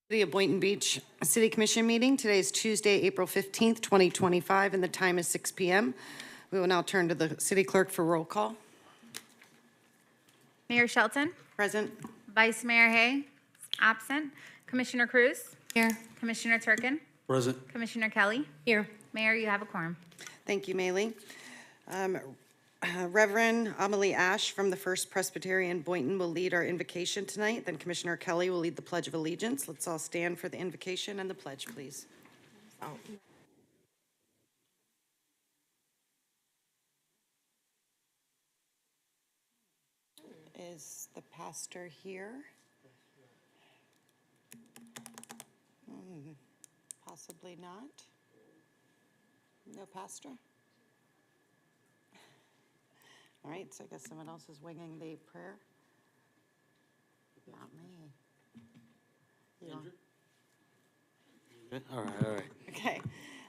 City of Boynton Beach City Commission meeting. Today is Tuesday, April 15th, 2025, and the time is 6 p.m. We will now turn to the city clerk for roll call. Mayor Shelton, Present. Vice Mayor Hay, absent. Commissioner Cruz, Here. Commissioner Turkin, Present. Commissioner Kelly. Here. Mayor, you have a quorum. Thank you, Maylee. Reverend Amelie Ash from the First Presbyterian Boynton will lead our invocation tonight. Then Commissioner Kelly will lead the Pledge of Allegiance. Let's all stand for the invocation and the pledge, please. Is the pastor here? Possibly not. No pastor? All right, so I guess someone else is winging the prayer? Not me. You don't- All right. Okay,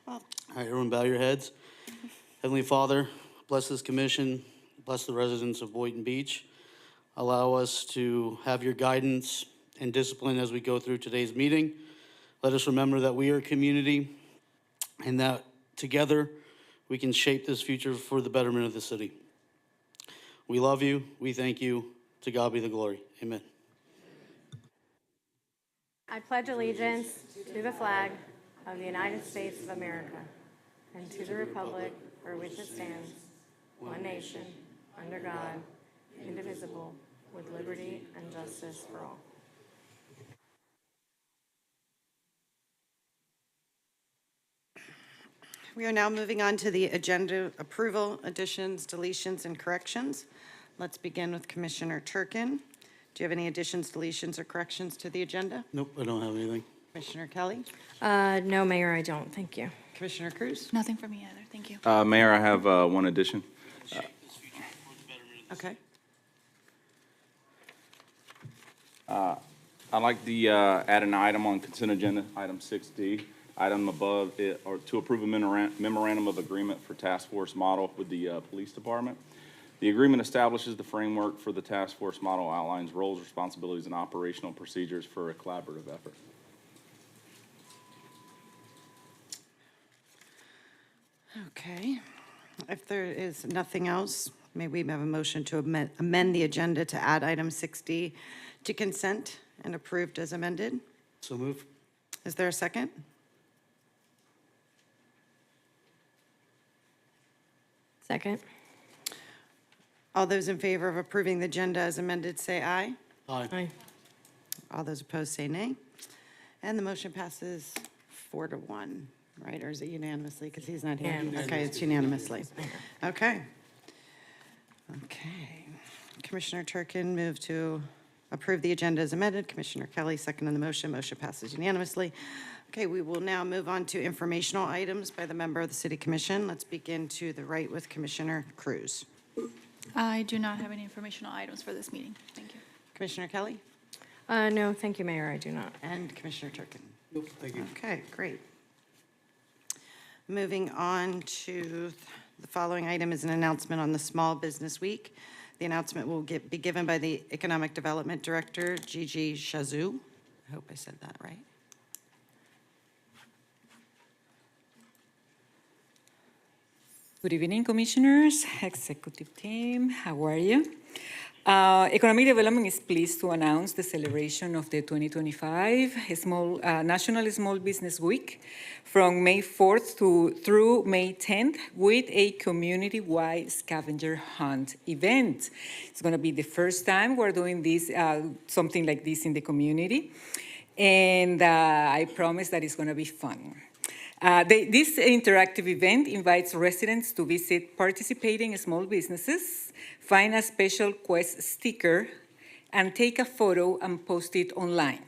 well, All right, everyone bow your heads. Heavenly Father, bless this commission, bless the residents of Boynton Beach. Allow us to have your guidance and discipline as we go through today's meeting. Let us remember that we are a community and that together we can shape this future for the betterment of the city. We love you. We thank you. To God be the glory. Amen. I pledge allegiance to the flag of the United States of America and to the republic for which it stands, one nation, under God, indivisible, with liberty and justice for all. we are now moving on to the agenda approval, additions, deletions, and corrections. Let's begin with Commissioner Turkin. Do you have any additions, deletions, or corrections to the agenda? Nope, I don't have anything. Commissioner Kelly? No, Mayor, I don't. Thank you. Commissioner Cruz? Nothing for me either. Thank you. Mayor, I have one addition. Okay. I'd like to add an item on consent agenda, item 6D. Item above it, or to approve a memorandum of agreement for task force model with the police department. The agreement establishes the framework for the task force model, outlines roles, responsibilities, and operational procedures for a collaborative effort. Okay. If there is nothing else, may we have a motion to amend the agenda to add item 6D to consent and approved as amended? So move. Is there a second? Second. All those in favor of approving the agenda as amended, say aye. Aye. Aye. All those opposed, say nay. And the motion passes 4-1, right? Or is it unanimously, because he's not here? Unanimously. Okay, it's unanimously. Okay. Okay. Commissioner Turkin moved to approve the agenda as amended. Commissioner Kelly, second on the motion. Motion passes unanimously. Okay, we will now move on to informational items by the member of the City Commission. Let's begin to the right with Commissioner Cruz. I do not have any informational items for this meeting. Thank you. Commissioner Kelly No, thank you, Mayor, I do not. and Commissioner Turkin. Nope, thank you. Okay, great. Moving on to the following item is an announcement on the Small Business Week. The announcement will be given by the Economic Development Director, Gigi Chazou. I hope I said that right. Good evening, Commissioners, Executive Team, how are you? Economic Development is pleased to announce the celebration of the 2025 National Small Business Week from May 4th through May 10th with a community-wide scavenger hunt event. It's going to be the first time we're doing this, something like this in the community, and I promise that it's going to be fun. This interactive event invites residents to visit participating small businesses, find a special quest sticker, and take a photo and post it online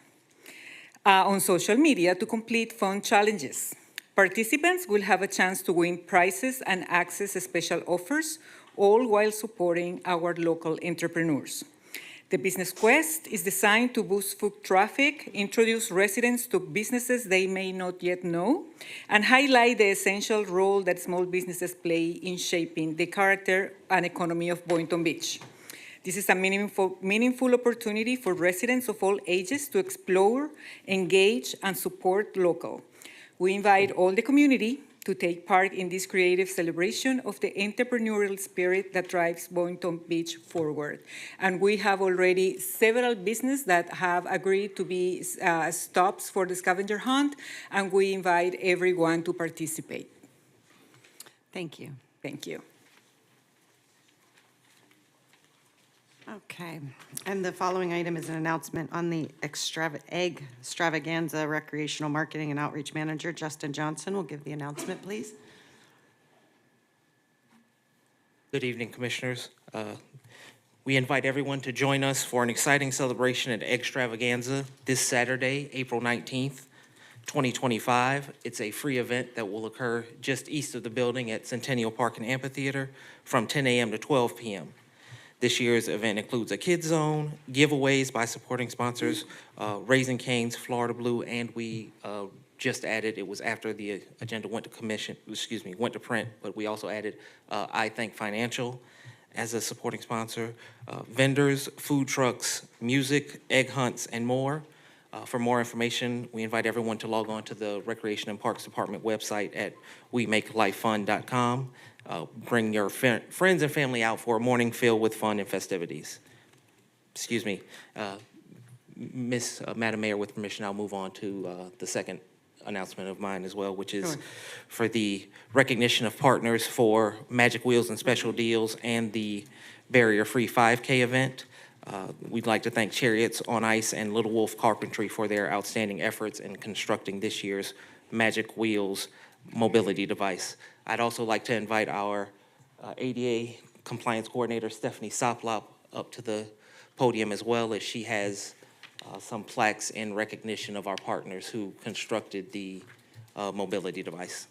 on social media to complete fun challenges. Participants will have a chance to win prizes and access special offers, all while supporting our local entrepreneurs. The Business Quest is designed to boost foot traffic, introduce residents to businesses they may not yet know, and highlight the essential role that small businesses play in shaping the character and economy of Boynton Beach. This is a meaningful opportunity for residents of all ages to explore, engage, and support local. We invite all the community to take part in this creative celebration of the entrepreneurial spirit that drives Boynton Beach forward. And we have already several businesses that have agreed to be stops for the scavenger hunt, and we invite everyone to participate. Thank you. Thank you. Okay, and the following item is an announcement on the egg extravaganza recreational marketing and outreach manager, Justin Johnson, will give the announcement, please. Good evening, Commissioners. We invite everyone to join us for an exciting celebration at Extravaganza this Saturday, April 19th, 2025. It's a free event that will occur just east of the building at Centennial Park and Amphitheater from 10 a.m. to 12 p.m. This year's event includes a kids zone, giveaways by supporting sponsors, Raising Cane's, Florida Blue, and we just added, it was after the agenda went to print, but we also added I Think Financial as a supporting sponsor, vendors, food trucks, music, egg hunts, and more. For more information, we invite everyone to log on to the Recreation and Parks Department website at wemakeliffun.com. Bring your friends and family out for a morning filled with fun and festivities. Excuse me, Madam Mayor, with permission, I'll move on to the second announcement of mine as well, which is for the recognition of partners for Magic Wheels and Special Deals and the Barrier-Free 5K event. We'd like to thank Chariots on Ice and Little Wolf Carpentry for their outstanding efforts in constructing this year's Magic Wheels mobility device. I'd also like to invite our ADA compliance coordinator, Stephanie Soplop, up to the podium as well, as she has some plaques in recognition of our partners who constructed the mobility device.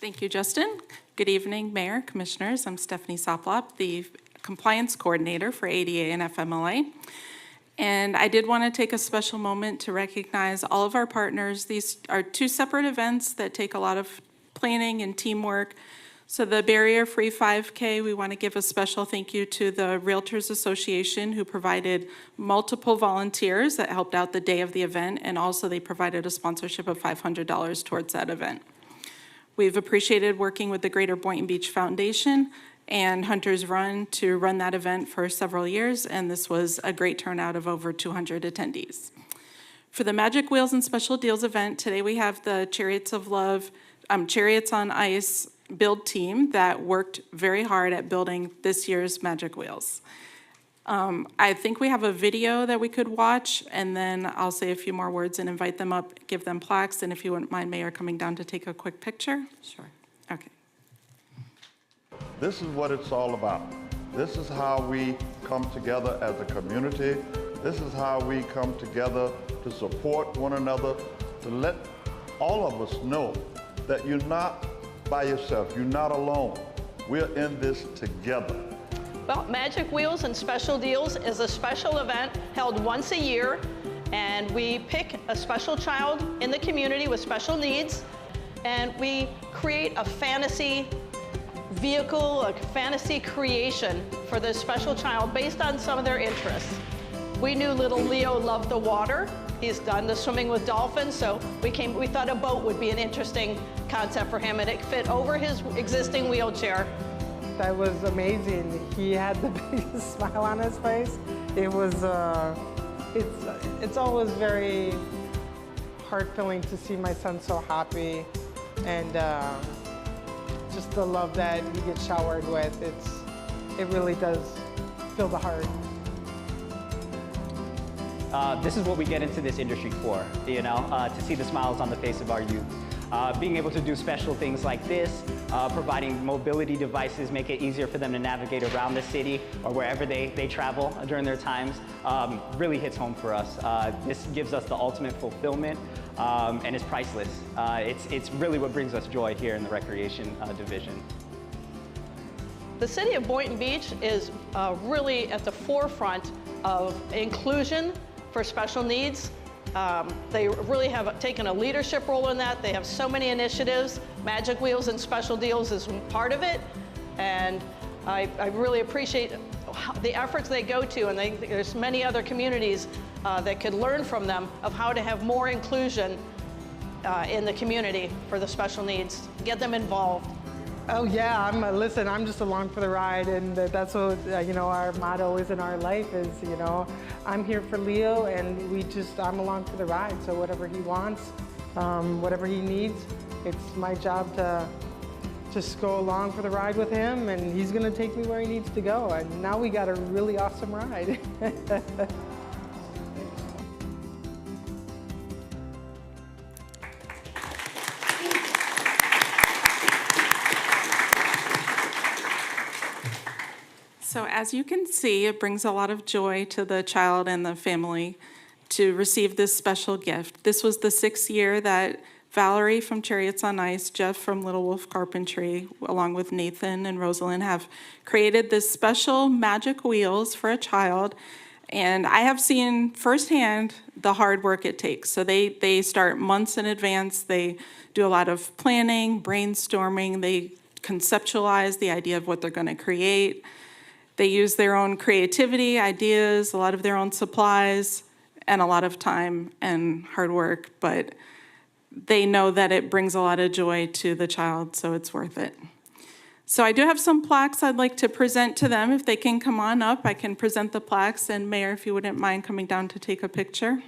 Thank you, Justin. Good evening, Mayor, Commissioners. I'm Stephanie Soplop, the compliance coordinator for ADA and FMLA. And I did want to take a special moment to recognize all of our partners. These are two separate events that take a lot of planning and teamwork. So the Barrier-Free 5K, we want to give a special thank you to the Realtors Association, who provided multiple volunteers that helped out the day of the event, and also they provided a sponsorship of $500 towards that event. We've appreciated working with the Greater Boynton Beach Foundation and Hunter's Run to run that event for several years, and this was a great turnout of over 200 attendees. For the Magic Wheels and Special Deals event, today we have the Chariots of Love, Chariots on Ice build team that worked very hard at building this year's Magic Wheels. I think we have a video that we could watch, and then I'll say a few more words and invite them up, give them plaques, and if you wouldn't mind, Mayor, coming down to take a quick picture. Sure. Okay. This is what it's all about. This is how we come together as a community. This is how we come together to support one another, to let all of us know that you're not by yourself, you're not alone. We're in this together. Well, Magic Wheels and Special Deals is a special event held once a year, and we pick a special child in the community with special needs, and we create a fantasy vehicle, a fantasy creation for this special child based on some of their interests. We knew little Leo loved the water. He's done the swimming with dolphins, so we thought a boat would be an interesting concept for him, and it fit over his existing wheelchair. That was amazing. He had the biggest smile on his face. It was, it's always very heart-filling to see my son so happy, and just the love that he gets showered with. It really does fill the heart. This is what we get into this industry for, to see the smiles on the face of our youth. Being able to do special things like this, providing mobility devices, make it easier for them to navigate around the city or wherever they travel during their times, really hits home for us. This gives us the ultimate fulfillment, and it's priceless. It's really what brings us joy here in the Recreation Division. The city of Boynton Beach is really at the forefront of inclusion for special needs. They really have taken a leadership role in that. They have so many initiatives. Magic Wheels and Special Deals is part of it. And I really appreciate the efforts they go to, and there's many other communities that could learn from them of how to have more inclusion in the community for the special needs, get them involved. Oh yeah, listen, I'm just along for the ride, and that's what, our motto is in our life is, I'm here for Leo, and I'm along for the ride. So whatever he wants, whatever he needs, it's my job to just go along for the ride with him, and he's gonna take me where he needs to go. And now we got a really awesome ride. So as you can see, it brings a lot of joy to the child and the family to receive this special gift. This was the 6th year that Valerie from Chariots on Ice, Jeff from Little Wolf Carpentry, along with Nathan and Rosalind, have created this special magic wheels for a child. And I have seen firsthand the hard work it takes. So they start months in advance. They do a lot of planning, brainstorming. They conceptualize the idea of what they're going to create. They use their own creativity, ideas, a lot of their own supplies, and a lot of time and hard work, but they know that it brings a lot of joy to the child, so it's worth it. So I do have some plaques I'd like to present to them. If they can come on up, I can present the plaques, and Mayor, if you wouldn't mind coming down to take a picture.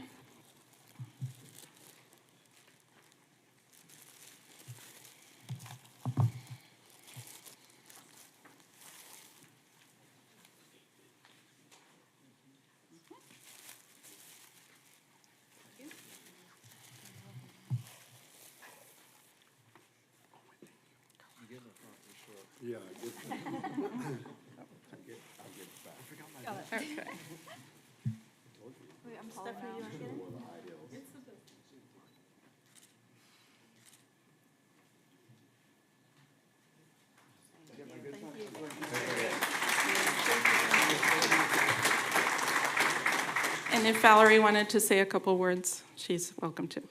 Yeah. Okay. And if Valerie wanted to say a couple words, she's welcome to.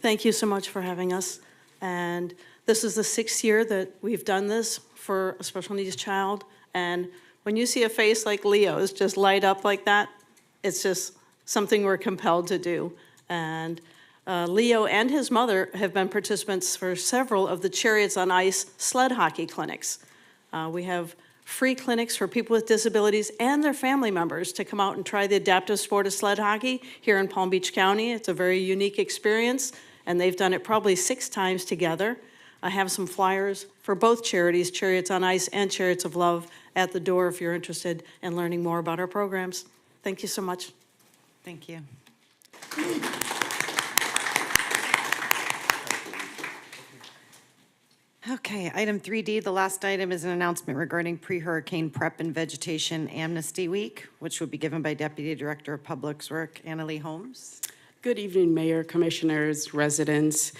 Thank you so much for having us. And this is the 6th year that we've done this for a special needs child. And when you see a face like Leo's just light up like that, it's just something we're compelled to do. And Leo and his mother have been participants for several of the Chariots on Ice sled hockey clinics. We have free clinics for people with disabilities and their family members to come out and try the adaptive sport of sled hockey here in Palm Beach County. It's a very unique experience, and they've done it probably 6 times together. I have some flyers for both charities, Chariots on Ice and Chariots of Love, at the door if you're interested in learning more about our programs. Thank you so much. Thank you. Okay, item 3D, the last item is an announcement regarding pre-hurricane prep and vegetation amnesty week, which will be given by Deputy Director of Public Works, Annalee Holmes. Good evening, Mayor, Commissioners, residents.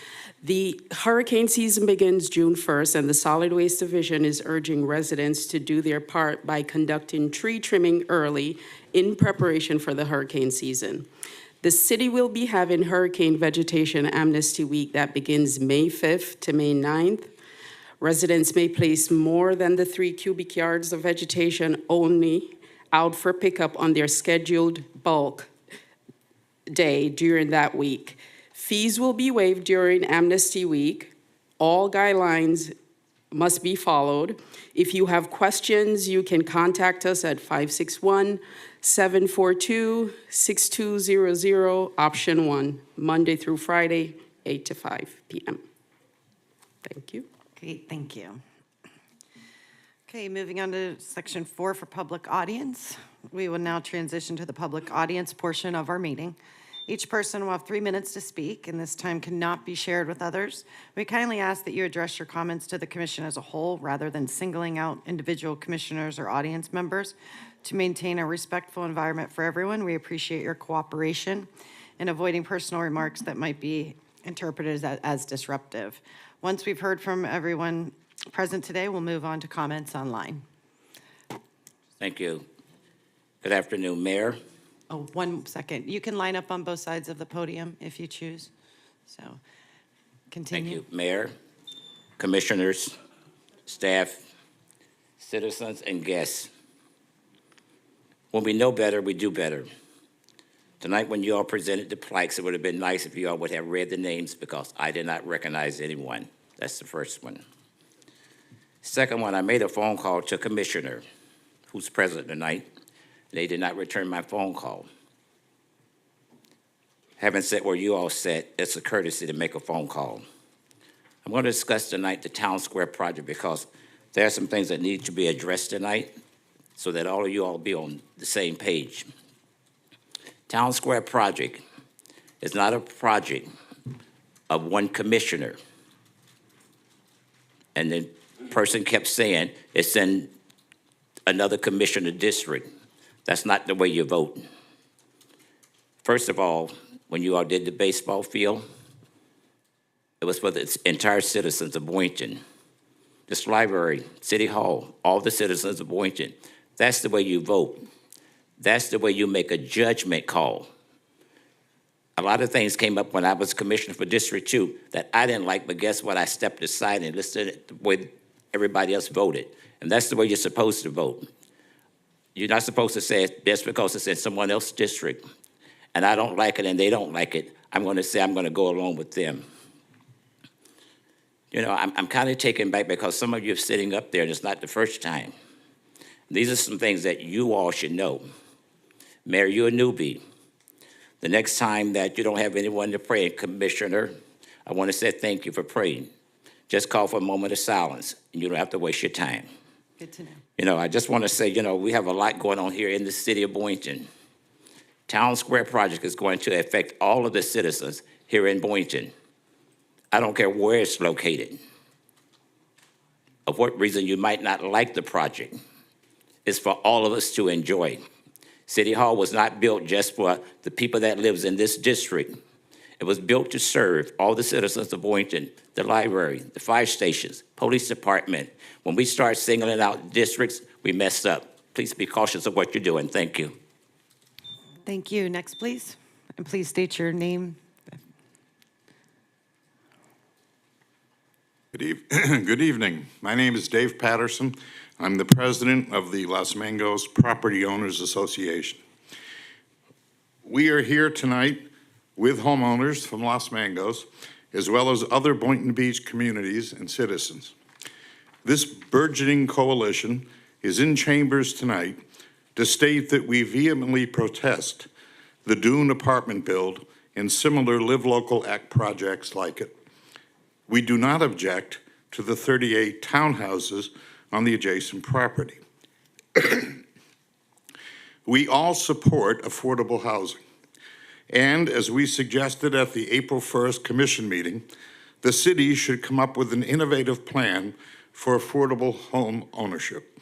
The hurricane season begins June 1st, and the Solid Waste Division is urging residents to do their part by conducting tree trimming early in preparation for the hurricane season. The city will be having Hurricane Vegetation Amnesty Week that begins May 5th to May 9th. Residents may place more than the 3 cubic yards of vegetation only out for pickup on their scheduled bulk day during that week. Fees will be waived during Amnesty Week. All guidelines must be followed. If you have questions, you can contact us at 561-742-6200, option 1, Monday through Friday, 8 to 5 p.m. Thank you. Great, thank you. Okay, moving on to section 4 for public audience. We will now transition to the public audience portion of our meeting. Each person will have 3 minutes to speak, and this time cannot be shared with others. We kindly ask that you address your comments to the commission as a whole rather than singling out individual commissioners or audience members. To maintain a respectful environment for everyone, we appreciate your cooperation in avoiding personal remarks that might be interpreted as disruptive. Once we've heard from everyone present today, we'll move on to comments online. Thank you. Good afternoon, Mayor. Oh, 1 second. You can line up on both sides of the podium if you choose. So, continue. Thank you, Mayor, Commissioners, staff, citizens, and guests. When we know better, we do better. Tonight, when you all presented the plaques, it would have been nice if you all would have read the names because I did not recognize anyone. That's the first one. Second one, I made a phone call to a commissioner who's present tonight. They did not return my phone call. Having said where you all said, it's a courtesy to make a phone call. I'm going to discuss tonight the Town Square project because there are some things that need to be addressed tonight so that all of you all be on the same page. Town Square project is not a project of one commissioner. And the person kept saying it's in another commissioner district. That's not the way you vote. First of all, when you all did the baseball field, it was for the entire citizens of Boynton. This library, City Hall, all the citizens of Boynton. That's the way you vote. That's the way you make a judgment call. A lot of things came up when I was commissioner for District 2 that I didn't like, but guess what? I stepped aside and listened to the way everybody else voted. And that's the way you're supposed to vote. You're not supposed to say just because it's in someone else's district and I don't like it and they don't like it, I'm going to say I'm going to go along with them. You know, I'm kind of taken back because some of you are sitting up there and it's not the first time. These are some things that you all should know. Mayor, you're a newbie. The next time that you don't have anyone to pray, Commissioner, I want to say thank you for praying. Just call for a moment of silence, and you don't have to waste your time. Good to know. You know, I just want to say, you know, we have a lot going on here in the city of Boynton. Town Square project is going to affect all of the citizens here in Boynton. I don't care where it's located. Of what reason you might not like the project. It's for all of us to enjoy. City Hall was not built just for the people that lives in this district. It was built to serve all the citizens of Boynton, the library, the fire stations, police department. When we start singling out districts, we mess up. Please be cautious of what you're doing. Thank you. Thank you. Next, please. And please state your name. Good evening. My name is Dave Patterson. I'm the president of the Los Mangos Property Owners Association. We are here tonight with homeowners from Los Mangos, as well as other Boynton Beach communities and citizens. This burgeoning coalition is in chambers tonight to state that we vehemently protest the Dune apartment build and similar Live Local Act projects like it. We do not object to the 38 townhouses on the adjacent property. We all support affordable housing. And as we suggested at the April 1st commission meeting, the city should come up with an innovative plan for affordable home ownership.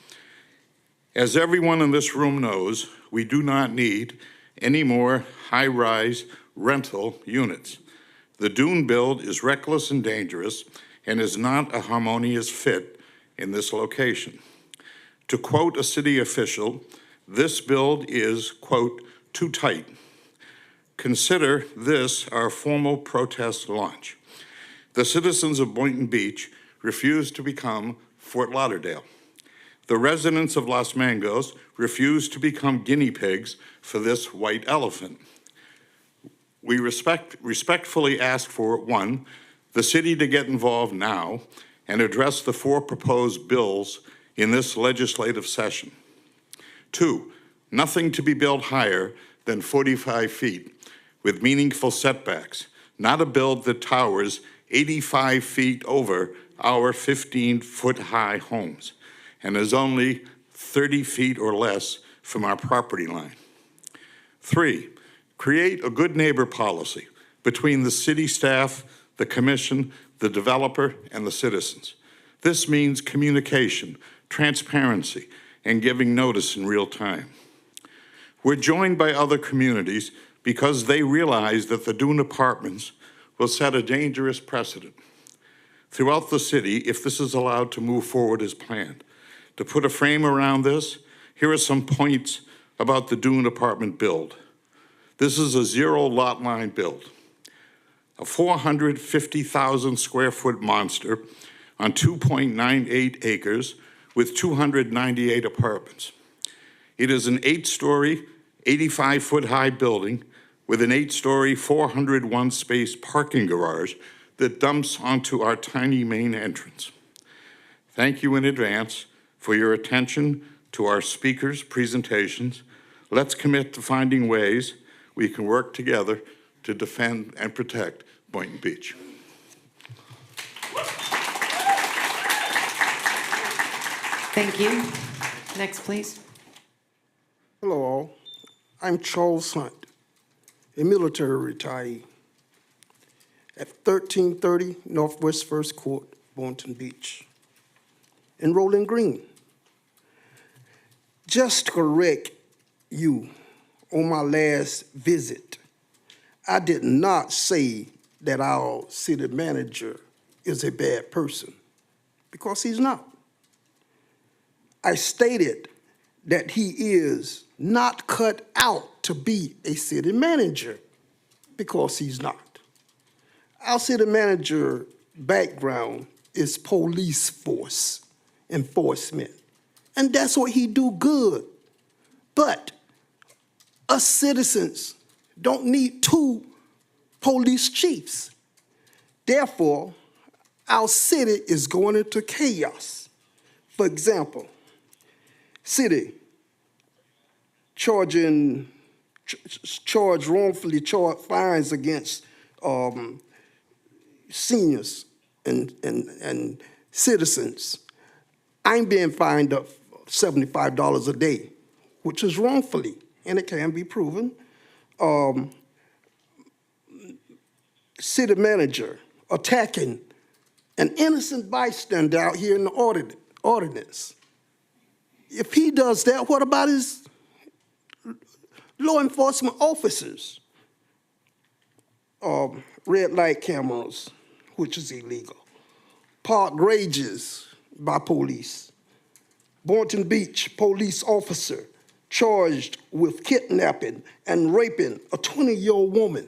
As everyone in this room knows, we do not need any more high-rise rental units. The Dune build is reckless and dangerous and is not a harmonious fit in this location. To quote a city official, this build is, quote, too tight. Consider this our formal protest launch. The citizens of Boynton Beach refuse to become Fort Lauderdale. The residents of Los Mangos refuse to become guinea pigs for this white elephant. We respectfully ask for, one, the city to get involved now and address the 4 proposed bills in this legislative session. 2, nothing to be built higher than 45 feet with meaningful setbacks, not a build that towers 85 feet over our 15-foot-high homes and is only 30 feet or less from our property line. 3, create a good neighbor policy between the city staff, the commission, the developer, and the citizens. This means communication, transparency, and giving notice in real time. We're joined by other communities because they realize that the Dune apartments will set a dangerous precedent throughout the city if this is allowed to move forward as planned. To put a frame around this, here are some points about the Dune apartment build. This is a 0 lot line build, a 450,000 square foot monster on 2.98 acres with 298 apartments. It is an 8-story, 85-foot-high building with an 8-story, 401-space parking garage that dumps onto our tiny main entrance. Thank you in advance for your attention to our speakers' presentations. Let's commit to finding ways we can work together to defend and protect Boynton Beach. Thank you. Next, please. Hello all. I'm Charles Hunt, a military retiree at 1330 Northwest First Court, Boynton Beach, in Rolling Green. Just to correct you on my last visit, I did not say that our city manager is a bad person, because he's not. I stated that he is not cut out to be a city manager, because he's not. Our city manager background is police force enforcement, and that's what he do good. But us citizens don't need 2 police chiefs. Therefore, our city is going into chaos. For example, city wrongfully charged fines against seniors and citizens. I'm being fined up $75 a day, which is wrongfully, and it can be proven. City manager attacking an innocent bystander out here in the ordinance. If he does that, what about his law enforcement officers? Red light cameras, which is illegal. Park rages by police. Boynton Beach police officer charged with kidnapping and raping a 20-year-old woman.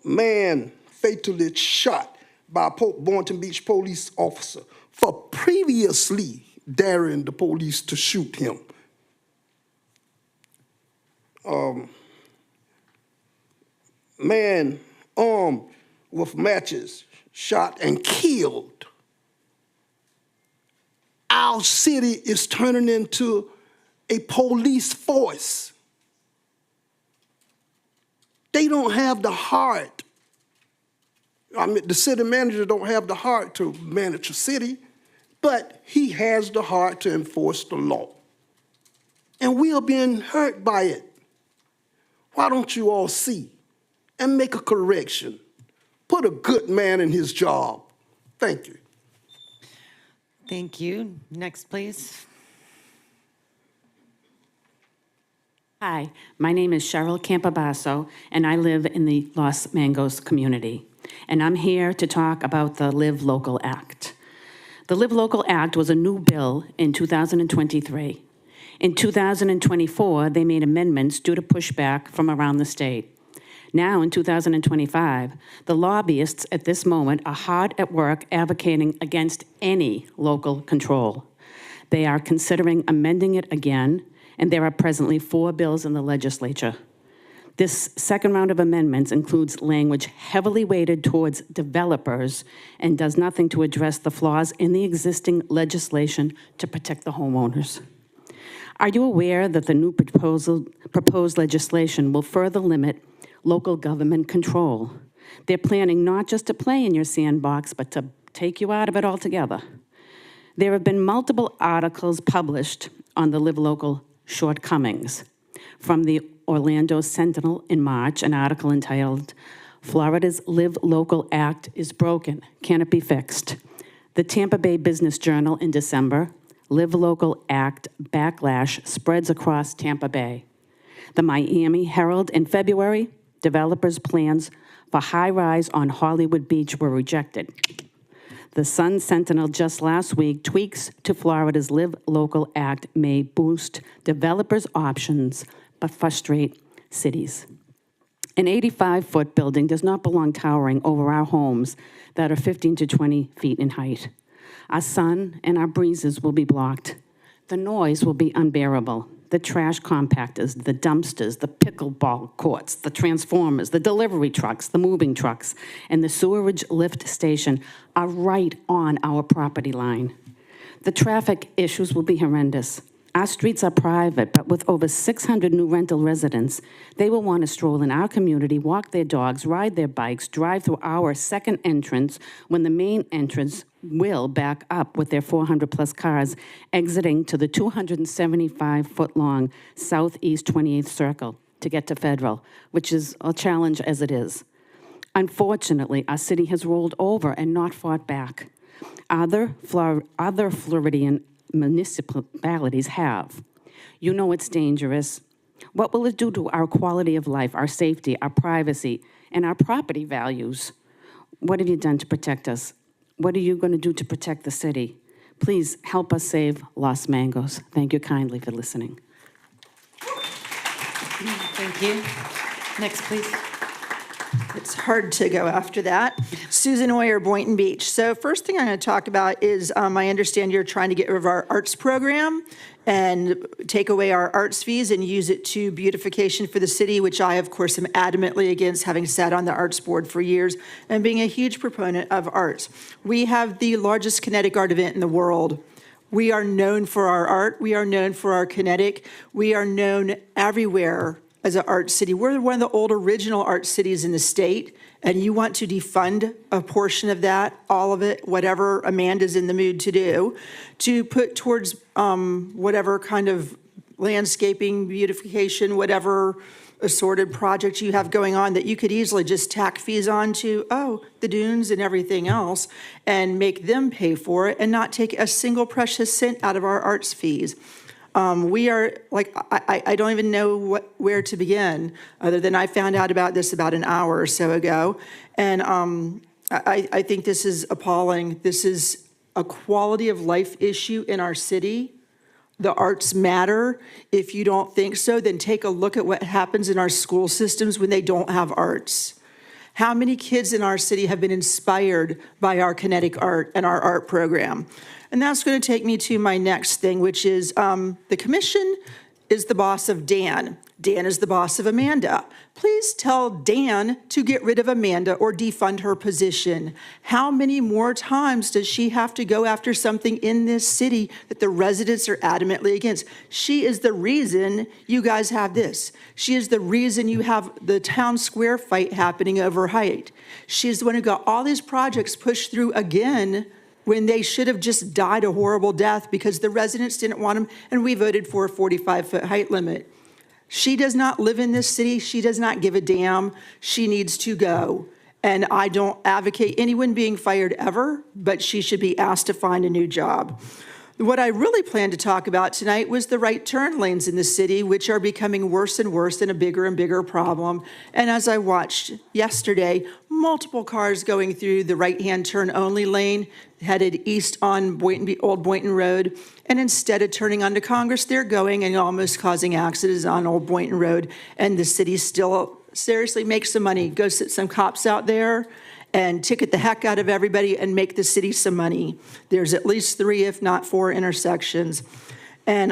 Man fatally shot by a Boynton Beach police officer for previously daring the police to shoot him. Man armed with matches shot and killed. Our city is turning into a police force. They don't have the heart. I mean, the city manager don't have the heart to manage a city, but he has the heart to enforce the law. And we are being hurt by it. Why don't you all see and make a correction? Put a good man in his job. Thank you. Thank you. Next, please. Hi, my name is Cheryl Campabasso, and I live in the Los Mangos community. And I'm here to talk about the Live Local Act. The Live Local Act was a new bill in 2023. In 2024, they made amendments due to pushback from around the state. Now, in 2025, the lobbyists at this moment are hard at work advocating against any local control. They are considering amending it again, and there are presently 4 bills in the legislature. This second round of amendments includes language heavily weighted towards developers and does nothing to address the flaws in the existing legislation to protect the homeowners. Are you aware that the new proposed legislation will further limit local government control? They're planning not just to play in your sandbox, but to take you out of it altogether. There have been multiple articles published on the Live Local shortcomings. From the Orlando Sentinel in March, an article entitled, "Florida's Live Local Act is Broken. Can it be fixed?" The Tampa Bay Business Journal in December, Live Local Act backlash spreads across Tampa Bay. The Miami Herald in February, developers' plans for high-rise on Hollywood Beach were rejected. The Sun Sentinel just last week, tweaks to Florida's Live Local Act may boost developers' options but frustrate cities. An 85-foot building does not belong towering over our homes that are 15 to 20 feet in height. Our sun and our breezes will be blocked. The noise will be unbearable. The trash compactors, the dumpsters, the pickleball courts, the transformers, the delivery trucks, the moving trucks, and the sewerage lift station are right on our property line. The traffic issues will be horrendous. Our streets are private, but with over 600 new rental residents, they will want to stroll in our community, walk their dogs, ride their bikes, drive through our second entrance when the main entrance will back up with their 400-plus cars exiting to the 275-foot-long Southeast 28th Circle to get to Federal, which is a challenge as it is. Unfortunately, our city has rolled over and not fought back. Other Floridian municipalities have. You know it's dangerous. What will it do to our quality of life, our safety, our privacy, and our property values? What have you done to protect us? What are you going to do to protect the city? Please help us save Los Mangos. Thank you kindly for listening. Thank you. Next, please. It's hard to go after that. Susan Oyer, Boynton Beach. So first thing I'm going to talk about is I understand you're trying to get rid of our arts program and take away our arts fees and use it to beautification for the city, which I, of course, am adamantly against, having sat on the arts board for years and being a huge proponent of arts. We have the largest kinetic art event in the world. We are known for our art. We are known for our kinetic. We are known everywhere as an art city. We're one of the old original art cities in the state, and you want to defund a portion of that, all of it, whatever Amanda's in the mood to do, to put towards whatever kind of landscaping, beautification, whatever assorted project you have going on that you could easily just tack fees on to, the dunes and everything else, and make them pay for it and not take a single precious cent out of our arts fees. We are, like, I don't even know where to begin, other than I found out about this about an hour or so ago. And I think this is appalling. This is a quality of life issue in our city. The arts matter. If you don't think so, then take a look at what happens in our school systems when they don't have arts. How many kids in our city have been inspired by our kinetic art and our art program? And that's going to take me to my next thing, which is the commission is the boss of Dan. Dan is the boss of Amanda. Please tell Dan to get rid of Amanda or defund her position. How many more times does she have to go after something in this city that the residents are adamantly against? She is the reason you guys have this. She is the reason you have the town square fight happening over height. She's the one who got all these projects pushed through again when they should have just died a horrible death because the residents didn't want them, and we voted for a 45-foot height limit. She does not live in this city. She does not give a damn. She needs to go. And I don't advocate anyone being fired ever, but she should be asked to find a new job. What I really planned to talk about tonight was the right turn lanes in the city, which are becoming worse and worse and a bigger and bigger problem. And as I watched yesterday, multiple cars going through the right-hand turn only lane, headed east on Old Boynton Road. And instead of turning onto Congress, they're going and almost causing accidents on Old Boynton Road. And the city still seriously makes some money. Go sit some cops out there and ticket the heck out of everybody and make the city some money. There's at least 3, if not 4 intersections. And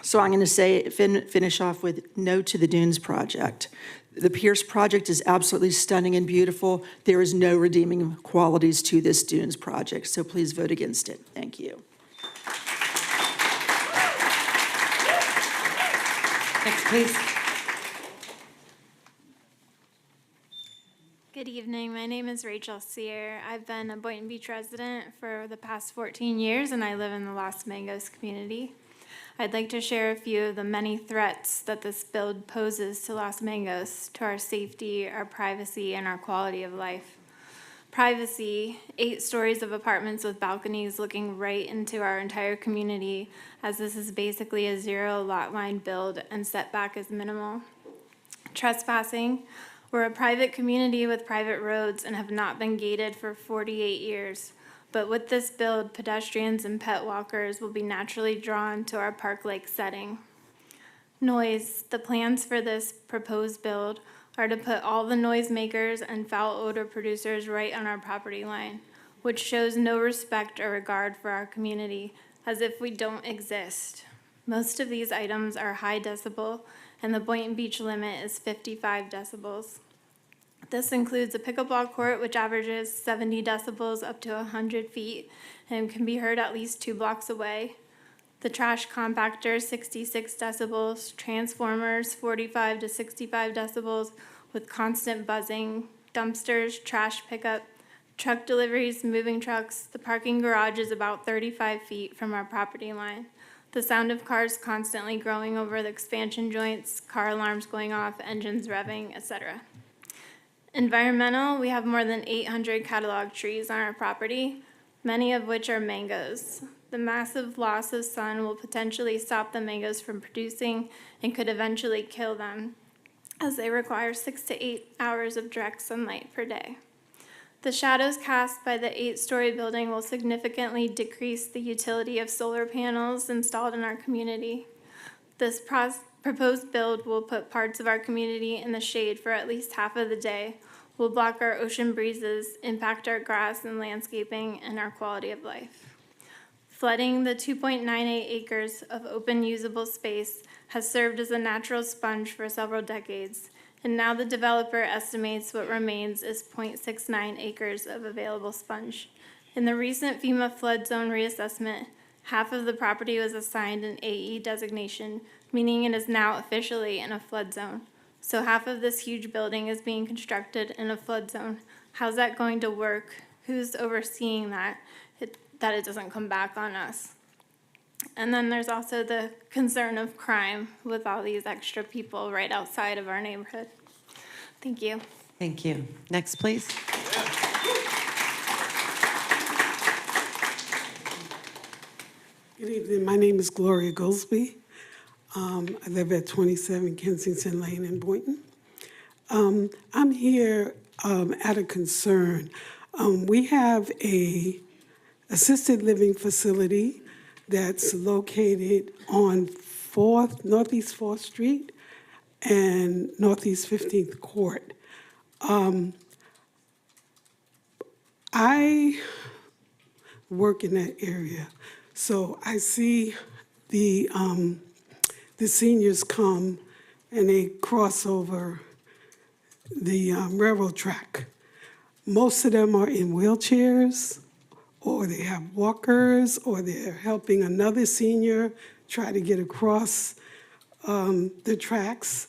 so I'm gonna say, finish off with no to the Dunes project. The Pierce project is absolutely stunning and beautiful. There is no redeeming qualities to this Dunes project, so please vote against it. Thank you. Next, please. Good evening. My name is Rachel Sear. I've been a Boynton Beach resident for the past 14 years, and I live in the Los Mangos community. I'd like to share a few of the many threats that this bill poses to Los Mangos, to our safety, our privacy, and our quality of life. Privacy: 8 stories of apartments with balconies looking right into our entire community, as this is basically a 0 lot line build and setback is minimal. Trespassing: we're a private community with private roads and have not been gated for 48 years. But with this build, pedestrians and pet walkers will be naturally drawn to our park-like setting. Noise: the plans for this proposed build are to put all the noisemakers and foul odor producers right on our property line, which shows no respect or regard for our community, as if we don't exist. Most of these items are high decibel, and the Boynton Beach limit is 55 decibels. This includes a pickleball court, which averages 70 decibels up to 100 feet and can be heard at least 2 blocks away. The trash compactor, 66 decibels, transformers, 45 to 65 decibels with constant buzzing, dumpsters, trash pickup, truck deliveries, moving trucks. The parking garage is about 35 feet from our property line. The sound of cars constantly growing over the expansion joints, car alarms going off, engines revving, etc. Environmental, we have more than 800 catalog trees on our property, many of which are mangoes. The massive loss of sun will potentially stop the mangoes from producing and could eventually kill them, as they require 6 to 8 hours of direct sunlight per day. The shadows cast by the 8-story building will significantly decrease the utility of solar panels installed in our community. This proposed build will put parts of our community in the shade for at least half of the day, will block our ocean breezes, impact our grass and landscaping, and our quality of life. Flooding the 2.98 acres of open usable space has served as a natural sponge for several decades, and now the developer estimates what remains is 0.69 acres of available sponge. In the recent FEMA flood zone reassessment, half of the property was assigned an AE designation, meaning it is now officially in a flood zone. So half of this huge building is being constructed in a flood zone. How's that going to work? Who's overseeing that? That it doesn't come back on us. And then there's also the concern of crime with all these extra people right outside of our neighborhood. Thank you. Thank you. Next, please. Good evening. My name is Gloria Goldsby. I live at 27 Kensington Lane in Boynton. I'm here at a concern. We have a assisted living facility that's located on Northeast 4th Street and Northeast 15th Court. I work in that area, so I see the seniors come and they cross over the railroad track. Most of them are in wheelchairs, or they have walkers, or they're helping another senior try to get across the tracks.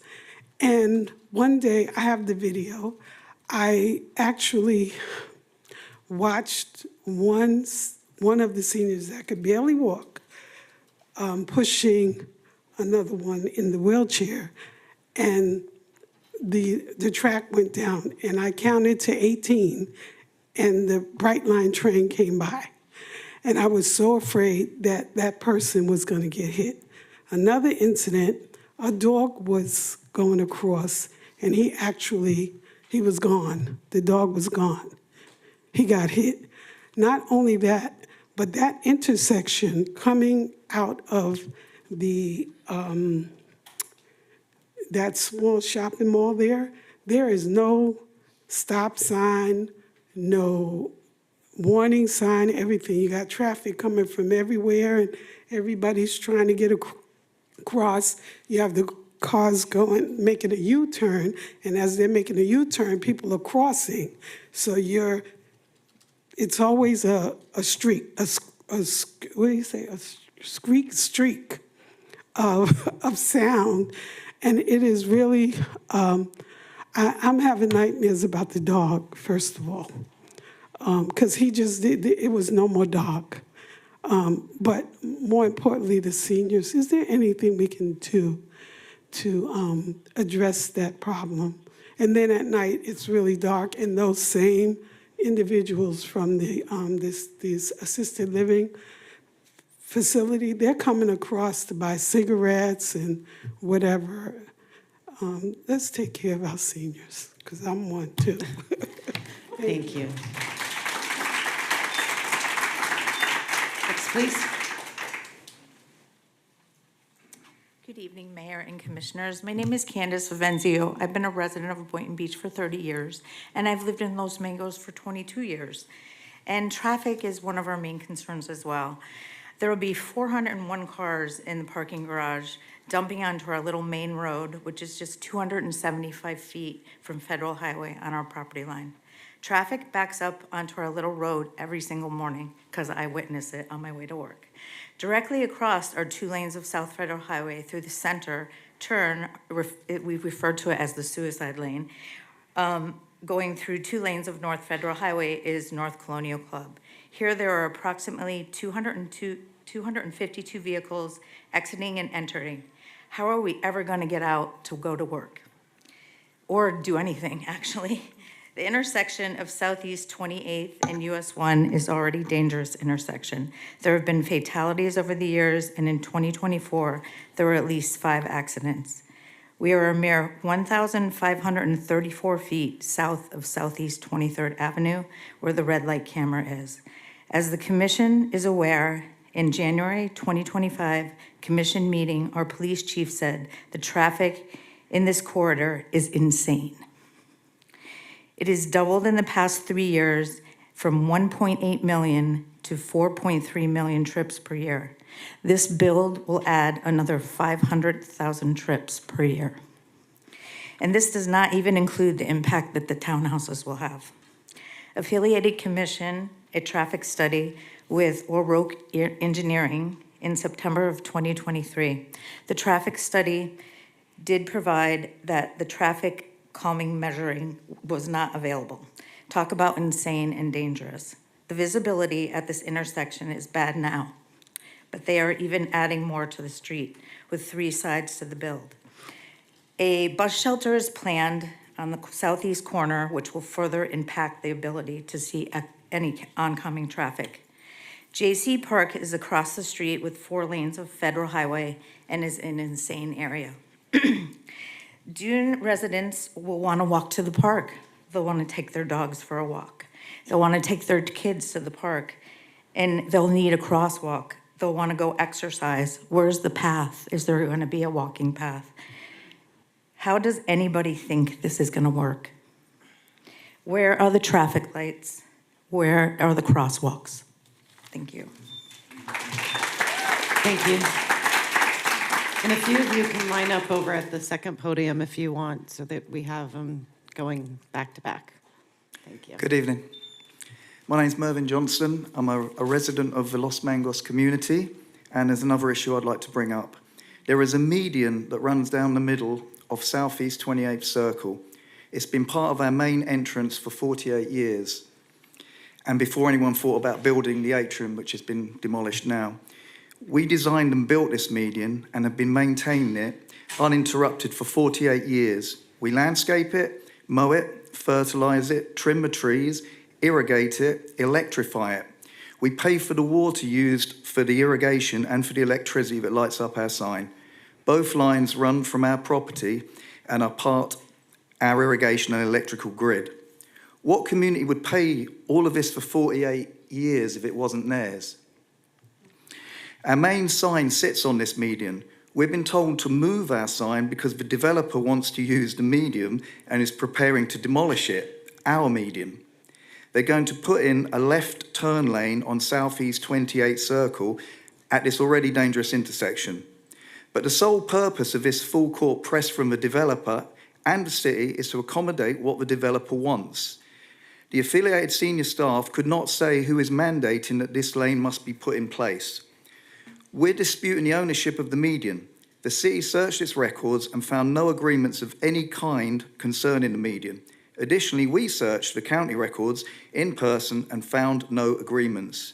And one day, I have the video, I actually watched one of the seniors that could barely walk, pushing another one in the wheelchair. And the track went down, and I counted to 18, and the Bright Line train came by. And I was so afraid that that person was going to get hit. Another incident, a dog was going across, and he was gone. The dog was gone. He got hit. Not only that, but that intersection coming out of that small shopping mall there is no stop sign, no warning sign, everything. You got traffic coming from everywhere, and everybody's trying to get across. You have the cars making a U-turn, and as they're making a U-turn, people are crossing. So it's always a streak, what do you say, a streak of sound. And it is really, I'm having nightmares about the dog, first of all, because it was no more dog. But more importantly, the seniors, is there anything we can do to address that problem? And then at night, it's really dark, and those same individuals from this assisted living facility, they're coming across to buy cigarettes and whatever. Let's take care of our seniors, because I'm one too. Thank you. Next, please. Good evening, Mayor. Mayor and Commissioners. My name is Candace Vivenzio. I've been a resident of Boynton Beach for 30 years, and I've lived in Los Mangos for 22 years. And traffic is one of our main concerns as well. There will be 401 cars in the parking garage dumping onto our little main road, which is just 275 feet from Federal Highway on our property line. Traffic backs up onto our little road every single morning because I witness it on my way to work. Directly across are 2 lanes of South Federal Highway through the center turn, we refer to it as the suicide lane. Going through 2 lanes of North Federal Highway is North Colonial Club. Here there are approximately 252 vehicles exiting and entering. How are we ever going to get out to go to work? Or do anything, actually. The intersection of Southeast 28th and US 1 is already a dangerous intersection. There have been fatalities over the years, and in 2024, there were at least 5 accidents. We are a mere 1,534 feet south of Southeast 23rd Avenue, where the red light camera is. As the Commission is aware, in January 2025 Commission meeting, our police chief said the traffic in this corridor is insane. It has doubled in the past 3 years from 1.8 million to 4.3 million trips per year. This build will add another 500,000 trips per year. And this does not even include the impact that the townhouses will have. Affiliated Commission, a traffic study with O'Rourke Engineering in September of 2023. The traffic study did provide that the traffic calming measuring was not available. Talk about insane and dangerous. The visibility at this intersection is bad now, but they are even adding more to the street with 3 sides to the build. A bus shelter is planned on the southeast corner, which will further impact the ability to see any oncoming traffic. JC Park is across the street with 4 lanes of Federal Highway and is an insane area. Dune residents will want to walk to the park. They'll want to take their dogs for a walk. They'll want to take their kids to the park, and they'll need a crosswalk. They'll want to go exercise. Where's the path? Is there going to be a walking path? How does anybody think this is going to work? Where are the traffic lights? Where are the crosswalks? Thank you. Thank you. And a few of you can line up over at the second podium if you want, so that we have them going back to back. Thank you. Good evening. My name's Mervyn Johnston. I'm a resident of the Los Mangos community, and there's another issue I'd like to bring up. There is a median that runs down the middle of Southeast 28th Circle. It's been part of our main entrance for 48 years, and before anyone thought about building the atrium, which has been demolished now. We designed and built this median and have been maintaining it uninterrupted for 48 years. We landscape it, mow it, fertilise it, trim the trees, irrigate it, electrify it. We pay for the water used for the irrigation and for the electricity that lights up our sign. Both lines run from our property and are part our irrigation and electrical grid. What community would pay all of this for 48 years if it wasn't theirs? Our main sign sits on this median. We've been told to move our sign because the developer wants to use the median and is preparing to demolish it, our median. They're going to put in a left turn lane on Southeast 28th Circle at this already dangerous intersection. But the sole purpose of this full court press from the developer and the city is to accommodate what the developer wants. The affiliated senior staff could not say who is mandating that this lane must be put in place. We're disputing the ownership of the median. The city searched its records and found no agreements of any kind concerning the median. Additionally, we searched the county records in person and found no agreements.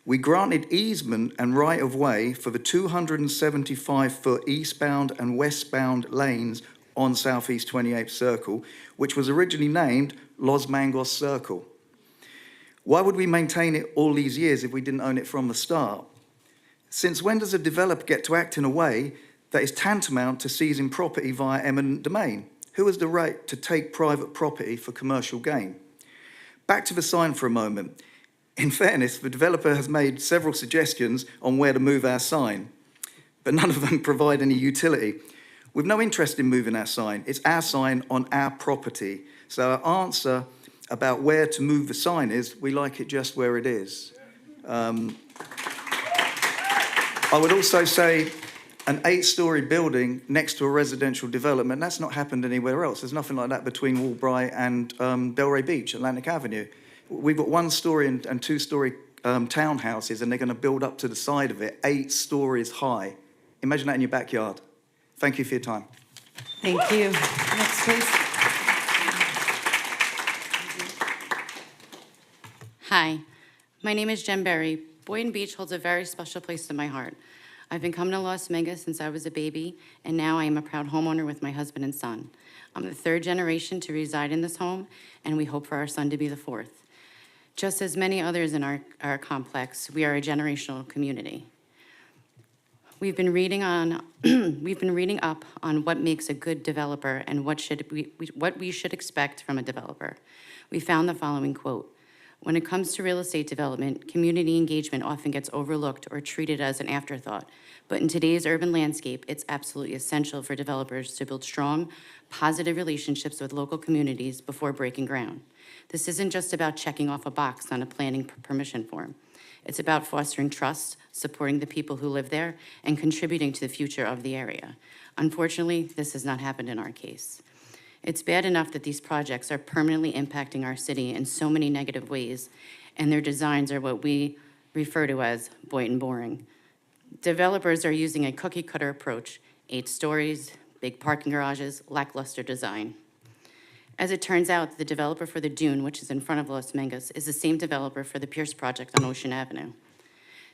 We granted easement and right-of-way for the 275-foot eastbound and westbound lanes on Southeast 28th Circle, which was originally named Los Mangos Circle. Why would we maintain it all these years if we didn't own it from the start? Since when does a developer get to act in a way that is tantamount to seizing property via eminent domain? Who has the right to take private property for commercial gain? Back to the sign for a moment. In fairness, the developer has made several suggestions on where to move our sign, but none of them provide any utility. We've no interest in moving our sign. It's our sign on our property. So our answer about where to move the sign is, we like it just where it is. I would also say an 8-storey building next to a residential development, that's not happened anywhere else. There's nothing like that between Woolbright and Delray Beach, Atlantic Avenue. We've got 1-storey and 2-storey townhouses, and they're going to build up to the side of it, 8 stories high. Imagine that in your backyard. Thank you for your time. Thank you. Next, please. Hi, my name is Jen Berry. Boynton Beach holds a very special place in my heart. I've been coming to Las Vegas since I was a baby, and now I am a proud homeowner with my husband and son. I'm the 3rd generation to reside in this home, and we hope for our son to be the 4th. Just as many others in our complex, we are a generational community. We've been reading up on what makes a good developer and what we should expect from a developer. We found the following quote: "When it comes to real estate development, community engagement often gets overlooked or treated as an afterthought. But in today's urban landscape, it's absolutely essential for developers to build strong, positive relationships with local communities before breaking ground. This isn't just about checking off a box on a planning permission form. It's about fostering trust, supporting the people who live there, and contributing to the future of the area. Unfortunately, this has not happened in our case. It's bad enough that these projects are permanently impacting our city in so many negative ways, and their designs are what we refer to as Boynton boring. Developers are using a cookie-cutter approach: 8 stories, big parking garages, lackluster design. As it turns out, the developer for the Dune, which is in front of Los Mangas, is the same developer for the Pierce project on Ocean Avenue.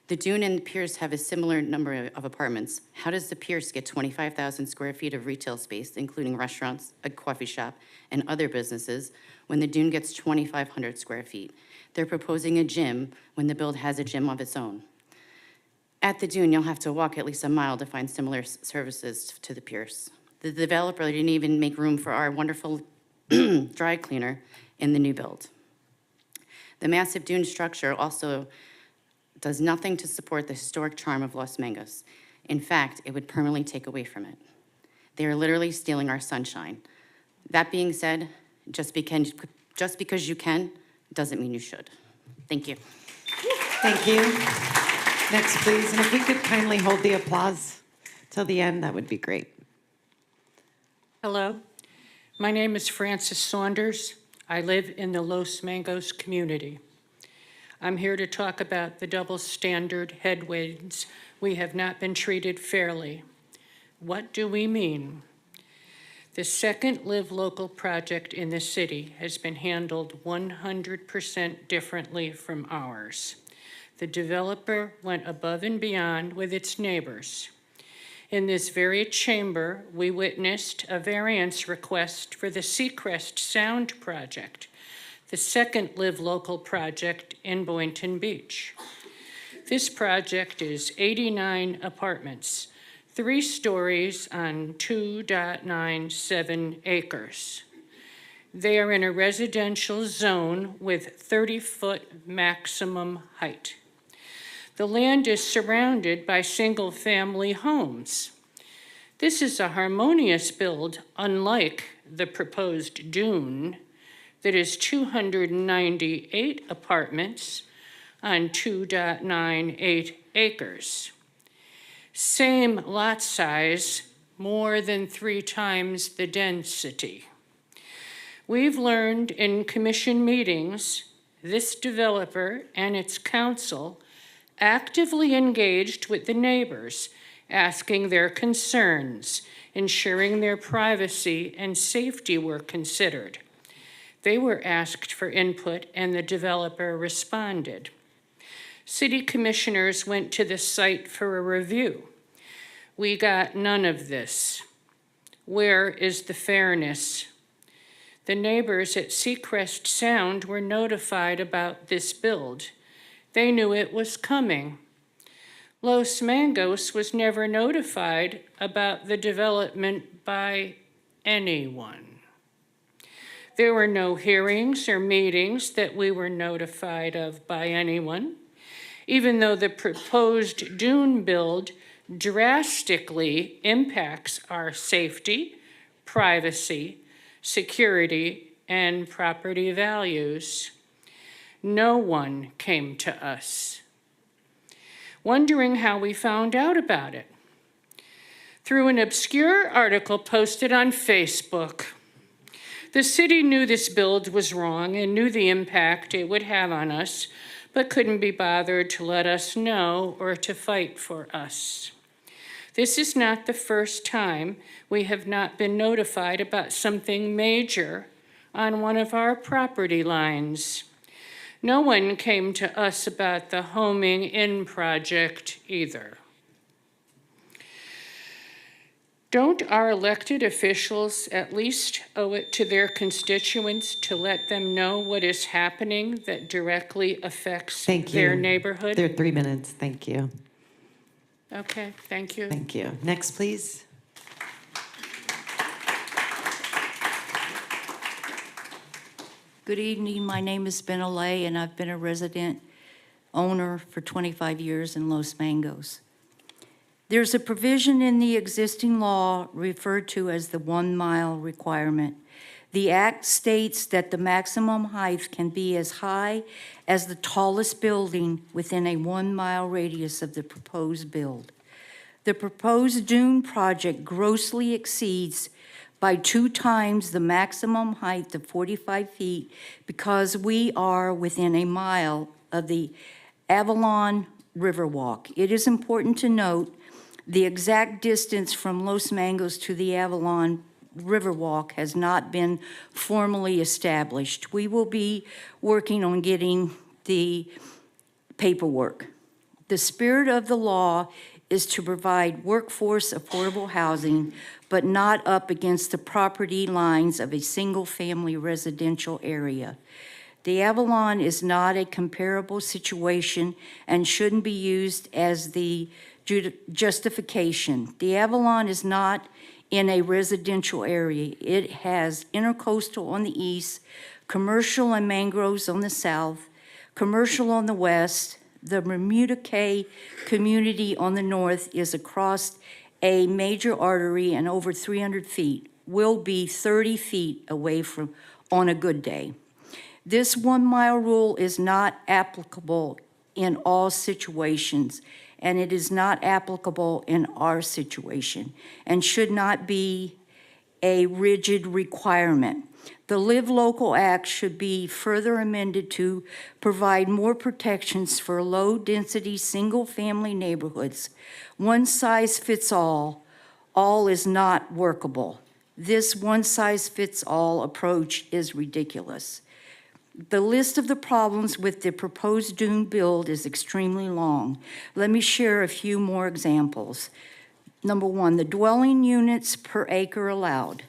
The Dune and Pierce have a similar number of apartments. How does the Pierce get 25,000 square feet of retail space, including restaurants, a coffee shop, and other businesses, when the Dune gets 2,500 square feet? They're proposing a gym when the build has a gym of its own. At the Dune, you'll have to walk at least a mile to find similar services to the Pierce. The developer didn't even make room for our wonderful dry cleaner in the new build. The massive Dune structure also does nothing to support the historic charm of Los Mangas. In fact, it would permanently take away from it. They are literally stealing our sunshine. That being said, just because you can doesn't mean you should. Thank you. Thank you. Next, please. And if we could kindly hold the applause till the end, that would be great. Hello, my name is Frances Saunders. I live in the Los Mangas community. I'm here to talk about the double standard headwinds. We have not been treated fairly. What do we mean? The second Live Local project in the city has been handled 100% differently from ours. The developer went above and beyond with its neighbors. In this very chamber, we witnessed a variance request for the Seacrest Sound project, the second Live Local project in Boynton Beach. This project is 89 apartments, 3 stories on 2.97 acres. They are in a residential zone with 30-foot maximum height. The land is surrounded by single-family homes. This is a harmonious build, unlike the proposed Dune, that is 298 apartments on 2.98 acres. Same lot size, more than 3 times the density. We've learned in commission meetings, this developer and its council actively engaged with the neighbors, asking their concerns, ensuring their privacy and safety were considered. They were asked for input and the developer responded. City commissioners went to the site for a review. We got none of this. Where is the fairness? The neighbors at Seacrest Sound were notified about this build. They knew it was coming. Los Mangas was never notified about the development by anyone. There were no hearings or meetings that we were notified of by anyone. Even though the proposed Dune build drastically impacts our safety, privacy, security, and property values. No one came to us. Wondering how we found out about it? Through an obscure article posted on Facebook. The city knew this build was wrong and knew the impact it would have on us, but couldn't be bothered to let us know or to fight for us. This is not the first time we have not been notified about something major on one of our property lines. No one came to us about the homing in project either. Don't our elected officials at least owe it to their constituents to let them know what is happening that directly affects their neighborhood? There are 3 minutes. Thank you. Okay, thank you. Thank you. Next, please. Good evening. My name is Benalay, and I've been a resident owner for 25 years in Los Mangos. There's a provision in the existing law referred to as the 1 mile requirement. The act states that the maximum height can be as high as the tallest building within a 1 mile radius of the proposed build. The proposed dune project grossly exceeds by 2 times the maximum height of 45 feet because we are within a mile of the Avalon Riverwalk. It is important to note the exact distance from Los Mangos to the Avalon Riverwalk has not been formally established. We will be working on getting the paperwork. The spirit of the law is to provide workforce affordable housing, but not up against the property lines of a single-family residential area. The Avalon is not a comparable situation and shouldn't be used as the justification. The Avalon is not in a residential area. It has intercoastal on the east, commercial and mangroves on the south, commercial on the west. The Bermuda Cay community on the north is across a major artery and over 300 feet, will be 30 feet away from on a good day. This 1 mile rule is not applicable in all situations, and it is not applicable in our situation and should not be a rigid requirement. The Live Local Act should be further amended to provide more protections for low-density, single-family neighborhoods. One size fits all is not workable. This one-size-fits-all approach is ridiculous. The list of the problems with the proposed dune build is extremely long. Let me share a few more examples. Number 1, the dwelling units per acre allowed.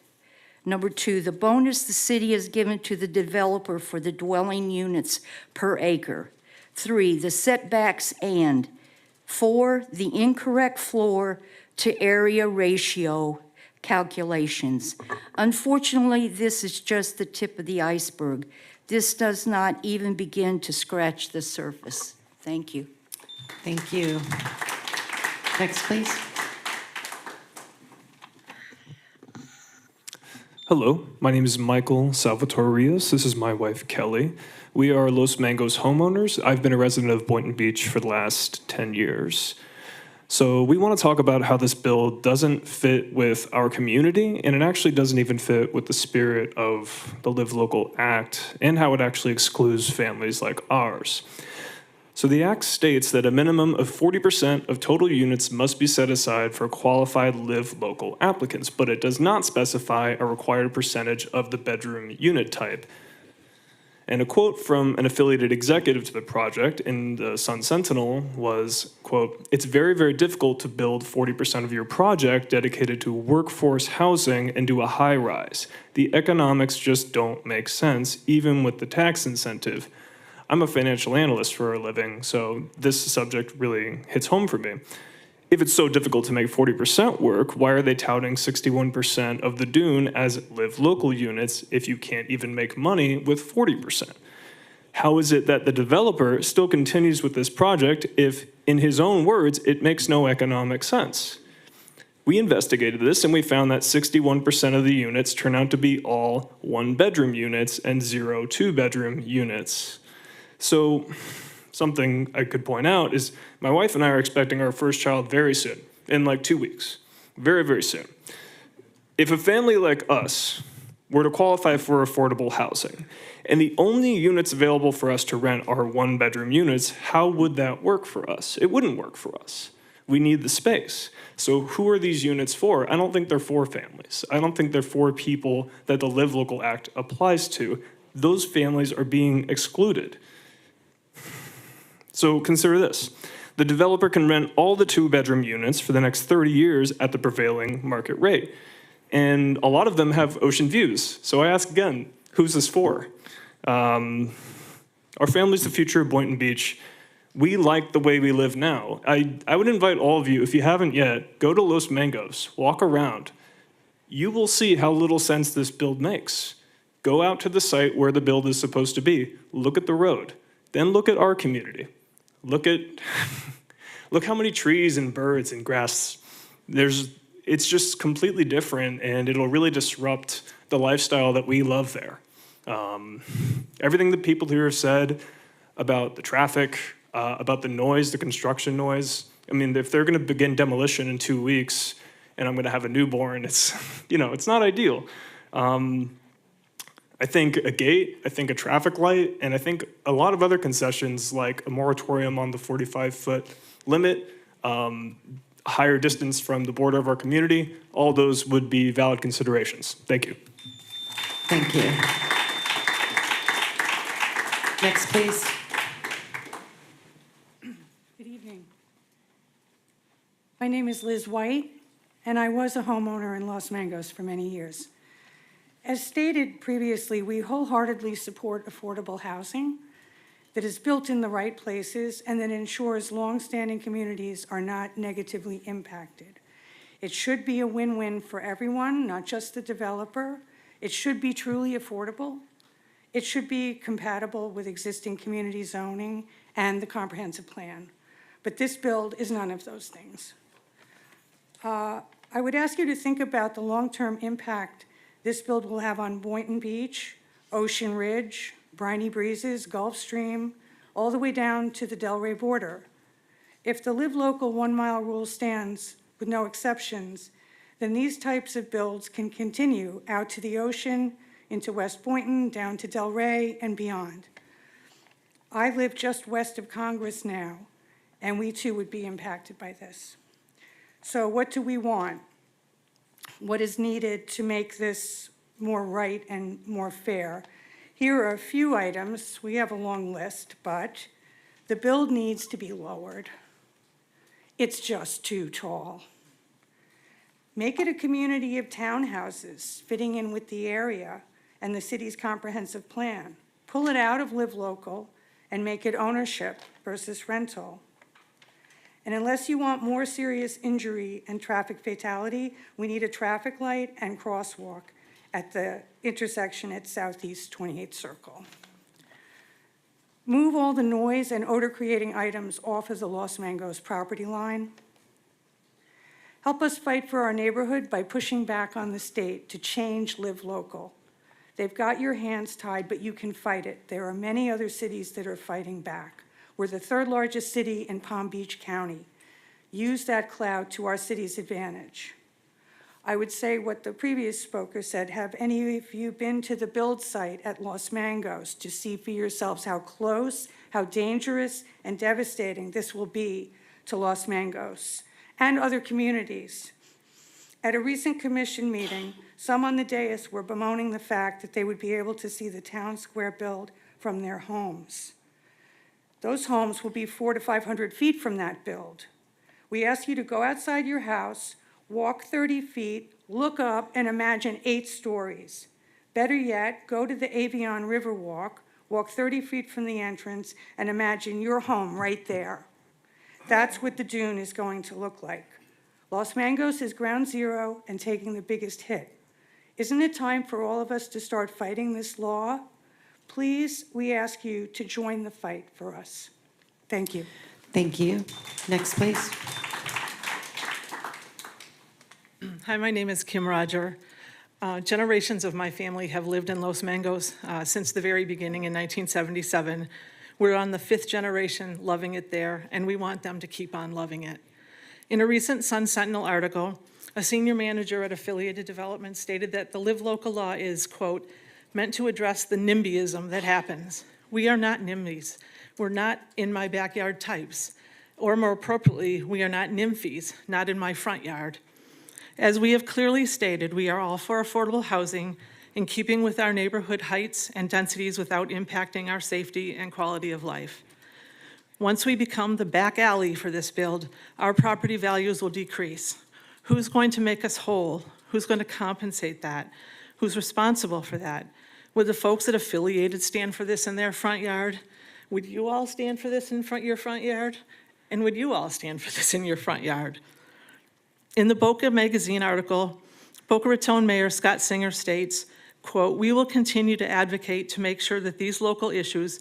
Number 2, the bonus the city has given to the developer for the dwelling units per acre. 3, the setbacks and. 4, the incorrect floor to area ratio calculations. Unfortunately, this is just the tip of the iceberg. This does not even begin to scratch the surface. Thank you. Thank you. Next, please. Hello, my name is Michael Salvatore Rios. This is my wife, Kelly. We are Los Mangos homeowners. I've been a resident of Boynton Beach for the last 10 years. So we want to talk about how this bill doesn't fit with our community, and it actually doesn't even fit with the spirit of the Live Local Act and how it actually excludes families like ours. So the act states that a minimum of 40% of total units must be set aside for qualified Live Local applicants, but it does not specify a required percentage of the bedroom unit type. And a quote from an affiliated executive to the project in the Sun Sentinel was, quote, "It's very, very difficult to build 40% of your project dedicated to workforce housing and do a high rise. The economics just don't make sense, even with the tax incentive." I'm a financial analyst for a living, so this subject really hits home for me. If it's so difficult to make 40% work, why are they touting 61% of the dune as Live Local units if you can't even make money with 40%? How is it that the developer still continues with this project if, in his own words, it makes no economic sense? We investigated this and we found that 61% of the units turn out to be all one-bedroom units and 0 two-bedroom units. So something I could point out is my wife and I are expecting our first child very soon, in like 2 weeks, very, very soon. If a family like us were to qualify for affordable housing, and the only units available for us to rent are one-bedroom units, how would that work for us? It wouldn't work for us. We need the space. So who are these units for? I don't think they're for families. I don't think they're for people that the Live Local Act applies to. Those families are being excluded. So consider this. The developer can rent all the two-bedroom units for the next 30 years at the prevailing market rate. And a lot of them have ocean views. So I ask again, who's this for? Our family's the future of Boynton Beach. We like the way we live now. I would invite all of you, if you haven't yet, go to Los Mangos, walk around. You will see how little sense this build makes. Go out to the site where the build is supposed to be. Look at the road. Then look at our community. Look how many trees and birds and grass. It's just completely different, and it'll really disrupt the lifestyle that we love there. Everything that people here have said about the traffic, about the noise, the construction noise. I mean, if they're going to begin demolition in 2 weeks, and I'm going to have a newborn, it's not ideal. I think a gate, I think a traffic light, and I think a lot of other concessions like a moratorium on the 45-foot limit, higher distance from the border of our community, all those would be valid considerations. Thank you. Thank you. Next, please. Good evening. My name is Liz White, and I was a homeowner in Los Mangos for many years. As stated previously, we wholeheartedly support affordable housing that is built in the right places and that ensures longstanding communities are not negatively impacted. It should be a win-win for everyone, not just the developer. It should be truly affordable. It should be compatible with existing community zoning and the comprehensive plan. But this build is none of those things. I would ask you to think about the long-term impact this build will have on Boynton Beach, Ocean Ridge, Briny Breezes, Gulf Stream, all the way down to the Delray border. If the Live Local 1 mile rule stands with no exceptions, then these types of builds can continue out to the ocean, into West Boynton, down to Delray, and beyond. I live just west of Congress now, and we too would be impacted by this. So what do we want? What is needed to make this more right and more fair? Here are a few items. We have a long list, but the build needs to be lowered. It's just too tall. Make it a community of townhouses fitting in with the area and the city's comprehensive plan. Pull it out of Live Local and make it ownership versus rental. And unless you want more serious injury and traffic fatality, we need a traffic light and crosswalk at the intersection at Southeast 28th Circle. Move all the noise and odor-creating items off of the Los Mangos property line. Help us fight for our neighborhood by pushing back on the state to change Live Local. They've got your hands tied, but you can fight it. There are many other cities that are fighting back. We're the third largest city in Palm Beach County. Use that clout to our city's advantage. I would say what the previous speaker said, have any of you been to the build site at Los Mangos to see for yourselves how close, how dangerous, and devastating this will be to Los Mangos and other communities? At a recent commission meeting, some on the dais were bemoaning the fact that they would be able to see the town square build from their homes. Those homes will be 400 to 500 feet from that build. We ask you to go outside your house, walk 30 feet, look up, and imagine 8 stories. Better yet, go to the Avion River Walk, walk 30 feet from the entrance, and imagine your home right there. That's what the dune is going to look like. Los Mangos is ground zero and taking the biggest hit. Isn't it time for all of us to start fighting this law? Please, we ask you to join the fight for us. Thank you. Thank you. Next, please. Hi, my name is Kim Roger. Generations of my family have lived in Los Mangos since the very beginning in 1977. We're on the 5th generation loving it there, and we want them to keep on loving it. In a recent Sun Sentinel article, a senior manager at Affiliated Development stated that the Live Local law is, quote, meant to address the NIMBYism that happens. We are not NIMBYs. We're not in my backyard types. Or more appropriately, we are not NIMFIs, not in my front yard. As we have clearly stated, we are all for affordable housing in keeping with our neighborhood heights and densities without impacting our safety and quality of life. Once we become the back alley for this build, our property values will decrease. Who's going to make us whole? Who's going to compensate that? Who's responsible for that? Would the folks at Affiliated stand for this in their front yard? Would you all stand for this in your front yard? And would you all stand for this in your front yard? In the Boca magazine article, Boca Raton Mayor Scott Singer states, quote, we will continue to advocate to make sure that these local issues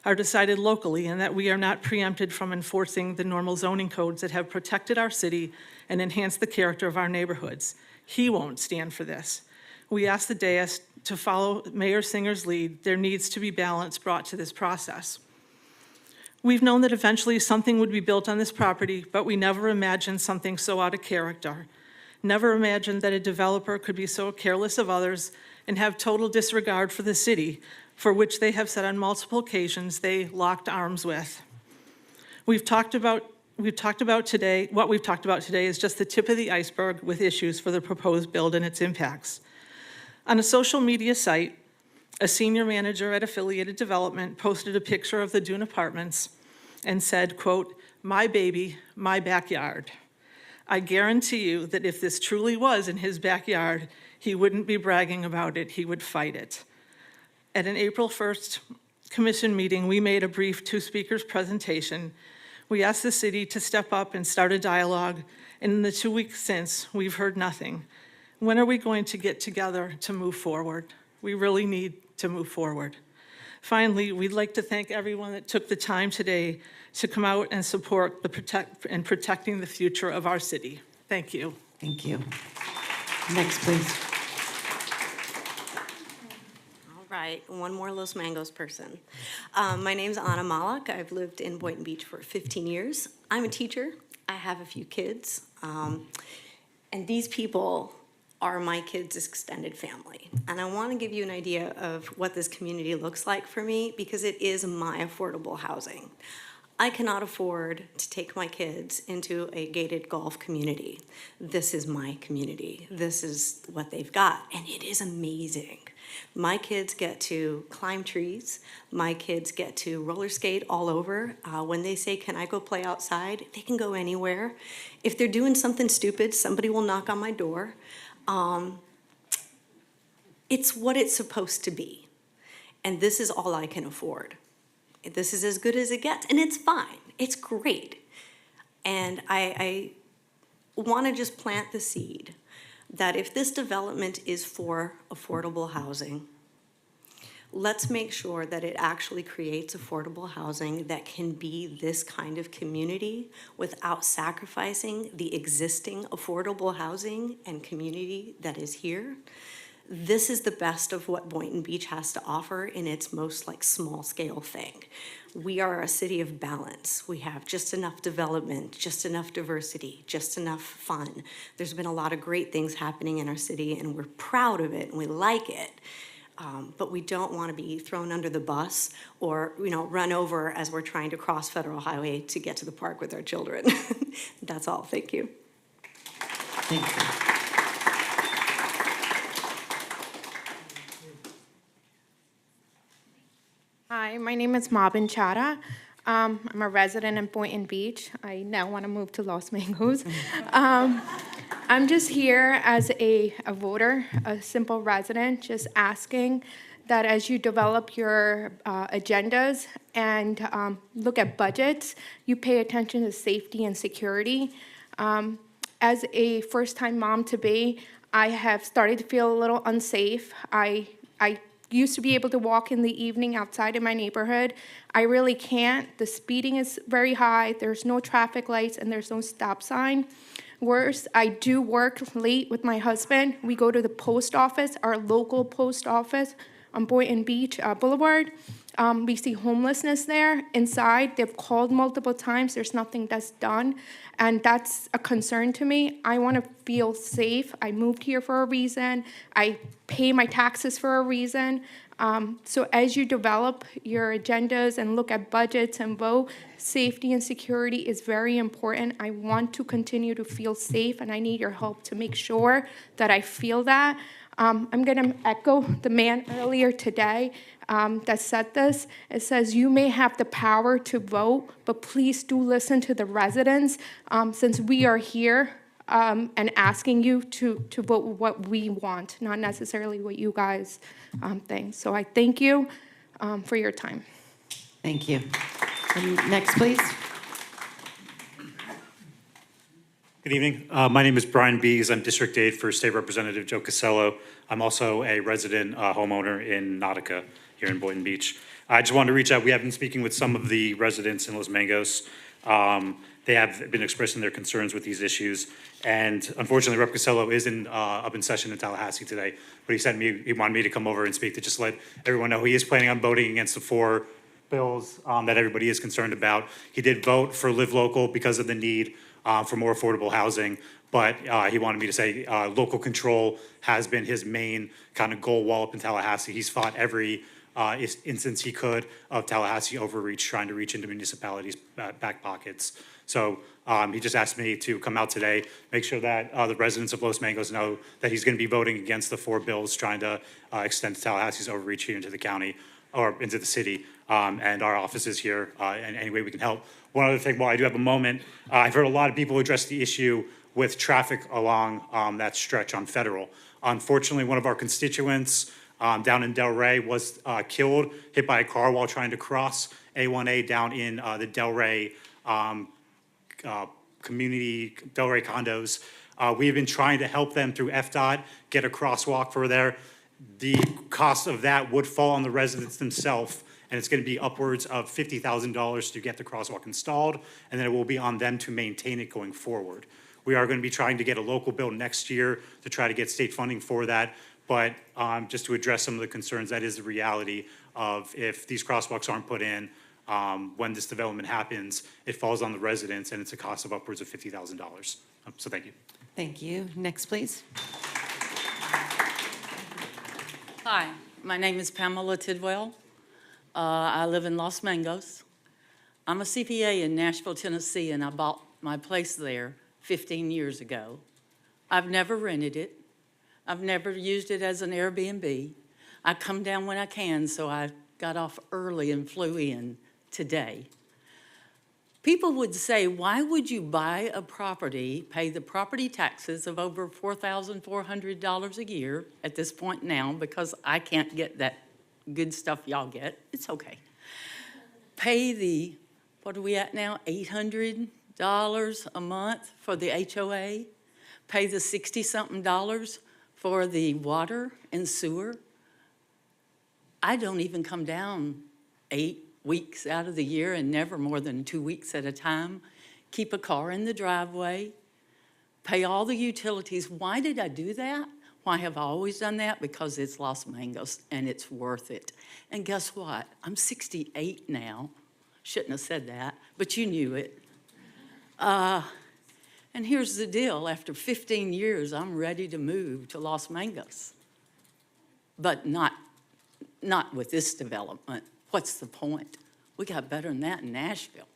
are decided locally and that we are not preempted from enforcing the normal zoning codes that have protected our city and enhanced the character of our neighborhoods. He won't stand for this. We ask the dais to follow Mayor Singer's lead. There needs to be balance brought to this process. We've known that eventually something would be built on this property, but we never imagined something so out of character. Never imagined that a developer could be so careless of others and have total disregard for the city, for which they have said on multiple occasions they locked arms with. What we've talked about today is just the tip of the iceberg with issues for the proposed build and its impacts. On a social media site, a senior manager at Affiliated Development posted a picture of the Dune Apartments and said, quote, my baby, my backyard. I guarantee you that if this truly was in his backyard, he wouldn't be bragging about it, he would fight it. At an April 1st commission meeting, we made a brief two-speakers presentation. We asked the city to step up and start a dialogue, and in the 2 weeks since, we've heard nothing. When are we going to get together to move forward? We really need to move forward. Finally, we'd like to thank everyone that took the time today to come out and support protecting the future of our city. Thank you. Thank you. Next, please. All right, one more Los Mangos person. My name's Anna Malak. I've lived in Boynton Beach for 15 years. I'm a teacher. I have a few kids. And these people are my kids' extended family. And I want to give you an idea of what this community looks like for me because it is my affordable housing. I cannot afford to take my kids into a gated golf community. This is my community. This is what they've got, and it is amazing. My kids get to climb trees. My kids get to roller skate all over. When they say, can I go play outside? They can go anywhere. If they're doing something stupid, somebody will knock on my door. It's what it's supposed to be. And this is all I can afford. This is as good as it gets, and it's fine. It's great. And I want to just plant the seed that if this development is for affordable housing, let's make sure that it actually creates affordable housing that can be this kind of community without sacrificing the existing affordable housing and community that is here. This is the best of what Boynton Beach has to offer in its most small scale thing. We are a city of balance. We have just enough development, just enough diversity, just enough fun. There's been a lot of great things happening in our city and we're proud of it and we like it. But we don't want to be thrown under the bus or, run over as we're trying to cross Federal Highway to get to the park with our children. That's all. Thank you. Thank you. Hi, my name is Mabin Chara. I'm a resident in Boynton Beach. I now want to move to Los Mangos. I'm just here as a voter, a simple resident, just asking that as you develop your agendas and look at budgets, you pay attention to safety and security. As a first-time mom-to-be, I have started to feel a little unsafe. I used to be able to walk in the evening outside in my neighborhood. I really can't. The speeding is very high. There's no traffic lights and there's no stop sign. Worse, I do work late with my husband. We go to the post office, our local post office on Boynton Beach Boulevard. We see homelessness there inside. They've called multiple times. There's nothing that's done. And that's a concern to me. I want to feel safe. I moved here for a reason. I pay my taxes for a reason. So as you develop your agendas and look at budgets and vote, safety and security is very important. I want to continue to feel safe, and I need your help to make sure that I feel that. I'm going to echo the man earlier today that said this. It says, you may have the power to vote, but please do listen to the residents, since we are here and asking you to vote what we want, not necessarily what you guys think. So I thank you for your time. Thank you. Next, please. Good evening. My name is Brian Bees. I'm District 8 for State Representative Joe Casello. I'm also a resident homeowner in Nautica here in Boynton Beach. I just wanted to reach out. We have been speaking with some of the residents in Los Mangos. They have been expressing their concerns with these issues. And unfortunately, Rep. Casello is up in session in Tallahassee today. But he wanted me to come over and speak to just let everyone know he is planning on voting against the 4 bills that everybody is concerned about. He did vote for Live Local because of the need for more affordable housing, but he wanted me to say local control has been his main kind of goal while up in Tallahassee. He's fought every instance he could of Tallahassee overreach, trying to reach into municipalities' back pockets. So he just asked me to come out today, make sure that the residents of Los Mangos know that he's going to be voting against the 4 bills trying to extend Tallahassee's overreach here into the county or into the city, and our office is here in any way we can help. One other thing, while I do have a moment, I've heard a lot of people address the issue with traffic along that stretch on Federal. Unfortunately, one of our constituents down in Delray was killed, hit by a car while trying to cross A1A down in the Delray community, Delray condos. We have been trying to help them through FDOT get a crosswalk for there. The cost of that would fall on the residents themselves, and it's going to be upwards of $50,000 to get the crosswalk installed, and then it will be on them to maintain it going forward. We are going to be trying to get a local bill next year to try to get state funding for that, but just to address some of the concerns, that is the reality of if these crosswalks aren't put in, when this development happens, it falls on the residents, and it's a cost of upwards of $50,000. So thank you. Thank you. Next, please. Hi, my name is Pamela Tidwell. I live in Los Mangos. I'm a CPA in Nashville, Tennessee, and I bought my place there 15 years ago. I've never rented it. I've never used it as an Airbnb. I come down when I can, so I got off early and flew in today. People would say, why would you buy a property, pay the property taxes of over $4,400 a year at this point now, because I can't get that good stuff y'all get. It's okay. Pay the, what are we at now, $800 a month for the HOA. Pay the $60-something for the water and sewer. I don't even come down 8 weeks out of the year and never more than 2 weeks at a time. Keep a car in the driveway. Pay all the utilities. Why did I do that? Why have I always done that? Because it's Los Mangos and it's worth it. And guess what? I'm 68 now. Shouldn't have said that, but you knew it. And here's the deal. After 15 years, I'm ready to move to Los Mangos. But not with this development. What's the point? We got better than that in Nashville.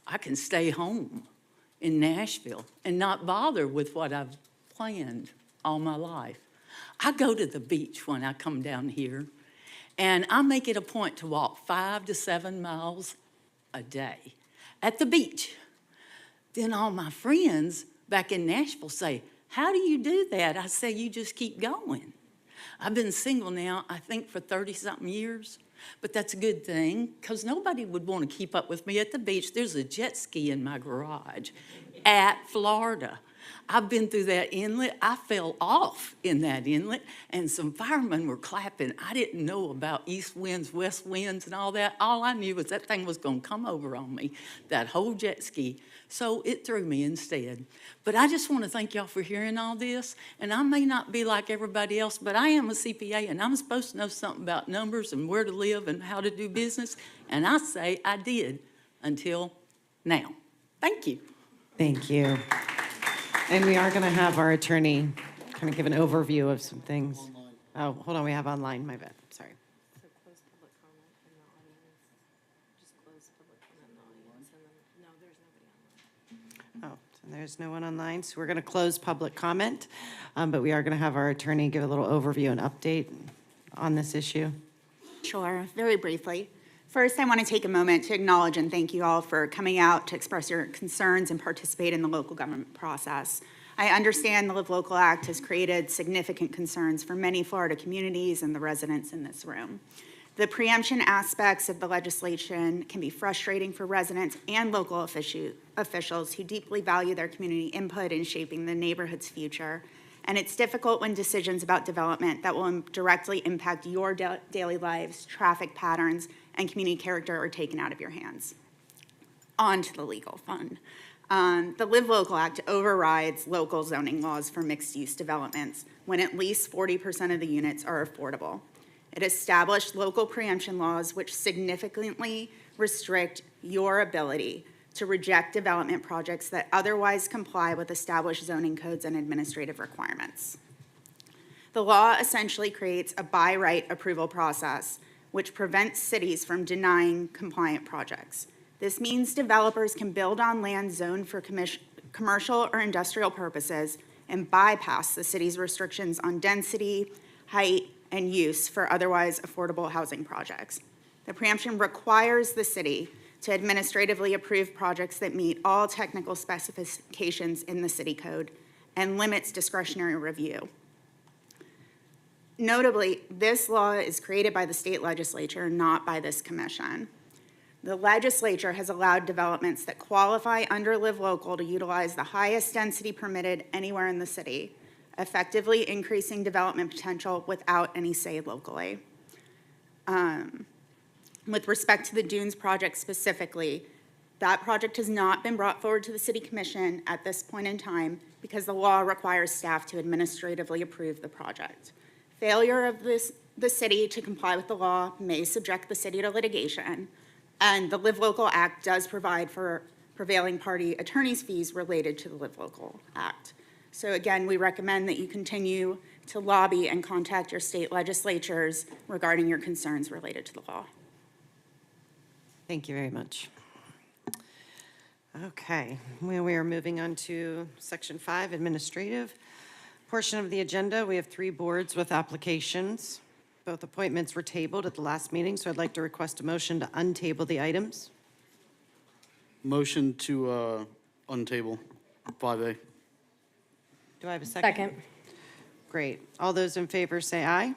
I can stay home in Nashville and not bother with what I've planned all my life. I go to the beach when I come down here, and I make it a point to walk 5 to 7 miles a day at the beach. Then all my friends back in Nashville say, how do you do that? I say, you just keep going. I've been single now, I think, for 30-something years. But that's a good thing, because nobody would want to keep up with me at the beach. There's a jet ski in my garage, at Florida. I've been through that inlet. I fell off in that inlet, and some firemen were clapping. I didn't know about east winds, west winds, and all that. All I knew was that thing was going to come over on me, that whole jet ski. So it threw me instead. But I just want to thank y'all for hearing all this. And I may not be like everybody else, but I am a CPA, and I'm supposed to know something about numbers and where to live and how to do business. And I say I did until now. Thank you. Thank you. And we are going to have our attorney kind of give an overview of some things. Oh, hold on, we have online, my bad, sorry. Oh, so there's no one online, so we're going to close public comment, but we are going to have our attorney give a little overview and update on this issue. Sure, very briefly. First, I want to take a moment to acknowledge and thank you all for coming out to express your concerns and participate in the local government process. I understand the Live Local Act has created significant concerns for many Florida communities and the residents in this room. The preemption aspects of the legislation can be frustrating for residents and local officials who deeply value their community input in shaping the neighborhood's future. And it's difficult when decisions about development that will directly impact your daily lives, traffic patterns, and community character are taken out of your hands. On to the legal fund. The Live Local Act overrides local zoning laws for mixed-use developments when at least 40% of the units are affordable. It established local preemption laws which significantly restrict your ability to reject development projects that otherwise comply with established zoning codes and administrative requirements. The law essentially creates a by right approval process which prevents cities from denying compliant projects. This means developers can build on land zoned for commercial or industrial purposes and bypass the city's restrictions on density, height, and use for otherwise affordable housing projects. The preemption requires the city to administratively approve projects that meet all technical specifications in the city code and limits discretionary review. Notably, this law is created by the state legislature, not by this commission. The legislature has allowed developments that qualify under Live Local to utilize the highest density permitted anywhere in the city, effectively increasing development potential without any say locally. With respect to the Dunes project specifically, that project has not been brought forward to the City Commission at this point in time because the law requires staff to administratively approve the project. Failure of the city to comply with the law may subject the city to litigation, and the Live Local Act does provide for prevailing party attorney's fees related to the Live Local Act. So again, we recommend that you continue to lobby and contact your state legislatures regarding your concerns related to the law. Thank you very much. Okay, we are moving on to Section 5, Administrative portion of the agenda. We have 3 boards with applications. Both appointments were tabled at the last meeting, so I'd like to request a motion to untable the items. Motion to untable 5A. Do I have a second? Second. Great. All those in favor say aye.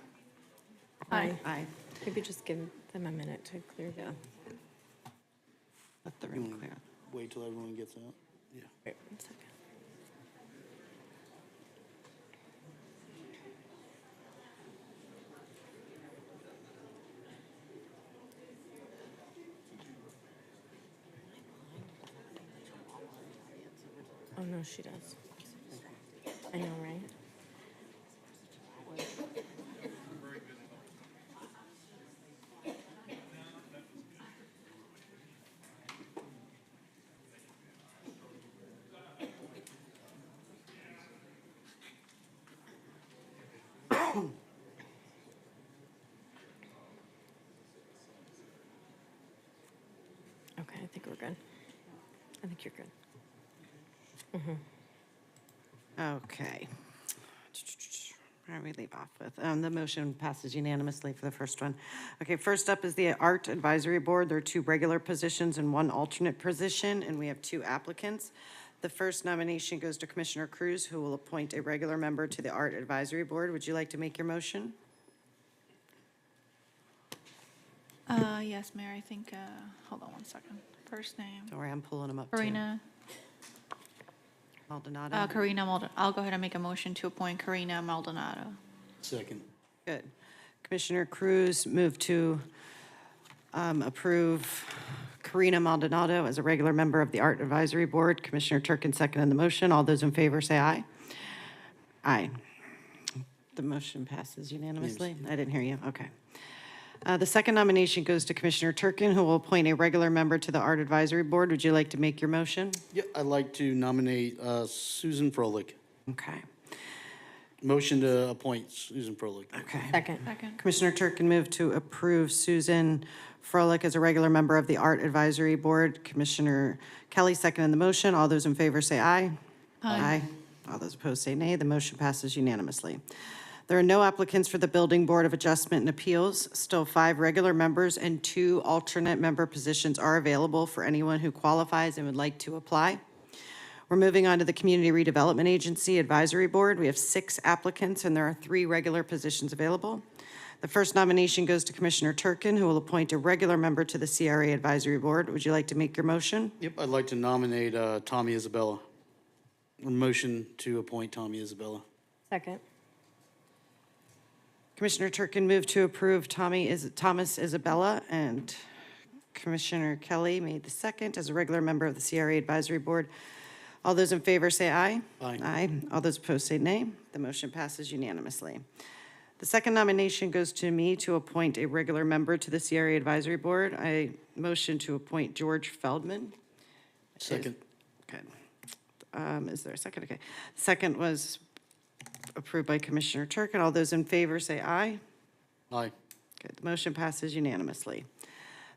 Aye. Aye. Maybe just give them a minute to clear that. Let the room clear. Wait till everyone gets out. Yeah. Wait 1 second. Oh, no, she does. I know, right? Okay, I think we're good. I think you're good. Okay. Where do we leave off with? The motion passes unanimously for the first one. Okay, first up is the Art Advisory Board. There are 2 regular positions and 1 alternate position, and we have 2 applicants. The first nomination goes to Commissioner Cruz, who will appoint a regular member to the Art Advisory Board. Would you like to make your motion? Yes, Mayor, I think, hold on 1 second. First name. Don't worry, I'm pulling them up too. Farina Maldonado. Karina Maldonado. I'll go ahead and make a motion to appoint Karina Maldonado. Second. Good. Commissioner Cruz moved to approve Karina Maldonado as a regular member of the Art Advisory Board. Commissioner Turkin seconded the motion. All those in favor say aye. Aye. The motion passes unanimously. I didn't hear you. Okay. The second nomination goes to Commissioner Turkin, who will appoint a regular member to the Art Advisory Board. Would you like to make your motion? Yeah, I'd like to nominate Susan Froelich. Okay. Motion to appoint Susan Froelich. Okay. Second. Commissioner Turkin moved to approve Susan Froelich as a regular member of the Art Advisory Board. Commissioner Kelly seconded the motion. All those in favor say aye. Aye. All those opposed say nay. The motion passes unanimously. There are no applicants for the Building Board of Adjustment and Appeals. Still 5 regular members and 2 alternate member positions are available for anyone who qualifies and would like to apply. We're moving on to the Community Redevelopment Agency Advisory Board. We have 6 applicants and there are 3 regular positions available. The first nomination goes to Commissioner Turkin, who will appoint a regular member to the CRA Advisory Board. Would you like to make your motion? Yep, I'd like to nominate Tommy Isabella. A motion to appoint Tommy Isabella. Second. Commissioner Turkin moved to approve Thomas Isabella, and Commissioner Kelly made the second as a regular member of the CRA Advisory Board. All those in favor say aye. Aye. Aye. All those opposed say nay. The motion passes unanimously. The second nomination goes to me to appoint a regular member to the CRA Advisory Board. I motion to appoint George Feldman. Second. Good. Is there a second? Okay. Second was approved by Commissioner Turkin. All those in favor say aye. Aye. Good. The motion passes unanimously.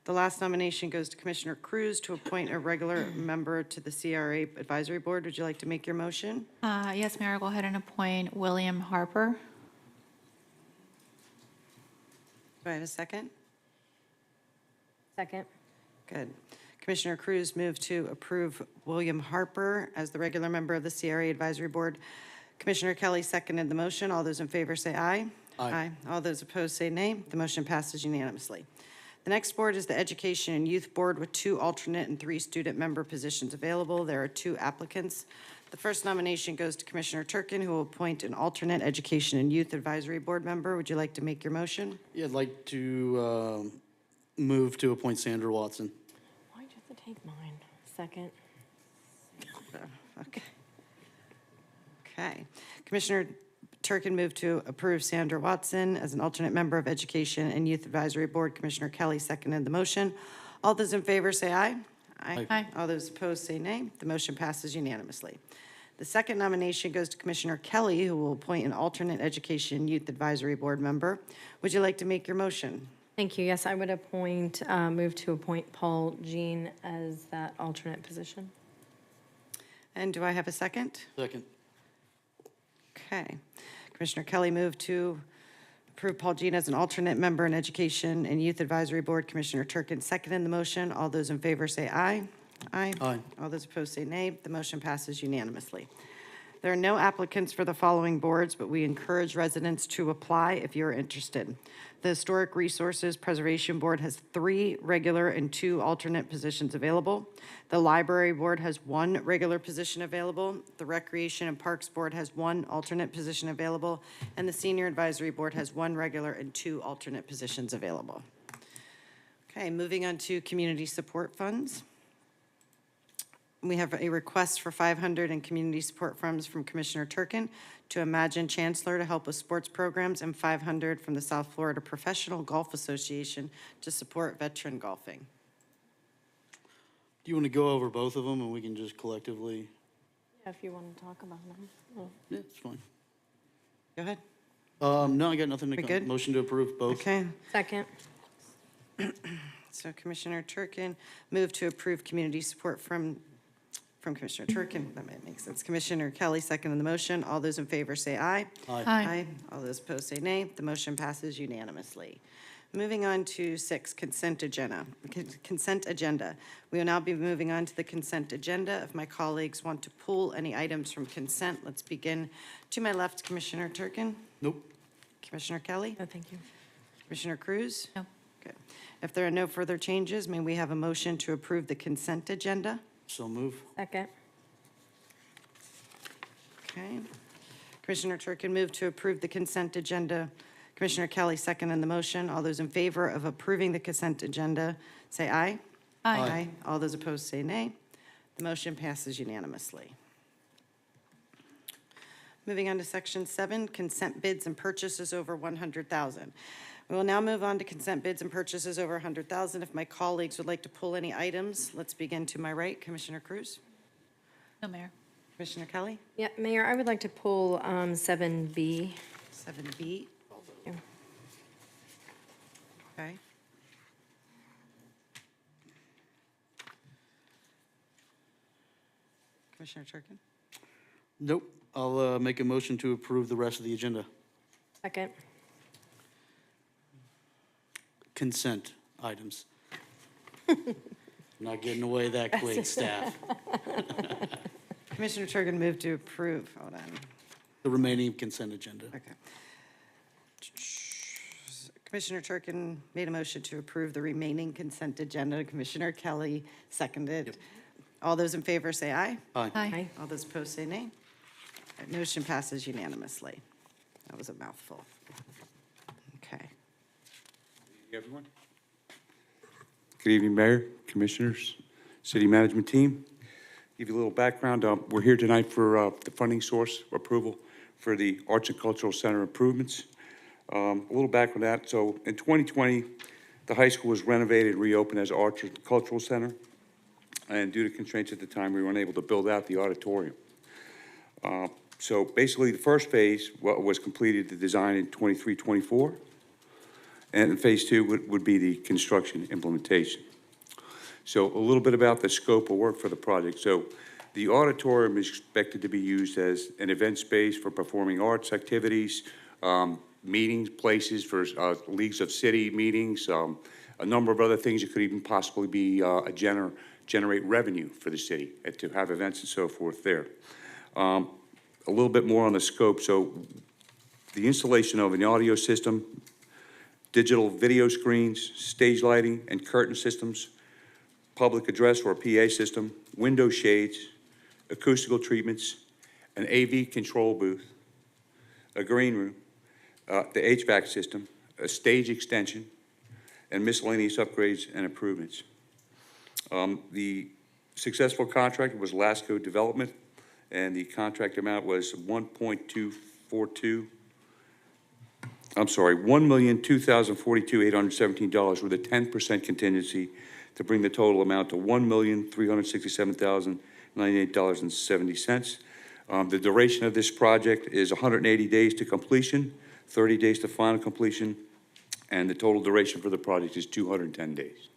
The last nomination goes to Commissioner Cruz to appoint a regular member to the CRA Advisory Board. Would you like to make your motion? Yes, Mayor, I'll go ahead and appoint William Harper. Do I have a second? Second. Good. Commissioner Cruz moved to approve William Harper as the regular member of the CRA Advisory Board. Commissioner Kelly seconded the motion. All those in favor say aye. Aye. All those opposed say nay. The motion passes unanimously. The next board is the Education and Youth Board with 2 alternate and 3 student member positions available. There are 2 applicants. The first nomination goes to Commissioner Turkin, who will appoint an alternate Education and Youth Advisory Board member. Would you like to make your motion? Yeah, I'd like to move to appoint Sandra Watson. Why'd you have to take mine? Second. Okay. Okay. Commissioner Turkin moved to approve Sandra Watson as an alternate member of Education and Youth Advisory Board. Commissioner Kelly seconded the motion. All those in favor say aye. Aye. All those opposed say nay. The motion passes unanimously. The second nomination goes to Commissioner Kelly, who will appoint an alternate Education and Youth Advisory Board member. Would you like to make your motion? Thank you. Yes, I would move to appoint Paul Jean as that alternate position. And do I have a second? Second. Okay. Commissioner Kelly moved to approve Paul Jean as an alternate member in Education and Youth Advisory Board. Commissioner Turkin seconded the motion. All those in favor say aye. Aye. Aye. All those opposed say nay. The motion passes unanimously. There are no applicants for the following boards, but we encourage residents to apply if you're interested. The Historic Resources Preservation Board has 3 regular and 2 alternate positions available. The Library Board has 1 regular position available. The Recreation and Parks Board has 1 alternate position available. And the Senior Advisory Board has 1 regular and 2 alternate positions available. Okay, moving on to community support funds. We have a request for $500 in community support funds from Commissioner Turkin to Imagine Chancellor to help with sports programs, and $500 from the South Florida Professional Golf Association to support veteran golfing. Do you want to go over both of them and we can just collectively? Yeah, if you want to talk about them. Oh. Yeah, it's fine. Go ahead. No, I got nothing to We come. good? Motion to approve both. Okay. Second. So Commissioner Turkin moved to approve community support from Commissioner Turkin. That might make sense. Commissioner Kelly seconded the motion. All those in favor say aye. Aye. Aye. All those opposed say nay. The motion passes unanimously. Moving on to 6, consent agenda. Consent agenda. We will now be moving on to the consent agenda. If my colleagues want to pull any items from consent, let's begin. To my left, Commissioner Turkin. Nope. Commissioner Kelly. No, thank you. Commissioner Cruz. No. Good. If there are no further changes, may we have a motion to approve the consent agenda? So move. Second. Okay. Commissioner Turkin moved to approve the consent agenda. Commissioner Kelly seconded the motion. All those in favor of approving the consent agenda, say aye. Aye. All those opposed, say nay. The motion passes unanimously. Moving on to Section 7, consent bids and purchases over $100,000. We will now move on to consent bids and purchases over $100,000. If my colleagues would like to pull any items, let's begin to my right. Commissioner Cruz? No, Mayor. Commissioner Kelly? Yeah, Mayor, I would like to pull 7B. 7B? Yeah. Okay. Commissioner Turkin? Nope. I'll make a motion to approve the rest of the agenda. Second. Consent items. Not getting away that quick, staff. Commissioner Turkin moved to approve. Hold on. The remaining consent agenda. Okay. Commissioner Turkin made a motion to approve the remaining consent agenda. Commissioner Kelly seconded. All those in favor say aye. Aye. All those opposed say nay. That motion passes unanimously. That was a mouthful. Okay. Everyone. Good evening, Mayor, Commissioners, City Management Team. Give you a little background. We're here tonight for the funding source approval for the Arts and Cultural Center improvements. A little background on that. So in 2020, the high school was renovated and reopened as Arts and Cultural Center. And due to constraints at the time, we weren't able to build out the auditorium. So basically, the first phase was completed, the design in 23-24. And phase 2 would be the construction implementation. So a little bit about the scope of work for the project. So the auditorium is expected to be used as an event space for performing arts activities, meetings, places for leagues of city meetings, a number of other things. It could even possibly be generate revenue for the city to have events and so forth there. A little bit more on the scope. So the installation of an audio system, digital video screens, stage lighting and curtain systems, public address or PA system, window shades, acoustical treatments, an AV control booth, a green room, the HVAC system, a stage extension, and miscellaneous upgrades and improvements. The successful contract was Lasco Development, and the contract amount was $1,242,817 with a 10% contingency to bring the total amount to $1,367,098.70. The duration of this project is 180 days to completion, 30 days to final completion, and the total duration for the project is 210 days.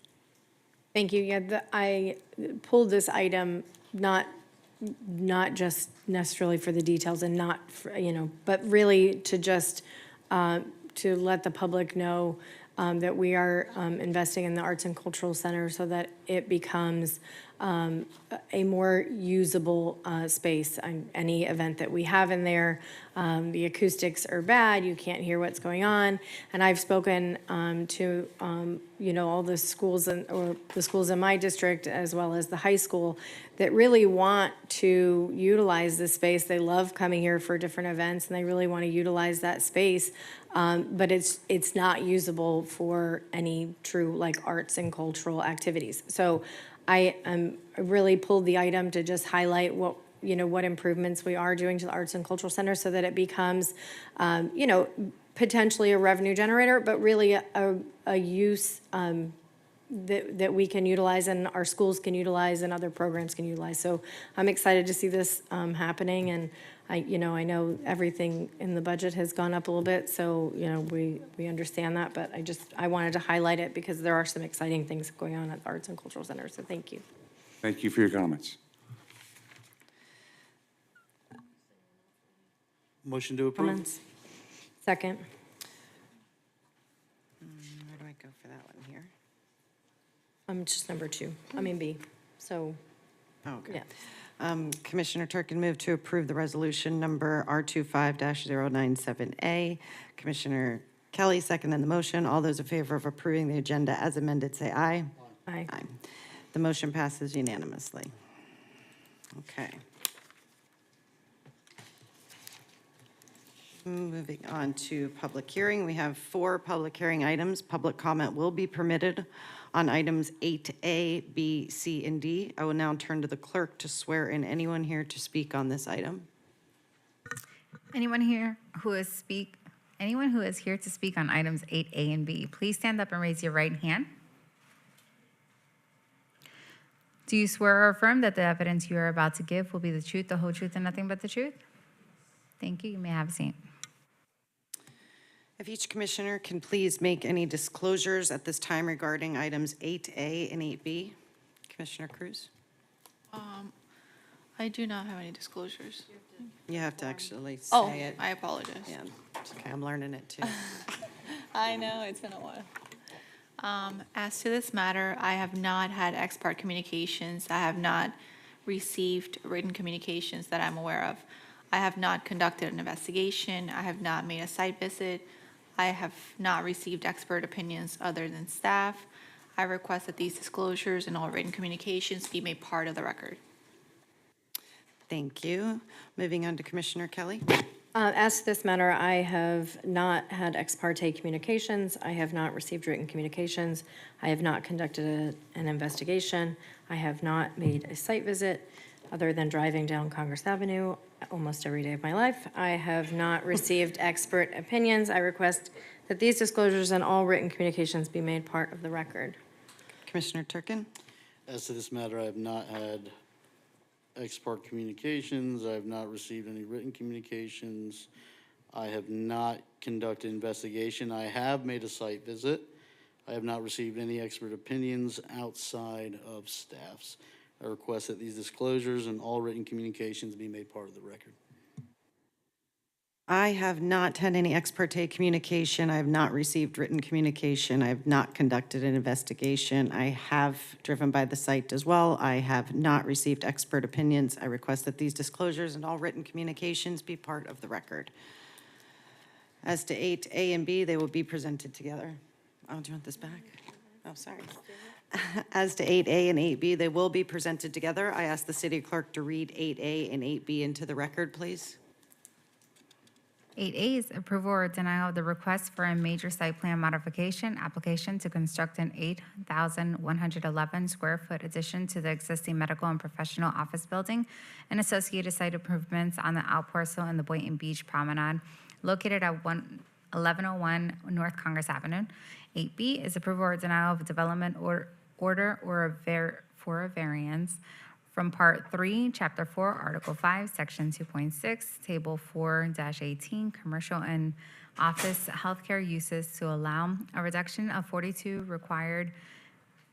Thank you. Yeah, I pulled this item not just necessarily for the details and not for, but really to just to let the public know that we are investing in the Arts and Cultural Center so that it becomes a more usable space. Any event that we have in there, the acoustics are bad, you can't hear what's going on. And I've spoken to, all the schools or the schools in my district as well as the high school that really want to utilize this space. They love coming here for different events and they really want to utilize that space. But it's not usable for any true like arts and cultural activities. So I really pulled the item to just highlight what improvements we are doing to the Arts and Cultural Center so that it becomes, potentially a revenue generator, but really a use that we can utilize and our schools can utilize and other programs can utilize. So I'm excited to see this happening, and I know everything in the budget has gone up a little bit, so we understand that, but I wanted to highlight it because there are some exciting things going on at the Arts and Cultural Center. So thank you. Thank you for your comments. Motion to approve. Comments? Second. Where do I go for that one here? Just number 2. B. So. Okay. Yeah. Commissioner Turkin moved to approve the resolution number R25-097A. Commissioner Kelly seconded the motion. All those in favor of approving the agenda as amended, say aye. Aye. Aye. The motion passes unanimously. Okay. Moving on to public hearing, we have 4 public hearing items. Public comment will be permitted on items 8A, B, C, and D. I will now turn to the clerk to swear in anyone here to speak on this item. Anyone here who is anyone who is here to speak on items 8A and B, please stand up and raise your right hand. Do you swear or affirm that the evidence you are about to give will be the truth, the whole truth, and nothing but the truth? Thank you. You may have a seat. If each commissioner can please make any disclosures at this time regarding items 8A and 8B. Commissioner Cruz? I do not have any disclosures. You have to actually say Oh, it. I apologize. Yeah, it's okay, I'm learning it too. I know, it's been a while. As to this matter, I have not had ex parte communications. I have not received written communications that I'm aware of. I have not conducted an investigation. I have not made a site visit. I have not received expert opinions other than staff. I request that these disclosures and all written communications be made part of the record. Thank you. Moving on to Commissioner Kelly. As to this matter, I have not had ex parte communications. I have not received written communications. I have not conducted an investigation. I have not made a site visit other than driving down Congress Avenue almost every day of my life. I have not received expert opinions. I request that these disclosures and all written communications be made part of the record. Commissioner Turkin? As to this matter, I have not had ex parte communications. I have not received any written communications. I have not conducted investigation. I have made a site visit. I have not received any expert opinions outside of staff's. I request that these disclosures and all written communications be made part of the record. I have not had any ex parte communication. I have not received written communication. I have not conducted an investigation. I have driven by the site as well. I have not received expert opinions. I request that these disclosures and all written communications be part of the record. As to 8A and B, they will be presented together. Oh, do you want this back? Oh, sorry. As to 8A and 8B, they will be presented together. I ask the city clerk to read 8A and 8B into the record, please. 8A is approval or denial of the request for a major site plan modification application to construct an 8,111 square foot addition to the existing medical and professional office building and associated site improvements on the outparcel in the Boynton Beach Promenade located at 1101 North Congress Avenue. 8B is approval or denial of a development order or for a variance from Part 3, Chapter 4, Article 5, Section 2.6, Table 4-18, Commercial and Office Healthcare Uses to allow a reduction of 42 required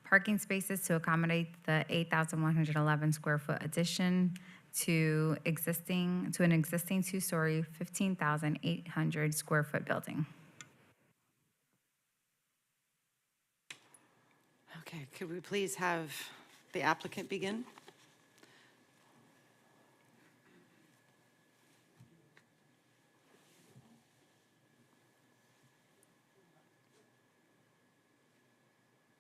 parking spaces to accommodate the 8,111 square foot addition to an existing two-story, 15,800 square foot building. Okay, could we please have the applicant begin?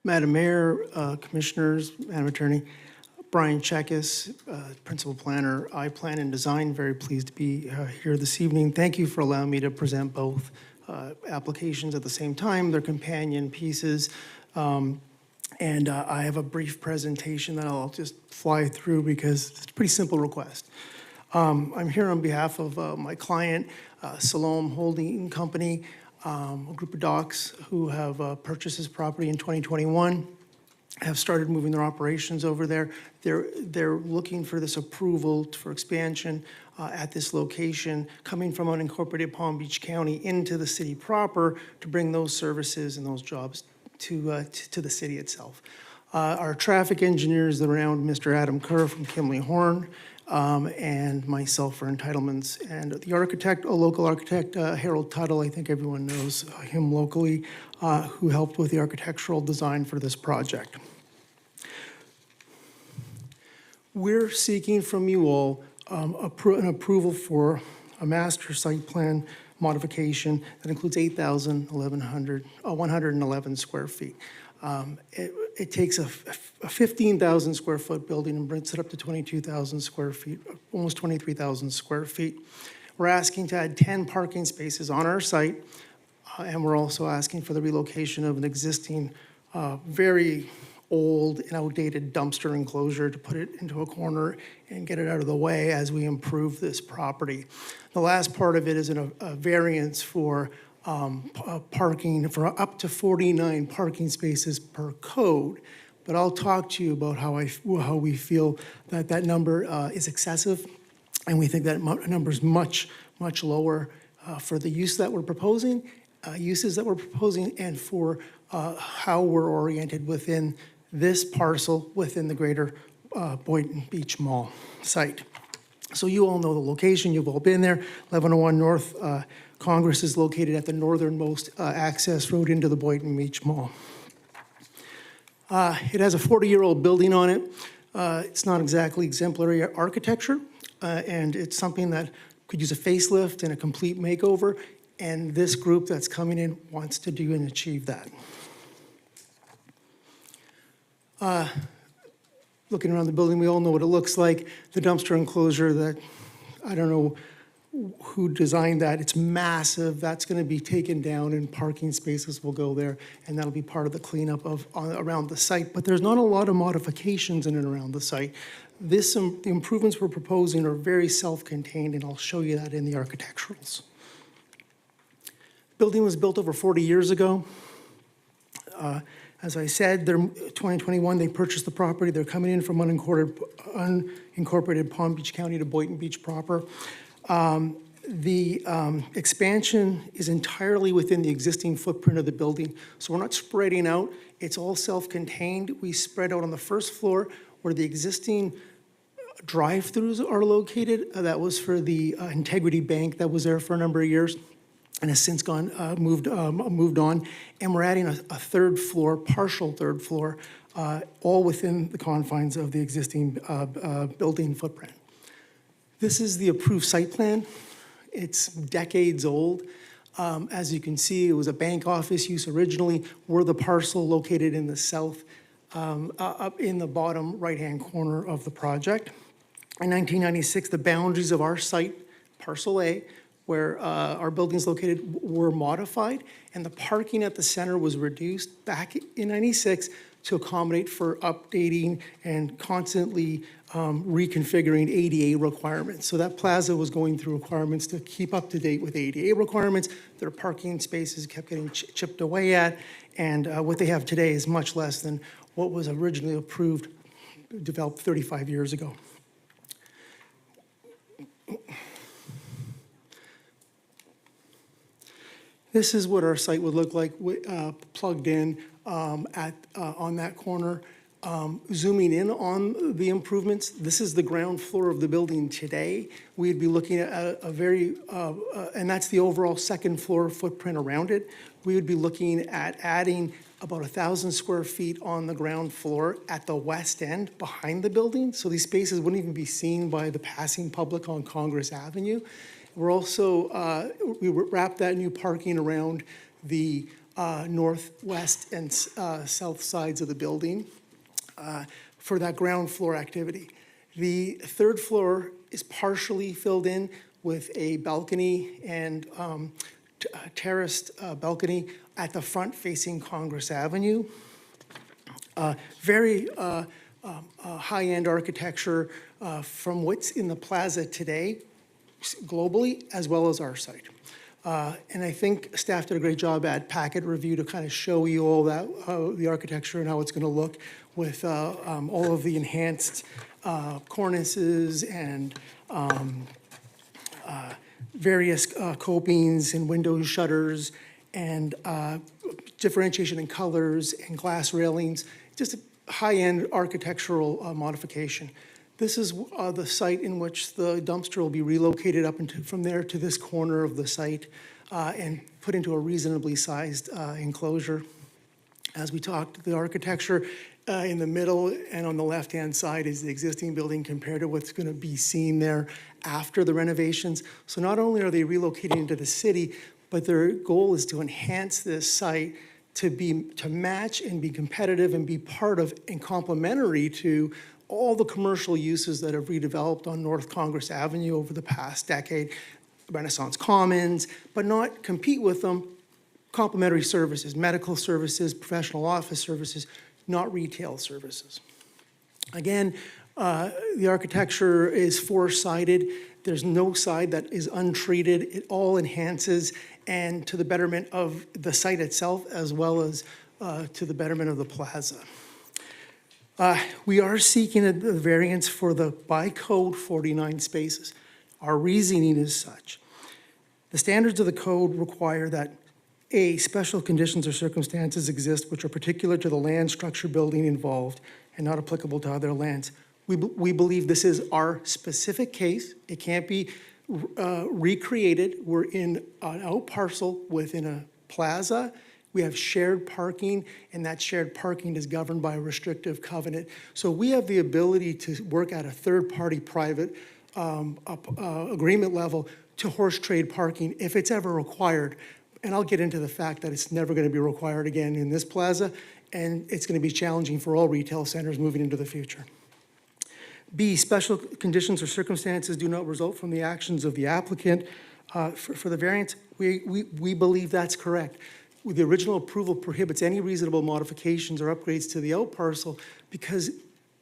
Madam Mayor, Commissioners, Madam Attorney, Brian Checkis, Principal Planner, I Plan and Design, very pleased to be here this evening. Thank you for allowing me to present both applications at the same time, their companion pieces. And I have a brief presentation that I'll just fly through because it's a pretty simple request. I'm here on behalf of my client, Salome Holding Company, a group of docs who have purchased this property in 2021, have started moving their operations over there. They're looking for this approval for expansion at this location, coming from unincorporated Palm Beach County into the city proper to bring those services and those jobs to the city itself. Our traffic engineers around, Mr. Adam Kerr from Kimley Horn, and myself for entitlements. And the architect, a local architect, Harold Tuttle, I think everyone knows him locally, who helped with the architectural design for this project. We're seeking from you all an approval for a master site plan modification that includes 111 square feet. It takes a 15,000 square foot building and brings it up to 22,000 square feet, almost 23,000 square feet. We're asking to add 10 parking spaces on our site, and we're also asking for the relocation of an existing, very old and outdated dumpster enclosure to put it into a corner and get it out of the way as we improve this property. The last part of it is a variance for parking for up to 49 parking spaces per code. But I'll talk to you about how we feel that that number is excessive, and we think that number is much lower for the uses that we're proposing, and for how we're oriented within this parcel within the greater Boynton Beach Mall site. So you all know the location, you've all been there. 1101 North Congress is located at the northernmost access road into the Boynton Beach Mall. It has a 40-year-old building on it. It's not exactly exemplary architecture, and it's something that could use a facelift and a complete makeover, and this group that's coming in wants to do and achieve that. Looking around the building, we all know what it looks like. The dumpster enclosure that, I don't know who designed that. It's massive. That's going to be taken down and parking spaces will go there, and that'll be part of the cleanup around the site. But there's not a lot of modifications in and around the site. The improvements we're proposing are very self-contained, and I'll show you that in the architecturals. Building was built over 40 years ago. As I said, 2021, they purchased the property. They're coming in from unincorporated Palm Beach County to Boynton Beach proper. The expansion is entirely within the existing footprint of the building, so we're not spreading out. It's all self-contained. We spread out on the first floor where the existing drive-throughs are located. That was for the Integrity Bank that was there for a number of years and has since moved on. And we're adding a third floor, partial third floor, all within the confines of the existing building footprint. This is the approved site plan. It's decades old. As you can see, it was a bank office use originally. We're the parcel located in the south, up in the bottom right-hand corner of the project. In 1996, the boundaries of our site, parcel A, where our building's located, were modified, and the parking at the center was reduced back in 96 to accommodate for updating and constantly reconfiguring ADA requirements. So that plaza was going through requirements to keep up to date with ADA requirements. Their parking spaces kept getting chipped away at, and what they have today is much less than what was originally approved, developed 35 years ago. This is what our site would look like plugged in on that corner. Zooming in on the improvements, this is the ground floor of the building today. We'd be looking at a very, and that's the overall second floor footprint around it. We would be looking at adding about 1,000 square feet on the ground floor at the west end behind the building. So these spaces wouldn't even be seen by the passing public on Congress Avenue. We're also, we wrapped that new parking around the northwest and south sides of the building for that ground floor activity. The third floor is partially filled in with a balcony and terraced balcony at the front facing Congress Avenue. Very high-end architecture from what's in the plaza today, globally, as well as our site. And I think staff did a great job at packet review to kind of show you all that, the architecture and how it's going to look with all of the enhanced cornices and various copings and window shutters and differentiation in colors and glass railings, just a high-end architectural modification. This is the site in which the dumpster will be relocated up from there to this corner of the site and put into a reasonably sized enclosure. As we talked, the architecture in the middle and on the left-hand side is the existing building compared to what's going to be seen there after the renovations. So not only are they relocating into the city, but their goal is to enhance this site to match and be competitive and be part of and complementary to all the commercial uses that have redeveloped on North Congress Avenue over the past decade. Renaissance Commons, but not compete with them. Complementary services, medical services, professional office services, not retail services. Again, the architecture is four-sided. There's no side that is untreated. It all enhances and to the betterment of the site itself as well as to the betterment of the plaza. We are seeking a variance for the by code 49 spaces. Our reasoning is such. The standards of the code require that A, special conditions or circumstances exist which are particular to the land, structure, building involved and not applicable to other lands. We believe this is our specific case. It can't be recreated. We're in an out parcel within a plaza. We have shared parking, and that shared parking is governed by a restrictive covenant. So we have the ability to work at a third-party private agreement level to horse trade parking if it's ever required. And I'll get into the fact that it's never going to be required again in this plaza, and it's going to be challenging for all retail centers moving into the future. B, special conditions or circumstances do not result from the actions of the applicant. For the variance, we believe that's correct. The original approval prohibits any reasonable modifications or upgrades to the out parcel because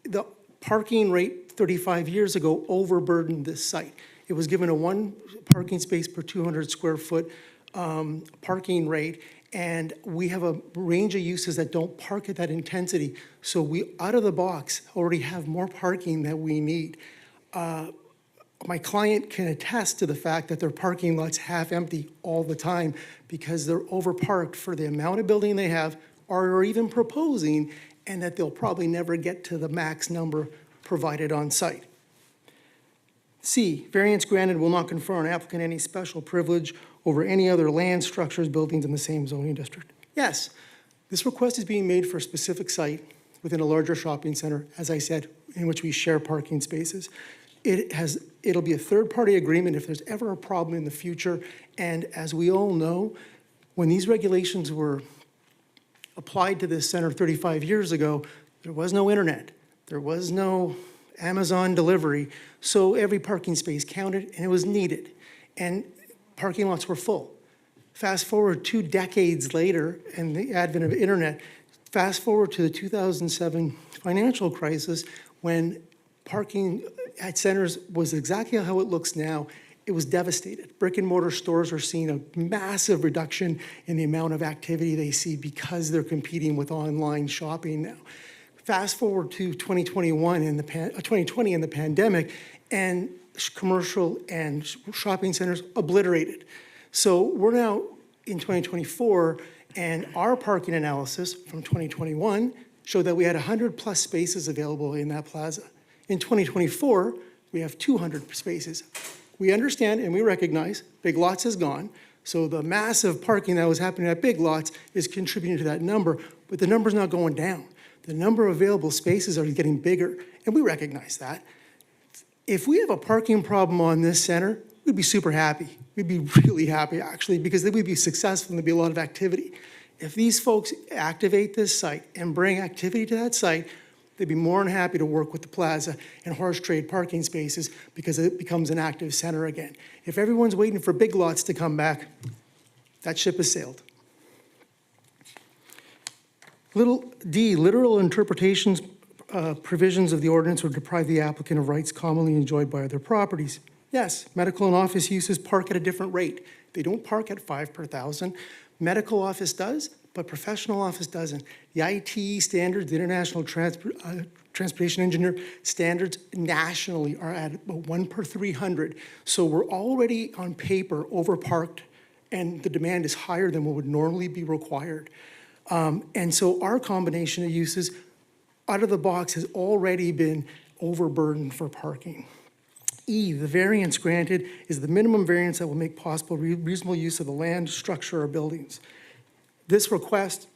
the parking rate 35 years ago overburdened this site. It was given a 1 parking space per 200 square foot parking rate, and we have a range of uses that don't park at that intensity. So we, out of the box, already have more parking than we need. My client can attest to the fact that their parking lot's half empty all the time because they're overparked for the amount of building they have or are even proposing, and that they'll probably never get to the max number provided on site. C, variance granted will not confer on applicant any special privilege over any other land, structures, buildings in the same zoning district. Yes, this request is being made for a specific site within a larger shopping center, as I said, in which we share parking spaces. It'll be a third-party agreement if there's ever a problem in the future. And as we all know, when these regulations were applied to this center 35 years ago, there was no internet. There was no Amazon delivery. So every parking space counted and it was needed. And parking lots were full. Fast forward 2 decades later and the advent of internet, fast forward to the 2007 financial crisis when parking at centers was exactly how it looks now. It was devastated. Brick and mortar stores are seeing a massive reduction in the amount of activity they see because they're competing with online shopping now. Fast forward to 2021 and 2020 and the pandemic, and commercial and shopping centers obliterated. So we're now in 2024, and our parking analysis from 2021 showed that we had 100 plus spaces available in that plaza. In 2024, we have 200 spaces. We understand and we recognize Big Lots is gone, so the massive parking that was happening at Big Lots is contributing to that number, but the number's not going down. The number of available spaces are getting bigger, and we recognize that. If we have a parking problem on this center, we'd be super happy. We'd be really happy, actually, because then we'd be successful and there'd be a lot of activity. If these folks activate this site and bring activity to that site, they'd be more than happy to work with the plaza and horse trade parking spaces because it becomes an active center again. If everyone's waiting for Big Lots to come back, that ship has sailed. Little D, literal interpretations, provisions of the ordinance would deprive the applicant of rights commonly enjoyed by other properties. Yes, medical and office uses park at a different rate. They don't park at 5 per thousand. Medical office does, but professional office doesn't. The ITE standards, the International Transportation Engineer standards nationally are at about 1 per 300. So we're already on paper overparked, and the demand is higher than what would normally be required. And so our combination of uses out of the box has already been overburdened for parking. E, the variance granted is the minimum variance that will make possible reasonable use of the land, structure, or buildings. This request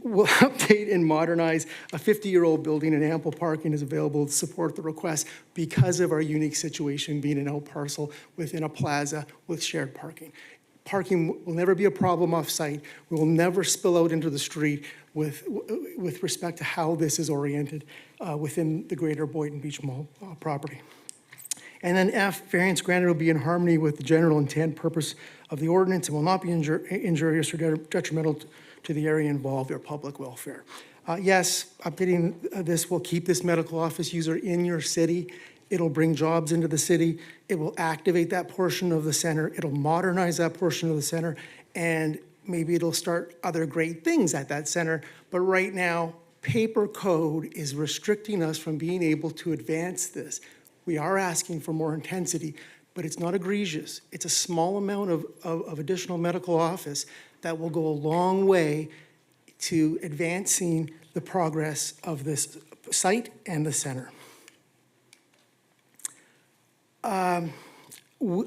will update and modernize a 50-year-old building, and ample parking is available to support the request because of our unique situation being an out parcel within a plaza with shared parking. Parking will never be a problem off-site. We will never spill out into the street with respect to how this is oriented within the greater Boynton Beach Mall property. And then F, variance granted will be in harmony with the general intent, purpose of the ordinance and will not be injurious or detrimental to the area involved or public welfare. Yes, updating this will keep this medical office user in your city. It'll bring jobs into the city. It will activate that portion of the center. It'll modernize that portion of the center, and maybe it'll start other great things at that center. But right now, paper code is restricting us from being able to advance this. We are asking for more intensity, but it's not egregious. It's a small amount of additional medical office that will go a long way to advancing the progress of this site and the center.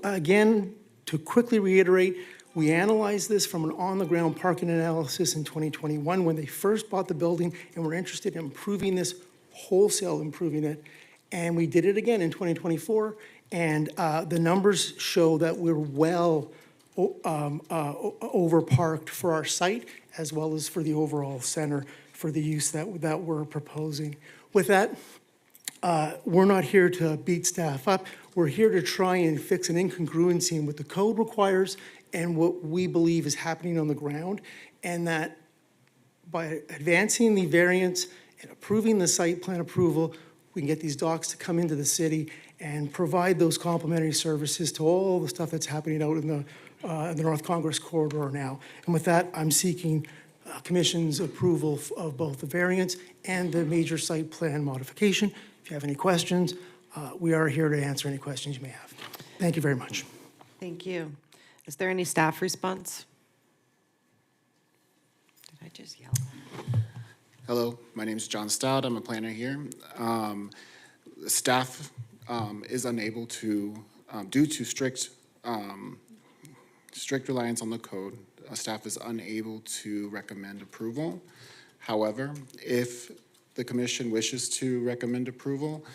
Again, to quickly reiterate, we analyzed this from an on-the-ground parking analysis in 2021 when they first bought the building and were interested in improving this, wholesale improving it. And we did it again in 2024, and the numbers show that we're well overparked for our site as well as for the overall center for the use that we're proposing. With that, we're not here to beat staff up. We're here to try and fix an incongruency in what the code requires and what we believe is happening on the ground, and that by advancing the variance and approving the site plan approval, we can get these docs to come into the city and provide those complementary services to all the stuff that's happening out in the North Congress corridor now. And with that, I'm seeking Commission's approval of both the variance and the major site plan modification. If you have any questions, we are here to answer any questions you may have. Thank you very much. Thank you. Is there any staff response? Did I just yell? Hello, my name is John Stout. I'm a planner here. Staff is unable to, due to strict reliance on the code, staff is unable to recommend approval. However, if the commission wishes to recommend approval,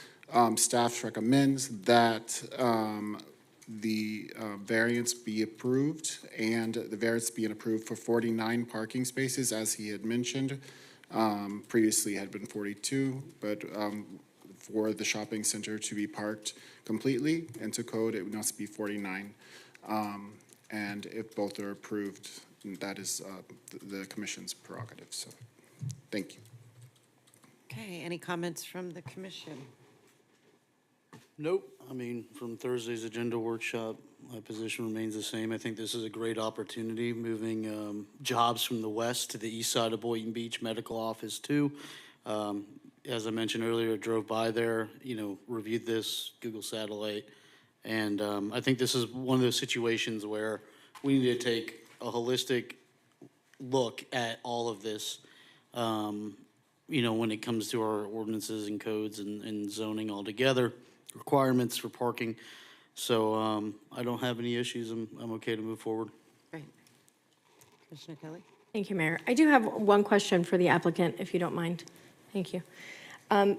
staff recommends that the variance be approved, and the variance being approved for 49 parking spaces, as he had mentioned. Previously had been 42, but for the shopping center to be parked completely into code, it must be 49. And if both are approved, that is the commission's prerogative. So, thank you. Okay, any comments from the commission? Nope. I mean, from Thursday's agenda workshop, my position remains the same. I think this is a great opportunity, moving jobs from the west to the east side of Boynton Beach Medical Office too. As I mentioned earlier, I drove by there, reviewed this, Google Satellite, and I think this is one of those situations where we need to take a holistic look at all of this, when it comes to our ordinances and codes and zoning altogether, requirements for parking. So I don't have any issues. I'm okay to move forward. Great. Commissioner Kelly? Thank you, Mayor. I do have one question for the applicant, if you don't mind. Thank you. Are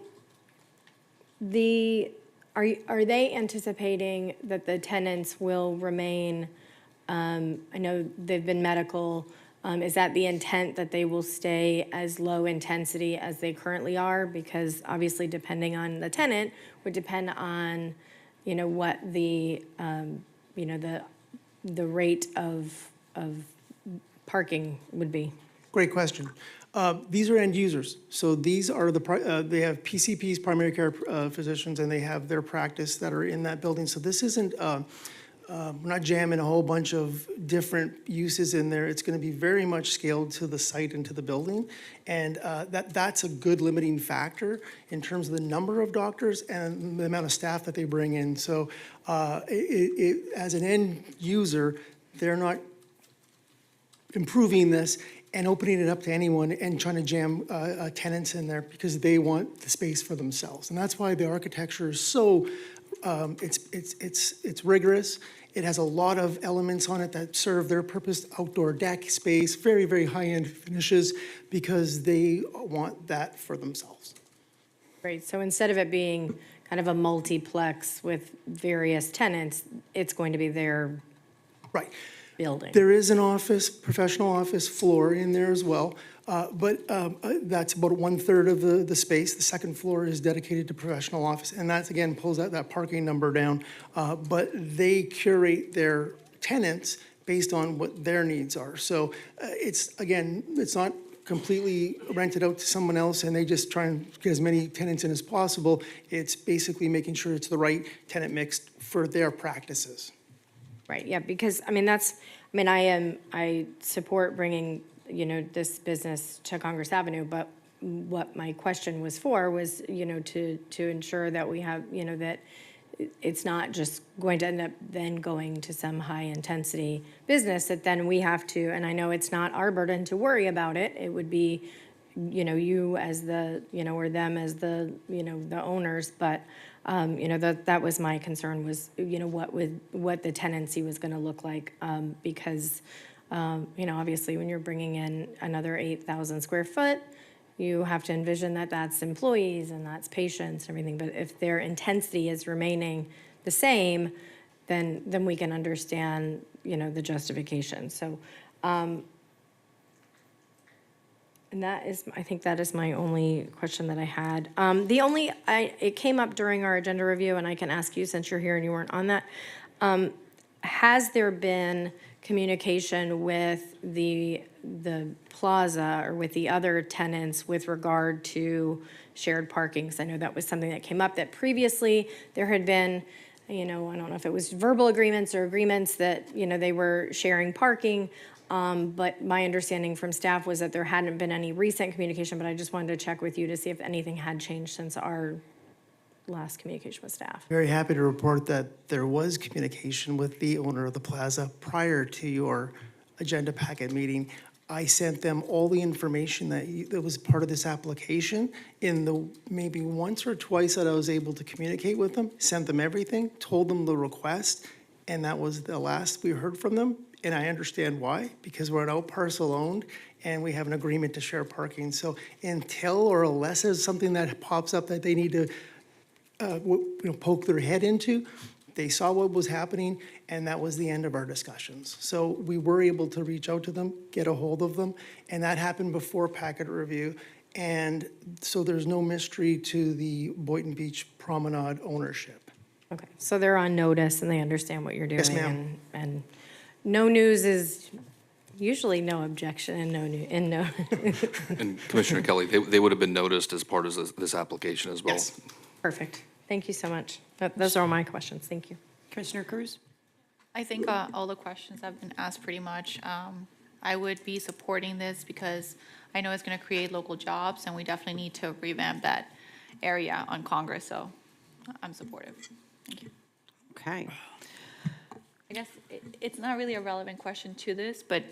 they anticipating that the tenants will remain, I know they've been medical, is that the intent that they will stay as low intensity as they currently are? Because obviously depending on the tenant would depend on, what the, the rate of parking would be. Great question. These are end users. So these are they have PCPs, primary care physicians, and they have their practice that are in that building. So this isn't, we're not jamming a whole bunch of different uses in there. It's going to be very much scaled to the site and to the building. And that's a good limiting factor in terms of the number of doctors and the amount of staff that they bring in. So as an end user, they're not improving this and opening it up to anyone and trying to jam tenants in there because they want the space for themselves. And that's why the architecture is so, it's rigorous. It has a lot of elements on it that serve their purpose, outdoor deck space, very, very high-end finishes, because they want that for themselves. Right, so instead of it being kind of a multiplex with various tenants, it's going to be their right building. There is an office, professional office floor in there as well. But that's about 1/3 of the space. The second floor is dedicated to professional office, and that's, again, pulls that parking number down. But they curate their tenants based on what their needs are. So it's not completely rented out to someone else and they just try and get as many tenants in as possible. It's basically making sure it's the right tenant mix for their practices. Right, yeah, because, I support bringing, this business to Congress Avenue, but what my question was for was, to ensure that we have, that it's not just going to end up then going to some high-intensity business that then we have to, and I know it's not our burden to worry about it, it would be, you as the, or them as the, the owners, but, that was my concern was, what the tenancy was gonna look like, because, obviously when you're bringing in another 8,000 square foot, you have to envision that that's employees and that's patients and everything, but if their intensity is remaining the same, then we can understand, the justification. So, and I think that is my only question that I had. It came up during our agenda review, and I can ask you since you're here and you weren't on that. Has there been communication with the plaza or with the other tenants with regard to shared parking? Because I know that was something that came up, that previously there had been, I don't know if it was verbal agreements or agreements that, they were sharing parking. But my understanding from staff was that there hadn't been any recent communication, but I just wanted to check with you to see if anything had changed since our last communication with staff. Very happy to report that there was communication with the owner of the plaza prior to your agenda packet meeting. I sent them all the information that was part of this application in the maybe once or twice that I was able to communicate with them, sent them everything, told them the request, and that was the last we heard from them. And I understand why, because we're an out parcel owned and we have an agreement to share parking. So until or unless there's something that pops up that they need to poke their head into, they saw what was happening, and that was the end of our discussions. So we were able to reach out to them, get a hold of them, and that happened before packet review. And so there's no mystery to the Boynton Beach Promenade ownership. Okay, so they're on notice and they understand what you're doing. Yes, ma'am. And no news is usually no objection and no new, and no. And Commissioner Kelly, they would have been noticed as part of this application as well. Yes. Perfect. Thank you so much. Those are all my questions. Thank you. Commissioner Cruz? I think all the questions have been asked pretty much. I would be supporting this because I know it's going to create local jobs, and we definitely need to revamp that area on Congress, so I'm supportive. Thank you. Okay. I guess it's not really a relevant question to this, but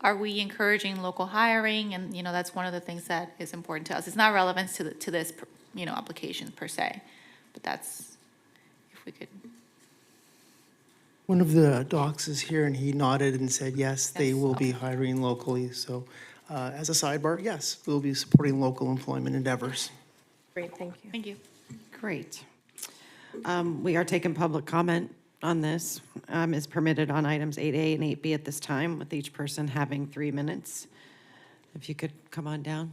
are we encouraging local hiring? And, that's one of the things that is important to us. It's not relevant to this, application per se, but that's, if we could. One of the docs is here, and he nodded and said, yes, they will be hiring locally. So as a sidebar, yes, we'll be supporting local employment endeavors. Great, thank you. Thank you. Great. We are taking public comment on this. Is permitted on items 8A and 8B at this time, with each person having 3 minutes. If you could come on down.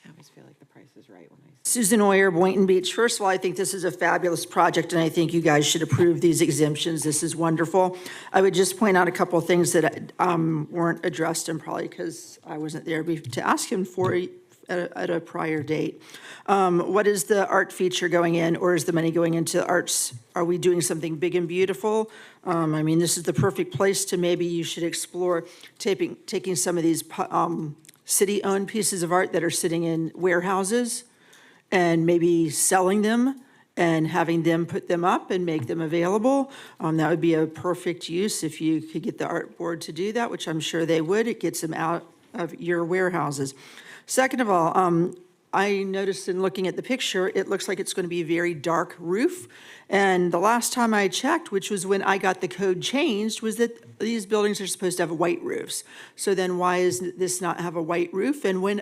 I always feel like the price is right when I. Susan Oyer, Boynton Beach. First of all, I think this is a fabulous project, and I think you guys should approve these exemptions. This is wonderful. I would just point out a couple of things that weren't addressed, and probably because I wasn't there to ask him for at a prior date. What is the art feature going in, or is the money going into arts? Are we doing something big and beautiful? This is the perfect place to maybe you should explore taking some of these city-owned pieces of art that are sitting in warehouses and maybe selling them and having them put them up and make them available. That would be a perfect use if you could get the art board to do that, which I'm sure they would. It gets them out of your warehouses. Second of all, I noticed in looking at the picture, it looks like it's going to be a very dark roof. And the last time I checked, which was when I got the code changed, was that these buildings are supposed to have white roofs. So then why is this not have a white roof? And when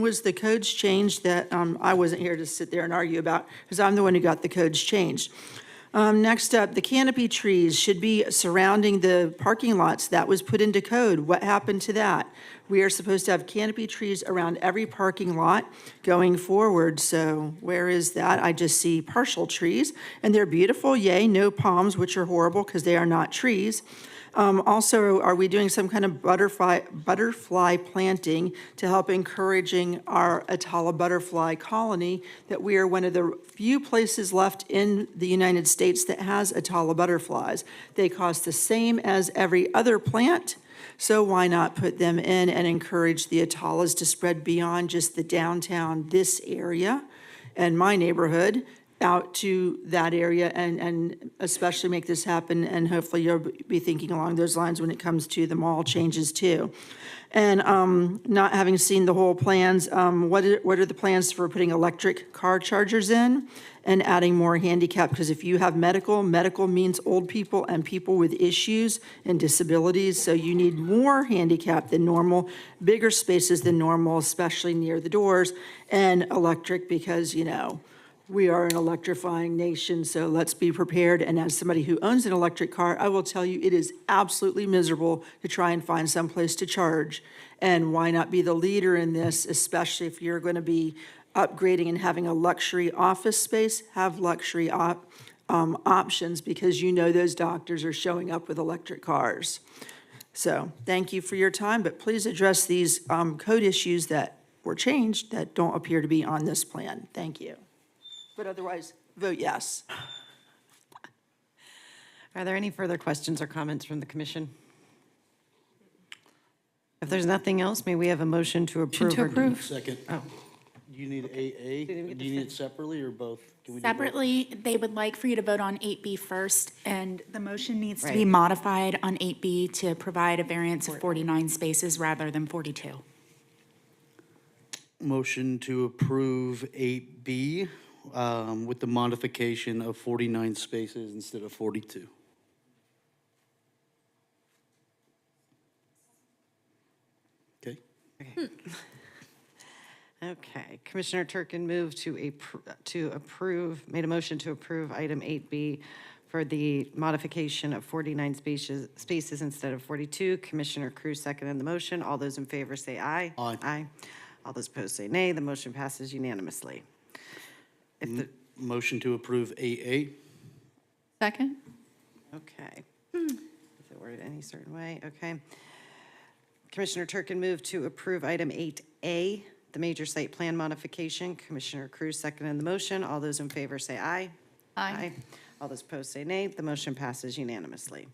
was the codes changed that I wasn't here to sit there and argue about, because I'm the one who got the codes changed. Next up, the canopy trees should be surrounding the parking lots. That was put into code. What happened to that? We are supposed to have canopy trees around every parking lot going forward, so where is that? I just see partial trees, and they're beautiful, yay, no palms, which are horrible because they are not trees. Also, are we doing some kind of butterfly planting to help encouraging our Atala butterfly colony, that we are one of the few places left in the United States that has Atala butterflies? They cost the same as every other plant, so why not put them in and encourage the Atalas to spread beyond just the downtown, this area, and my neighborhood, out to that area, and especially make this happen, and hopefully you'll be thinking along those lines when it comes to the mall changes too. And not having seen the whole plans, what are the plans for putting electric car chargers in and adding more handicap? Because if you have medical means old people and people with issues and disabilities, so you need more handicap than normal, bigger spaces than normal, especially near the doors, and electric because, you know, we are an electrifying nation, so let's be prepared. And as somebody who owns an electric car, I will tell you, it is absolutely miserable to try and find some place to charge. And why not be the leader in this, especially if you're going to be upgrading and having a luxury office space, have luxury options, because you know those doctors are showing up with electric cars. So thank you for your time, but please address these code issues that were changed that don't appear to be on this plan. Thank you. But otherwise, vote yes. Are there any further questions or comments from the commission? If there's nothing else, may we have a motion to approve? to approve. Second. Oh. Do you need AA? Do you need it separately or both? Can we do both? Separately, they would like for you to vote on 8B first, and the motion needs to be Right. modified on 8B to provide a variance of 49 spaces rather than 42. Motion to approve 8B with the modification of 49 spaces instead of 42. Okay? Okay, Commissioner Turkin moved to approve, made a motion to approve item 8B for the modification of 49 spaces instead of 42. Commissioner Cruz seconded the motion. All those in favor say aye. Aye. Aye. All those opposed say nay. The motion passes unanimously. If the, Motion to approve 8A. Second? okay. Is it worded any certain way? Okay. Commissioner Turkin moved to approve item 8A, the major site plan modification. Commissioner Cruz seconded the motion. All those in favor say aye. Aye. All those opposed say nay. The motion passes unanimously.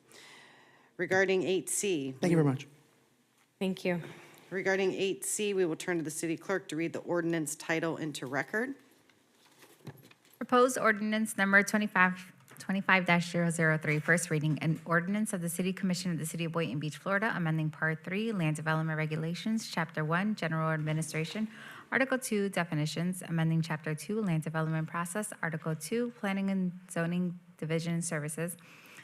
Regarding 8C. Thank you very much. Thank you. Regarding 8C, we will turn to the city clerk to read the ordinance title into record. Proposed ordinance number 25-003, first reading, an ordinance of the City Commission of the City of Boynton Beach, Florida, amending Part 3, Land Development Regulations, Chapter 1, General Administration, Article 2, Definitions, amending Chapter 2, Land Development Process, Article 2, Planning and Zoning Division Services,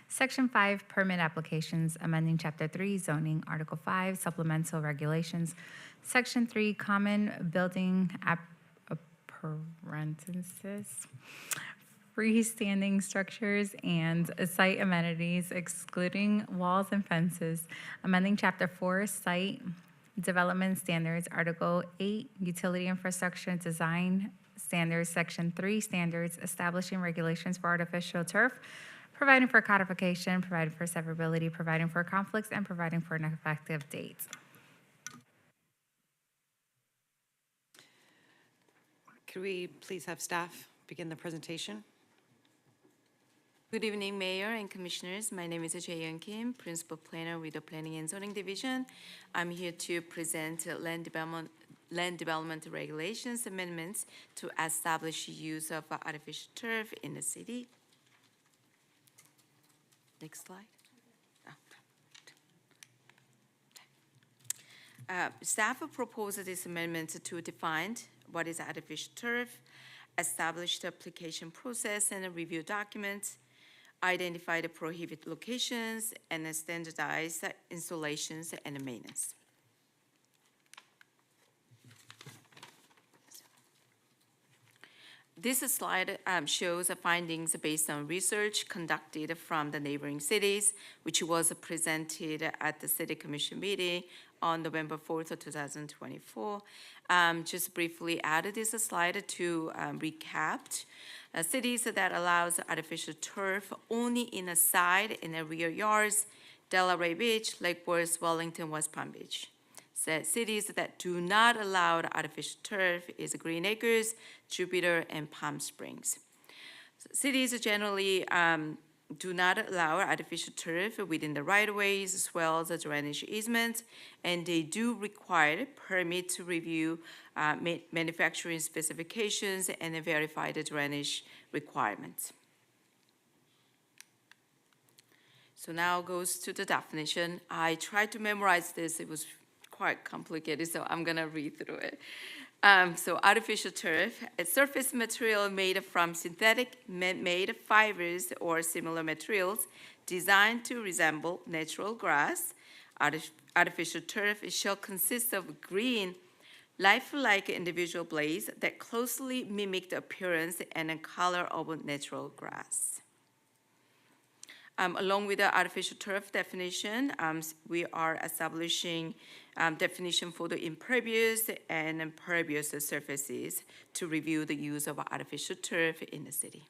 Section 5, Permit Applications, amending Chapter 3, Zoning, Article 5, Supplemental Regulations, Section 3, Common Building Appurtenances, freestanding structures and site amenities excluding walls and fences, amending Chapter 4, Site Development Standards, Article 8, Utility Infrastructure Design Standards, Section 3, Standards, establishing regulations for artificial turf, providing for codification, providing for severability, providing for conflicts, and providing for an effective date. Could we please have staff begin the presentation? Good evening, Mayor and Commissioners. My name is Jae-Yeon Kim, Principal Planner with the Planning and Zoning Division. I'm here to present land development regulations amendments to establish use of artificial turf in the city. Next slide. Staff proposed this amendment to define what is artificial turf, establish the application process and review documents, identify the prohibited locations, and standardize the installations and maintenance. This slide shows the findings based on research conducted from the neighboring cities, which was presented at the City Commission meeting on November 4th of 2024. Just briefly added this slide to recap. Cities that allows artificial turf only in the side and the rear yards: Delaware Beach, Lake Worth, Wellington, West Palm Beach. Cities that do not allow artificial turf is Green Acres, Jupiter, and Palm Springs. Cities generally do not allow artificial turf within the right-of-ways, swells, drainage easements, and they do require permit to review manufacturing specifications and verify the drainage requirements. So now goes to the definition. I tried to memorize this. It was quite complicated, so I'm gonna read through it. So artificial turf, a surface material made from synthetic man-made fibers or similar materials designed to resemble natural grass. Artificial turf shall consist of green, lifelike individual blades that closely mimic the appearance and color of natural grass. Along with the artificial turf definition, we are establishing definition for the impervious and impervious surfaces to review the use of artificial turf in the city.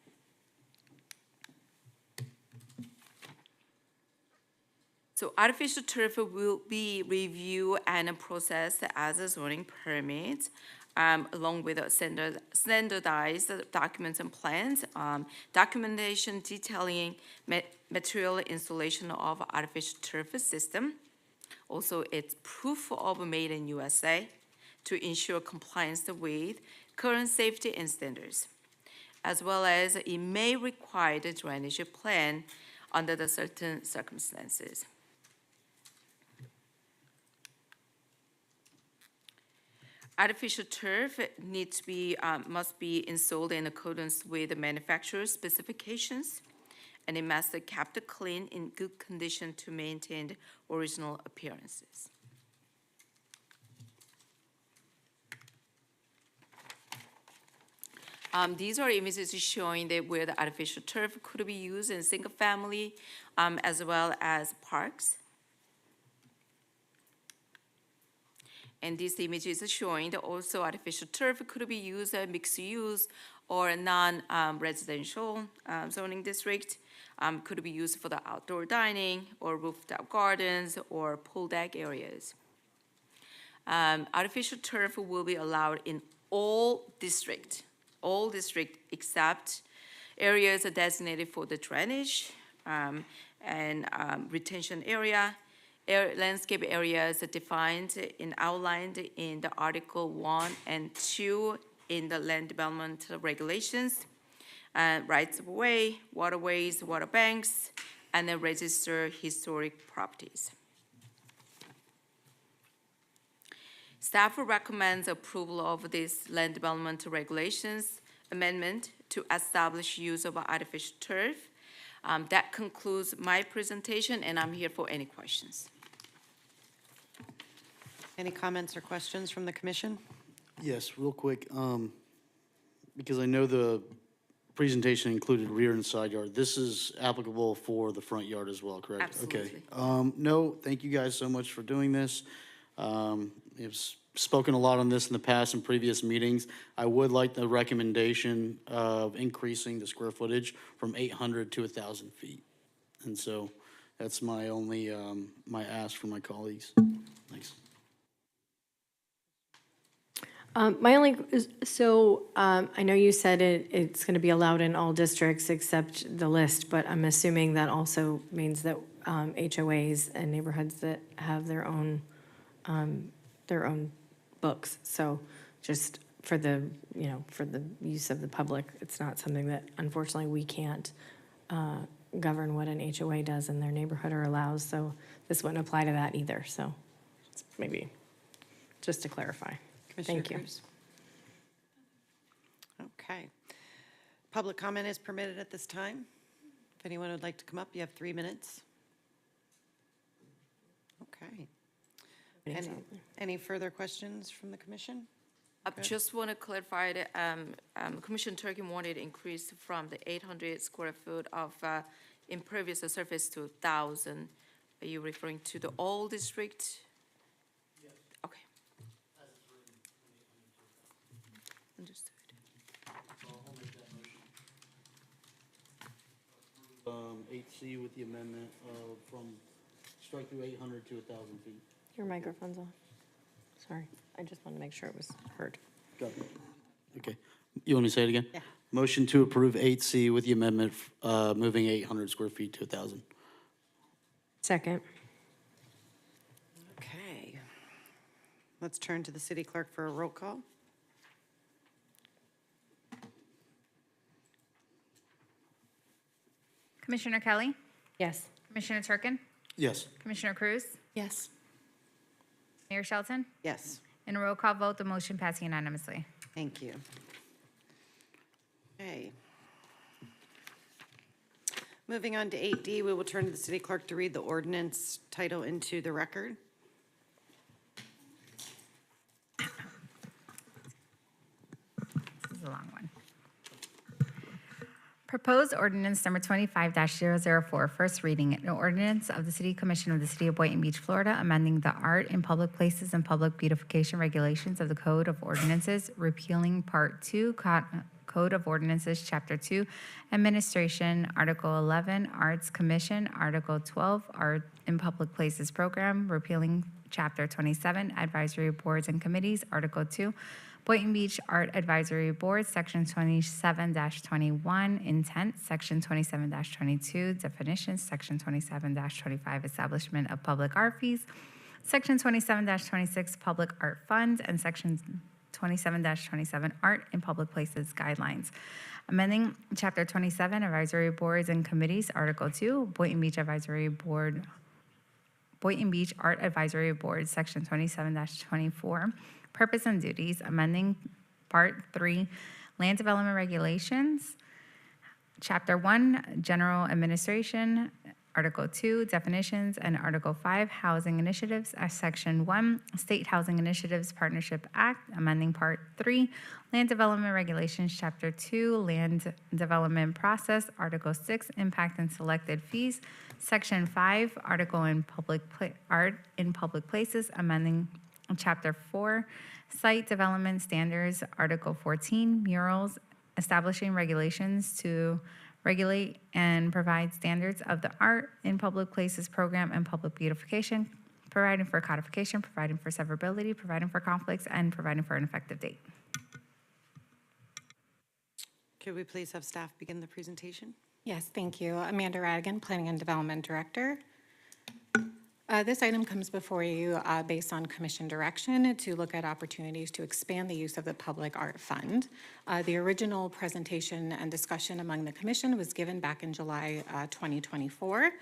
So artificial turf will be reviewed and processed as a zoning permit, along with standardized documents and plans, documentation detailing material installation of artificial turf system. Also, it's proof of made in USA to ensure compliance with current safety and standards, as well as it may require the drainage plan under the certain circumstances. Artificial turf needs to be, must be installed in accordance with the manufacturer's specifications, and it must be kept clean in good condition to maintain the original appearances. These are images showing that where the artificial turf could be used in single family, as well as parks. And this image is showing that also artificial turf could be used in mixed use or non-residential zoning district. Could be used for the outdoor dining or rooftop gardens or pool deck areas. Artificial turf will be allowed in all district except areas designated for the drainage and retention area. Landscape areas defined and outlined in the Article 1 and 2 in the land development regulations, rights of way, waterways, water banks, and then register historic properties. Staff recommends approval of this land development regulations amendment to establish use of artificial turf. That concludes my presentation, and I'm here for any questions. Any comments or questions from the commission? Yes, real quick, because I know the presentation included rear and side yard. This is applicable for the front yard as well, correct? Absolutely. Okay. No, thank you guys so much for doing this. You've spoken a lot on this in the past in previous meetings. I would like the recommendation of increasing the square footage from 800 to 1,000 feet. And so that's my only, my ask for my colleagues. Thanks. My only, so I know you said it's going to be allowed in all districts except the list, but I'm assuming that also means that HOAs and neighborhoods that have their own books. So just for the, for the use of the public, it's not something that unfortunately we can't govern what an HOA does in their neighborhood or allows. So this wouldn't apply to that either. So it's maybe just to clarify. Thank you. Cruz. Okay. Public comment is permitted at this time. If anyone would like to come up, you have 3 minutes. Okay. Any further questions from the commission? I just want to clarify that Commissioner Turkin wanted to increase from the 800 square foot of impervious surface to 1,000. Are you referring to the all district? Understood. 8C with the amendment of from strike through 800 to 1,000 feet. Your microphone's off. Sorry, I just wanted to make sure it was heard. Got it. Okay. You want me to say it again? Yeah. Motion to approve 8C with the amendment, moving 800 square feet to 1,000. Second. Okay. Let's turn to the city clerk for a roll call. Commissioner Kelly, Yes. Commissioner Turkin, Yes. Commissioner Cruz, Yes. Mayor Shelton. Yes, In a roll call vote, the motion passed unanimously. thank you. Okay. Moving on to 8D, we will turn to the city clerk to read the ordinance title into the record. This is a long one. Proposed ordinance number 25-004, first reading, an ordinance of the City Commission of the City of Boynton Beach, Florida, amending the art in public places and public beautification regulations of the Code of Ordinances, repealing Part 2, Code of Ordinances, Chapter 2, Administration, Article 11, Arts Commission, Article 12, Art in Public Places Program, repealing Chapter 27, Advisory Boards and Committees, Article 2, Boynton Beach Art Advisory Board, Section 27-21, Intent, Section 27-22, Definitions, Section 27-25, Establishment of Public Art Fees, Section 27-26, Public Art Funds, and Section 27-27, Art in Public Places Guidelines. Amending Chapter 27, Advisory Boards and Committees, Article 2, Boynton Beach Advisory Board, Boynton Beach Art Advisory Board, Section 27-24, Purpose and Duties, amending Part 3, Land Development Regulations, Chapter 1, General Administration, Article 2, Definitions, and Article 5, Housing Initiatives, Section 1, State Housing Initiatives Partnership Act, amending Part 3, Land Development Regulations, Chapter 2, Land Development Process, Article 6, Impact and Selected Fees, Section 5, Article in Art in Public Places, amending Chapter 4, Site Development Standards, Article 14, Murals, establishing regulations to regulate and provide standards of the Art in Public Places Program and public beautification, providing for codification, providing for severability, providing for conflicts, and providing for an effective date. Could we please have staff begin the presentation? Yes, thank you. Amanda Radigan, Planning and Development Director. This item comes before you based on commission direction to look at opportunities to expand the use of the Public Art Fund. The original presentation and discussion among the commission was given back in July 2024.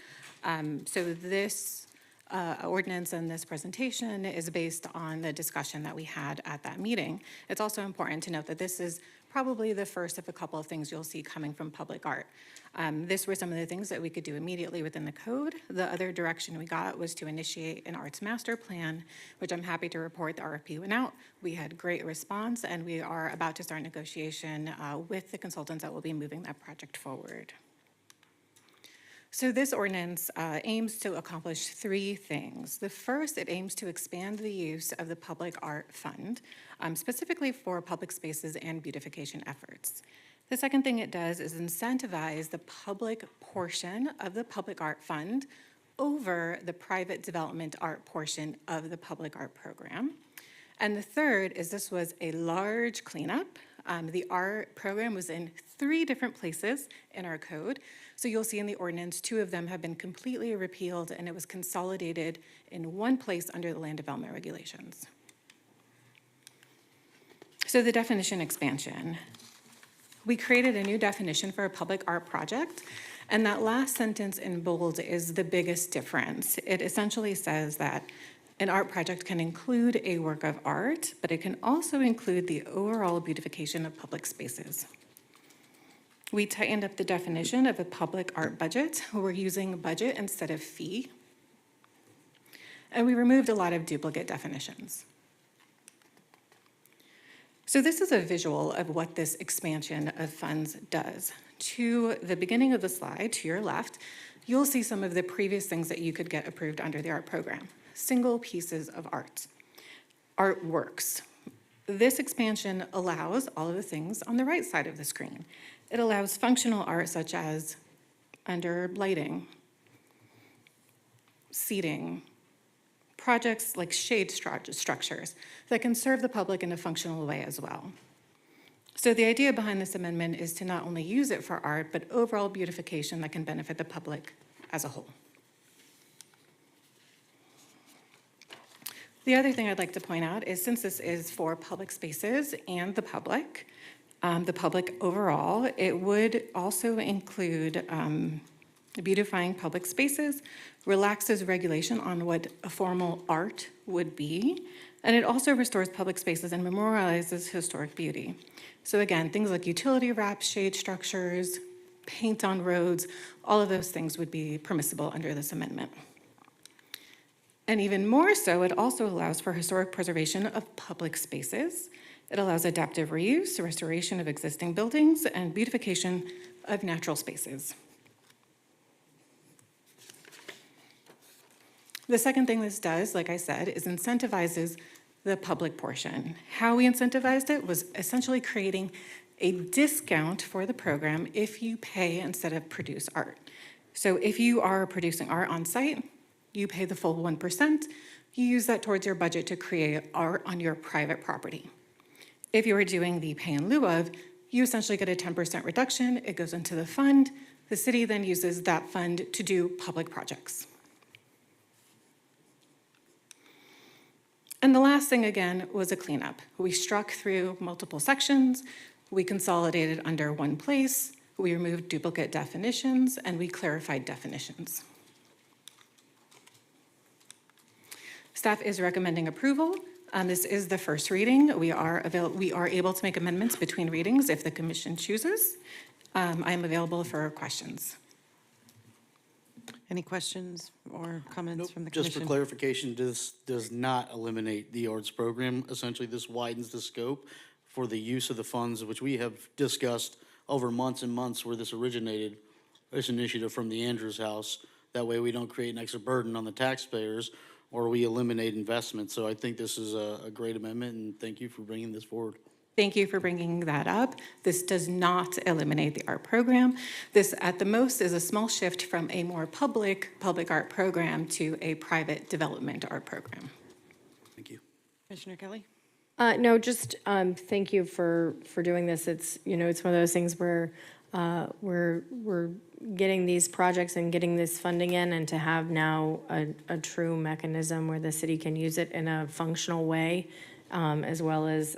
So this ordinance and this presentation is based on the discussion that we had at that meeting. It's also important to note that this is probably the first of a couple of things you'll see coming from public art. This were some of the things that we could do immediately within the code. The other direction we got was to initiate an arts master plan, which I'm happy to report the RFP went out. We had great response, and we are about to start negotiation with the consultants that will be moving that project forward. So this ordinance aims to accomplish three things. The first, it aims to expand the use of the Public Art Fund, specifically for public spaces and beautification efforts. The second thing it does is incentivize the public portion of the Public Art Fund over the private development art portion of the Public Art Program. And the third is this was a large cleanup. The art program was in 3 different places in our code. So you'll see in the ordinance, 2 of them have been completely repealed, and it was consolidated in one place under the land development regulations. So the definition expansion. We created a new definition for a public art project, and that last sentence in bold is the biggest difference. It essentially says that an art project can include a work of art, but it can also include the overall beautification of public spaces. We tightened up the definition of a public art budget. We're using budget instead of fee. And we removed a lot of duplicate definitions. So this is a visual of what this expansion of funds does. To the beginning of the slide, to your left, you'll see some of the previous things that you could get approved under the art program. Single pieces of art, artworks, This expansion allows all of the things on the right side of the screen. It allows functional art such as under lighting, seating, projects like shade structures that can serve the public in a functional way as well. So the idea behind this amendment is to not only use it for art, but overall beautification that can benefit the public as a whole. The other thing I'd like to point out is since this is for public spaces and the public overall, it would also include beautifying public spaces, relaxes regulation on what a formal art would be, and it also restores public spaces and memorializes historic beauty. So again, things like utility wrap, shade structures, paint on roads, all of those things would be permissible under this amendment. And even more so, it also allows for historic preservation of public spaces. It allows adaptive reuse, restoration of existing buildings, and beautification of natural spaces. The second thing this does, like I said, is incentivizes the public portion. How we incentivized it was essentially creating a discount for the program if you pay instead of produce art. So if you are producing art on site, you pay the full 1%. You use that towards your budget to create art on your private property. If you are doing the pay in lieu of, you essentially get a 10% reduction. It goes into the fund. The city then uses that fund to do public projects. And the last thing, again, was a cleanup. We struck through multiple sections. We consolidated under one place. We removed duplicate definitions, and we clarified definitions. Staff is recommending approval. This is the first reading. We are able to make amendments between readings if the commission chooses. I am available for questions. Any questions or comments from the commission? Just for clarification, this does not eliminate the arts program. Essentially, this widens the scope for the use of the funds, which we have discussed over months and months where this originated, this initiative from the Andrews House. That way we don't create an extra burden on the taxpayers or we eliminate investment. So I think this is a great amendment, and thank you for bringing this forward. Thank you for bringing that up. This does not eliminate the art program. This, at the most, is a small shift from a more public art program to a private development art program. Thank you. Commissioner Kelly? No, just thank you for doing this. It's, it's one of those things where we're getting these projects and getting this funding in, and to have now a true mechanism where the city can use it in a functional way, as well as,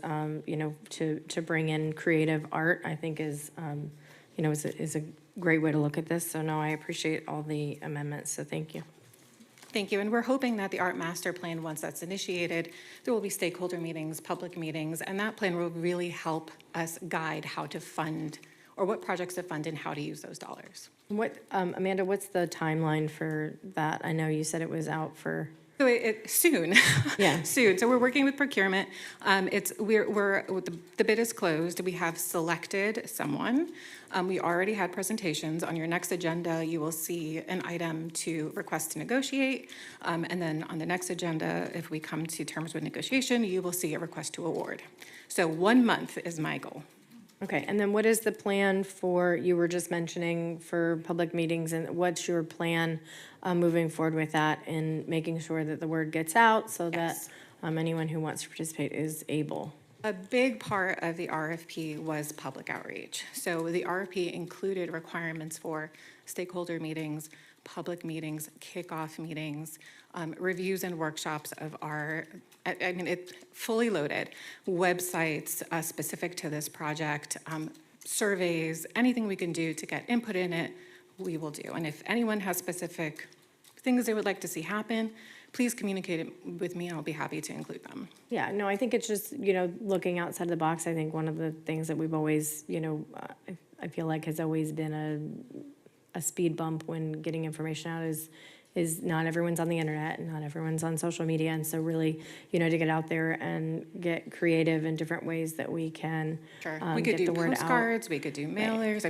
to bring in creative art, I think is a great way to look at this. So no, I appreciate all the amendments, so thank you. Thank you, and we're hoping that the art master plan, once that's initiated, there will be stakeholder meetings, public meetings, and that plan will really help us guide how to fund or what projects to fund and how to use those dollars. What, Amanda, what's the timeline for that? I know you said it was out for... So soon. Yeah. Soon. So we're working with procurement. The bid is closed. We have selected someone. We already had presentations. On your next agenda, you will see an item to request to negotiate. And then on the next agenda, if we come to terms with negotiation, you will see a request to award. So 1 month is my goal. Okay, and then what is the plan for, you were just mentioning, for public meetings, and what's your plan moving forward with that and making sure that the word gets out so that anyone who wants to participate is able? A big part of the RFP was public outreach. So the RFP included requirements for stakeholder meetings, public meetings, kickoff meetings, reviews and workshops of our, it's fully loaded, websites specific to this project, surveys, anything we can do to get input in it, we will do. And if anyone has specific things they would like to see happen, please communicate it with me and I'll be happy to include them. Yeah, no, I think it's just, looking outside the box. I think one of the things that we've always, I feel like has always been a speed bump when getting information out is not everyone's on the internet and not everyone's on social media. And so really, to get out there and get creative in different ways that we can We could get do the word out. postcards, we could do mailers.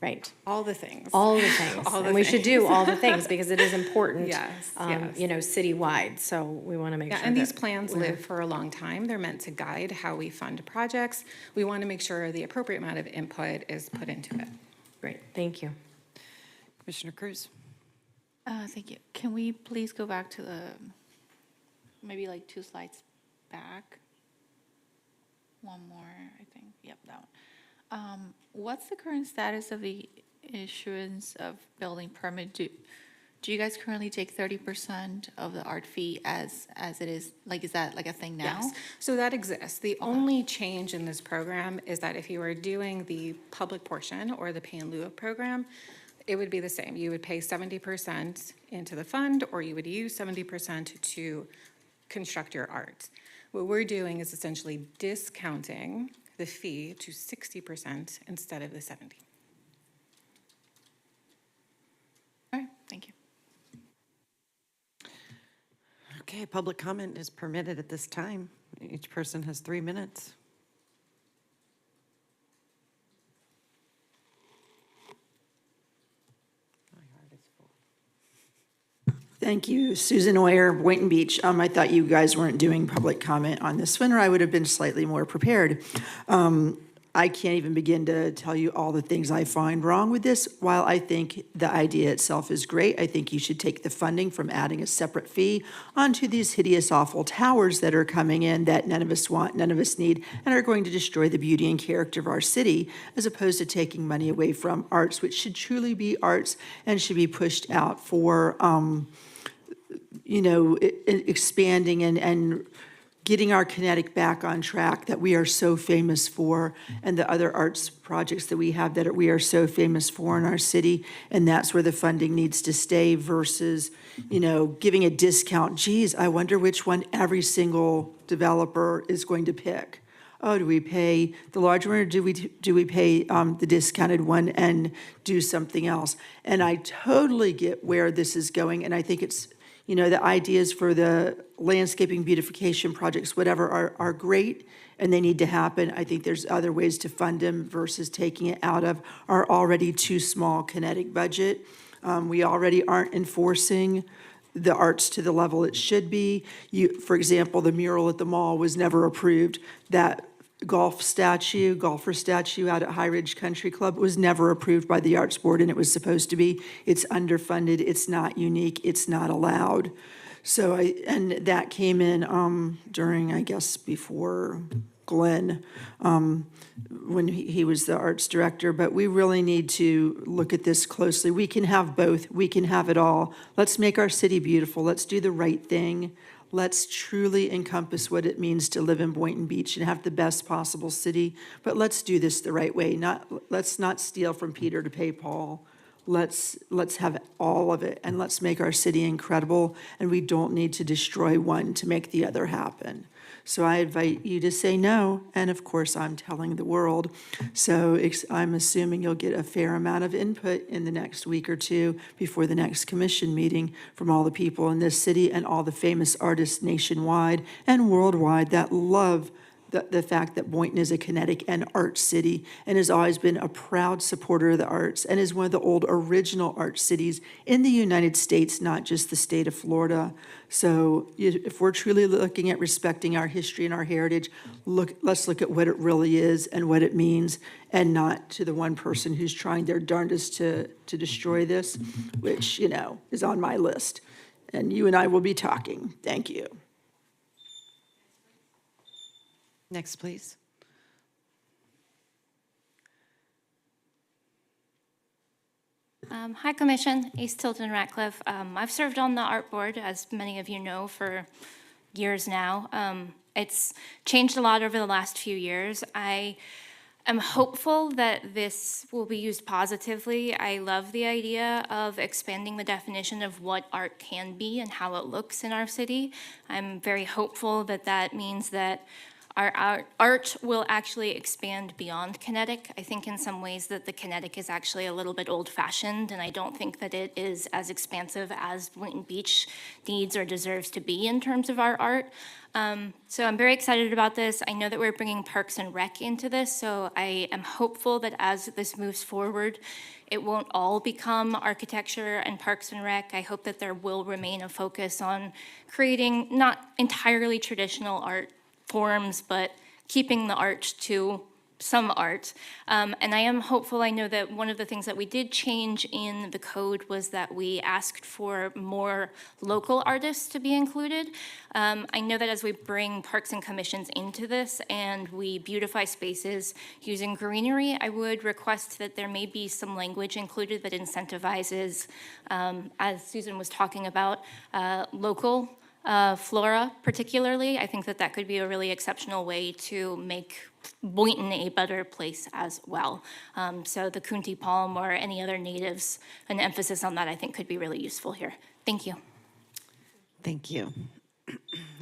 Right. All the things. All the things. All the And we should do things. all the things because it is important, Yes, you know, citywide. So we want to make Yeah, sure and these that plans we're- live for a long time. They're meant to guide how we fund projects. We want to make sure the appropriate amount of input is put into it. Great, thank you. Commissioner Cruz? Thank you. Can we please go back to the, maybe like 2 slides back? One more, I think. Yep, that one. What's the current status of the issuance of building permit? Do you guys currently take 30% of the art fee as it is? Like, is that like a thing now? Yes, so that exists. The only change in this program is that if you were doing the public portion or the pay in lieu of program, it would be the same. You would pay 70% into the fund, or you would use 70% to construct your art. What we're doing is essentially discounting the fee to 60% instead of the 70%. All right, thank you. Okay, public comment is permitted at this time. Each person has 3 minutes. Thank you. Susan Oyer, Boynton Beach. I thought you guys weren't doing public comment on this one, or I would have been slightly more prepared. I can't even begin to tell you all the things I find wrong with this. While I think the idea itself is great, I think you should take the funding from adding a separate fee onto these hideous, awful towers that are coming in that none of us want, none of us need, and are going to destroy the beauty and character of our city, as opposed to taking money away from arts, which should truly be arts and should be pushed out for, you know, expanding and getting our kinetic back on track that we are so famous for, and the other arts projects that we have that we are so famous for in our city. And that's where the funding needs to stay versus, you know, giving a discount. Geez, I wonder which one every single developer is going to pick. Oh, do we pay the large one, or do we pay the discounted one and do something else? And I totally get where this is going, and I think it's, you know, the ideas for the landscaping beautification projects, whatever, are great, and they need to happen. I think there's other ways to fund them versus taking it out of our already too small kinetic budget. We already aren't enforcing the arts to the level it should be. For example, the mural at the mall was never approved. That golfer statue out at High Ridge Country Club was never approved by the Arts Board, and it was supposed to be. It's underfunded, it's not unique, it's not allowed. So and that came in during, I guess, before Glenn, when he was the arts director, but we really need to look at this closely. We can have both, we can have it all. Let's make our city beautiful, let's do the right thing. Let's truly encompass what it means to live in Boynton Beach and have the best possible city, but let's do this the right way. Let's not steal from Peter to pay Paul. Let's have all of it, and let's make our city incredible, and we don't need to destroy one to make the other happen. So I invite you to say no, and of course, I'm telling the world. So I'm assuming you'll get a fair amount of input in the next week or two before the next commission meeting from all the people in this city and all the famous artists nationwide and worldwide that love the fact that Boynton is a kinetic and art city and has always been a proud supporter of the arts and is one of the old original art cities in the United States, not just the state of Florida. So if we're truly looking at respecting our history and our heritage, let's look at what it really is and what it means, and not to the one person who's trying their darndest to destroy this, which, you know, is on my list. And you and I will be talking. Thank you. Next, please. Hi, Commission. East Tilton Ratcliffe. I've served on the art board, as many of you know, for years now. It's changed a lot over the last few years. I am hopeful that this will be used positively. I love the idea of expanding the definition of what art can be and how it looks in our city. I'm very hopeful that that means that our art will actually expand beyond kinetic. I think in some ways that the kinetic is actually a little bit old-fashioned, and I don't think that it is as expansive as Boynton Beach needs or deserves to be in terms of our art. So I'm very excited about this. I know that we're bringing Parks and Rec into this, so I am hopeful that as this moves forward, it won't all become architecture and Parks and Rec. I hope that there will remain a focus on creating not entirely traditional art forms, but keeping the art to some art. And I am hopeful. I know that one of the things that we did change in the code was that we asked for more local artists to be included. I know that as we bring parks and commissions into this and we beautify spaces using greenery, I would request that there may be some language included that incentivizes, as Susan was talking about, local flora particularly. I think that that could be a really exceptional way to make Boynton a better place as well. So the Kunti palm or any other natives, an emphasis on that I think could be really useful here. Thank you. Thank you.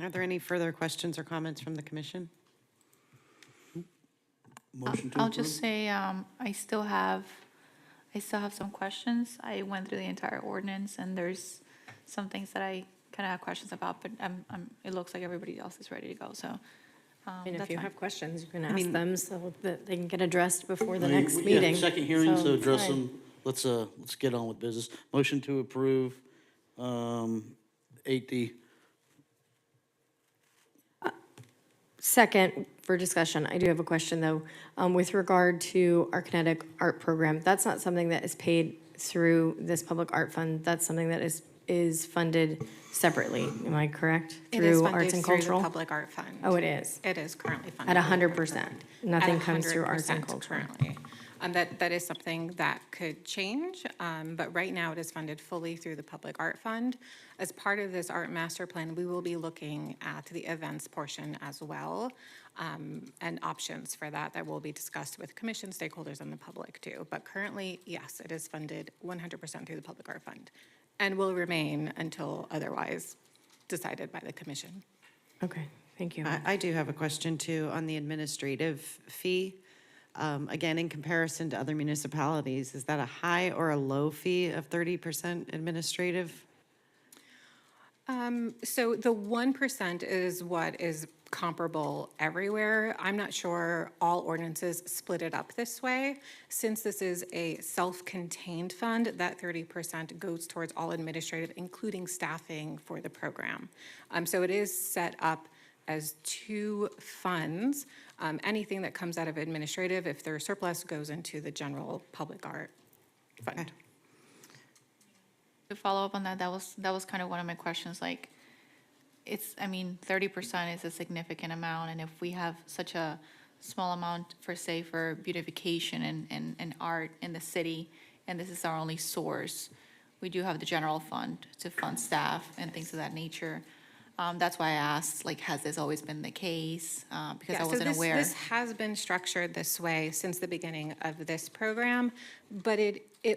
Are there any further questions or comments from the commission? Motion to I'll approve? just say, I still have some questions. I went through the entire ordinance, and there's some things that I kind of have questions about, but it looks like everybody else is ready to go, so. And if that's you fine. have questions, you can ask them so that they can get addressed before the I mean, next yeah, meeting. Second hearing, so it's address fine. them. Let's get on with business. Motion to approve, 8D. Second, for discussion, I do have a question, though. With regard to our kinetic art program, that's not something that is paid through this public art fund. That's something that is funded separately. Am I correct? It is Through funded arts and through the cultural? Public Art Fund. Oh, it is? It is currently funded. At through the 100%? Nothing At comes through arts and 100% cultural? currently. That is something that could change, but right now it is funded fully through the Public Art Fund. As part of this art master plan, we will be looking at the events portion as well, and options for that will be discussed with commission stakeholders and the public too. But currently, yes, it is funded 100% through the Public Art Fund and will remain until otherwise decided by the commission. Okay, thank you. I do have a question too on the administrative fee. Again, in comparison to other municipalities, is that a high or a low fee of 30% administrative? So the 1% is what is comparable everywhere. I'm not sure all ordinances split it up this way. Since this is a self-contained fund, that 30% goes towards all administrative, including staffing for the program. So it is set up as two funds. Anything that comes out of administrative, if there's surplus, goes into the general public art fund. To follow up on that, that was kind of one of my questions, like, 30% is a significant amount, and if we have such a small amount for beautification and art in the city, and this is our only source, we do have the general fund to fund staff and things of that nature. That's why I asked, like, has this always been the case? Because I wasn't aware. This has been structured this way since the beginning of this program, but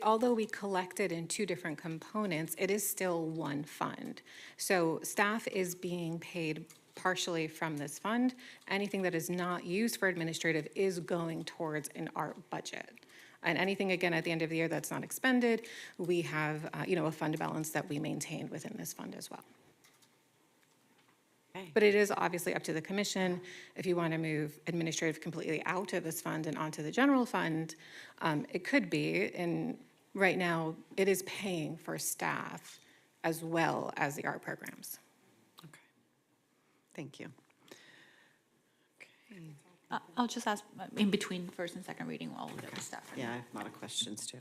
although we collected in two different components, it is still one fund. So staff is being paid partially from this fund. Anything that is not used for administrative is going towards an art budget. And anything, again, at the end of the year that's not expended, we have, a fund balance that we maintain within this fund as well. But it is obviously up to the commission. If you want to move administrative completely out of this fund and onto the general fund, it could be. And right now, it is paying for staff as well as the art programs. Okay. Thank you. I'll just ask in between first and second reading while we get the staff. Yeah, I have a lot of questions too.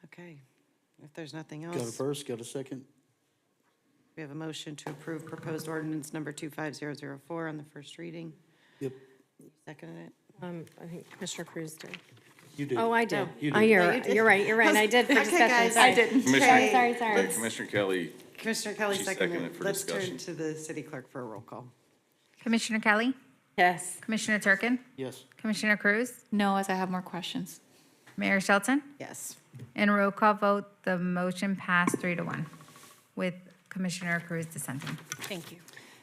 Okay, if there's nothing else. Got a first, got a second? We have a motion to approve proposed ordinance number 25004 on the first reading. Yep. Seconded it? I think Commissioner Cruz did. You did. Oh, I did. No, you Oh, did. you're No, you right, did. you're right. I did for Okay, discussion. guys. Sorry. I didn't. Sorry. Commissioner Kelly, Commissioner Kelly She seconded seconded it. for Let's turn discussion. to the city clerk for a roll call. Commissioner Kelly? Yes. Commissioner Turkin? Yes. Commissioner Cruz? No, as I have more questions. Mayor Shelton? Yes. In roll call vote, the motion passed 3-1 with Commissioner Cruz dissenting. Thank you.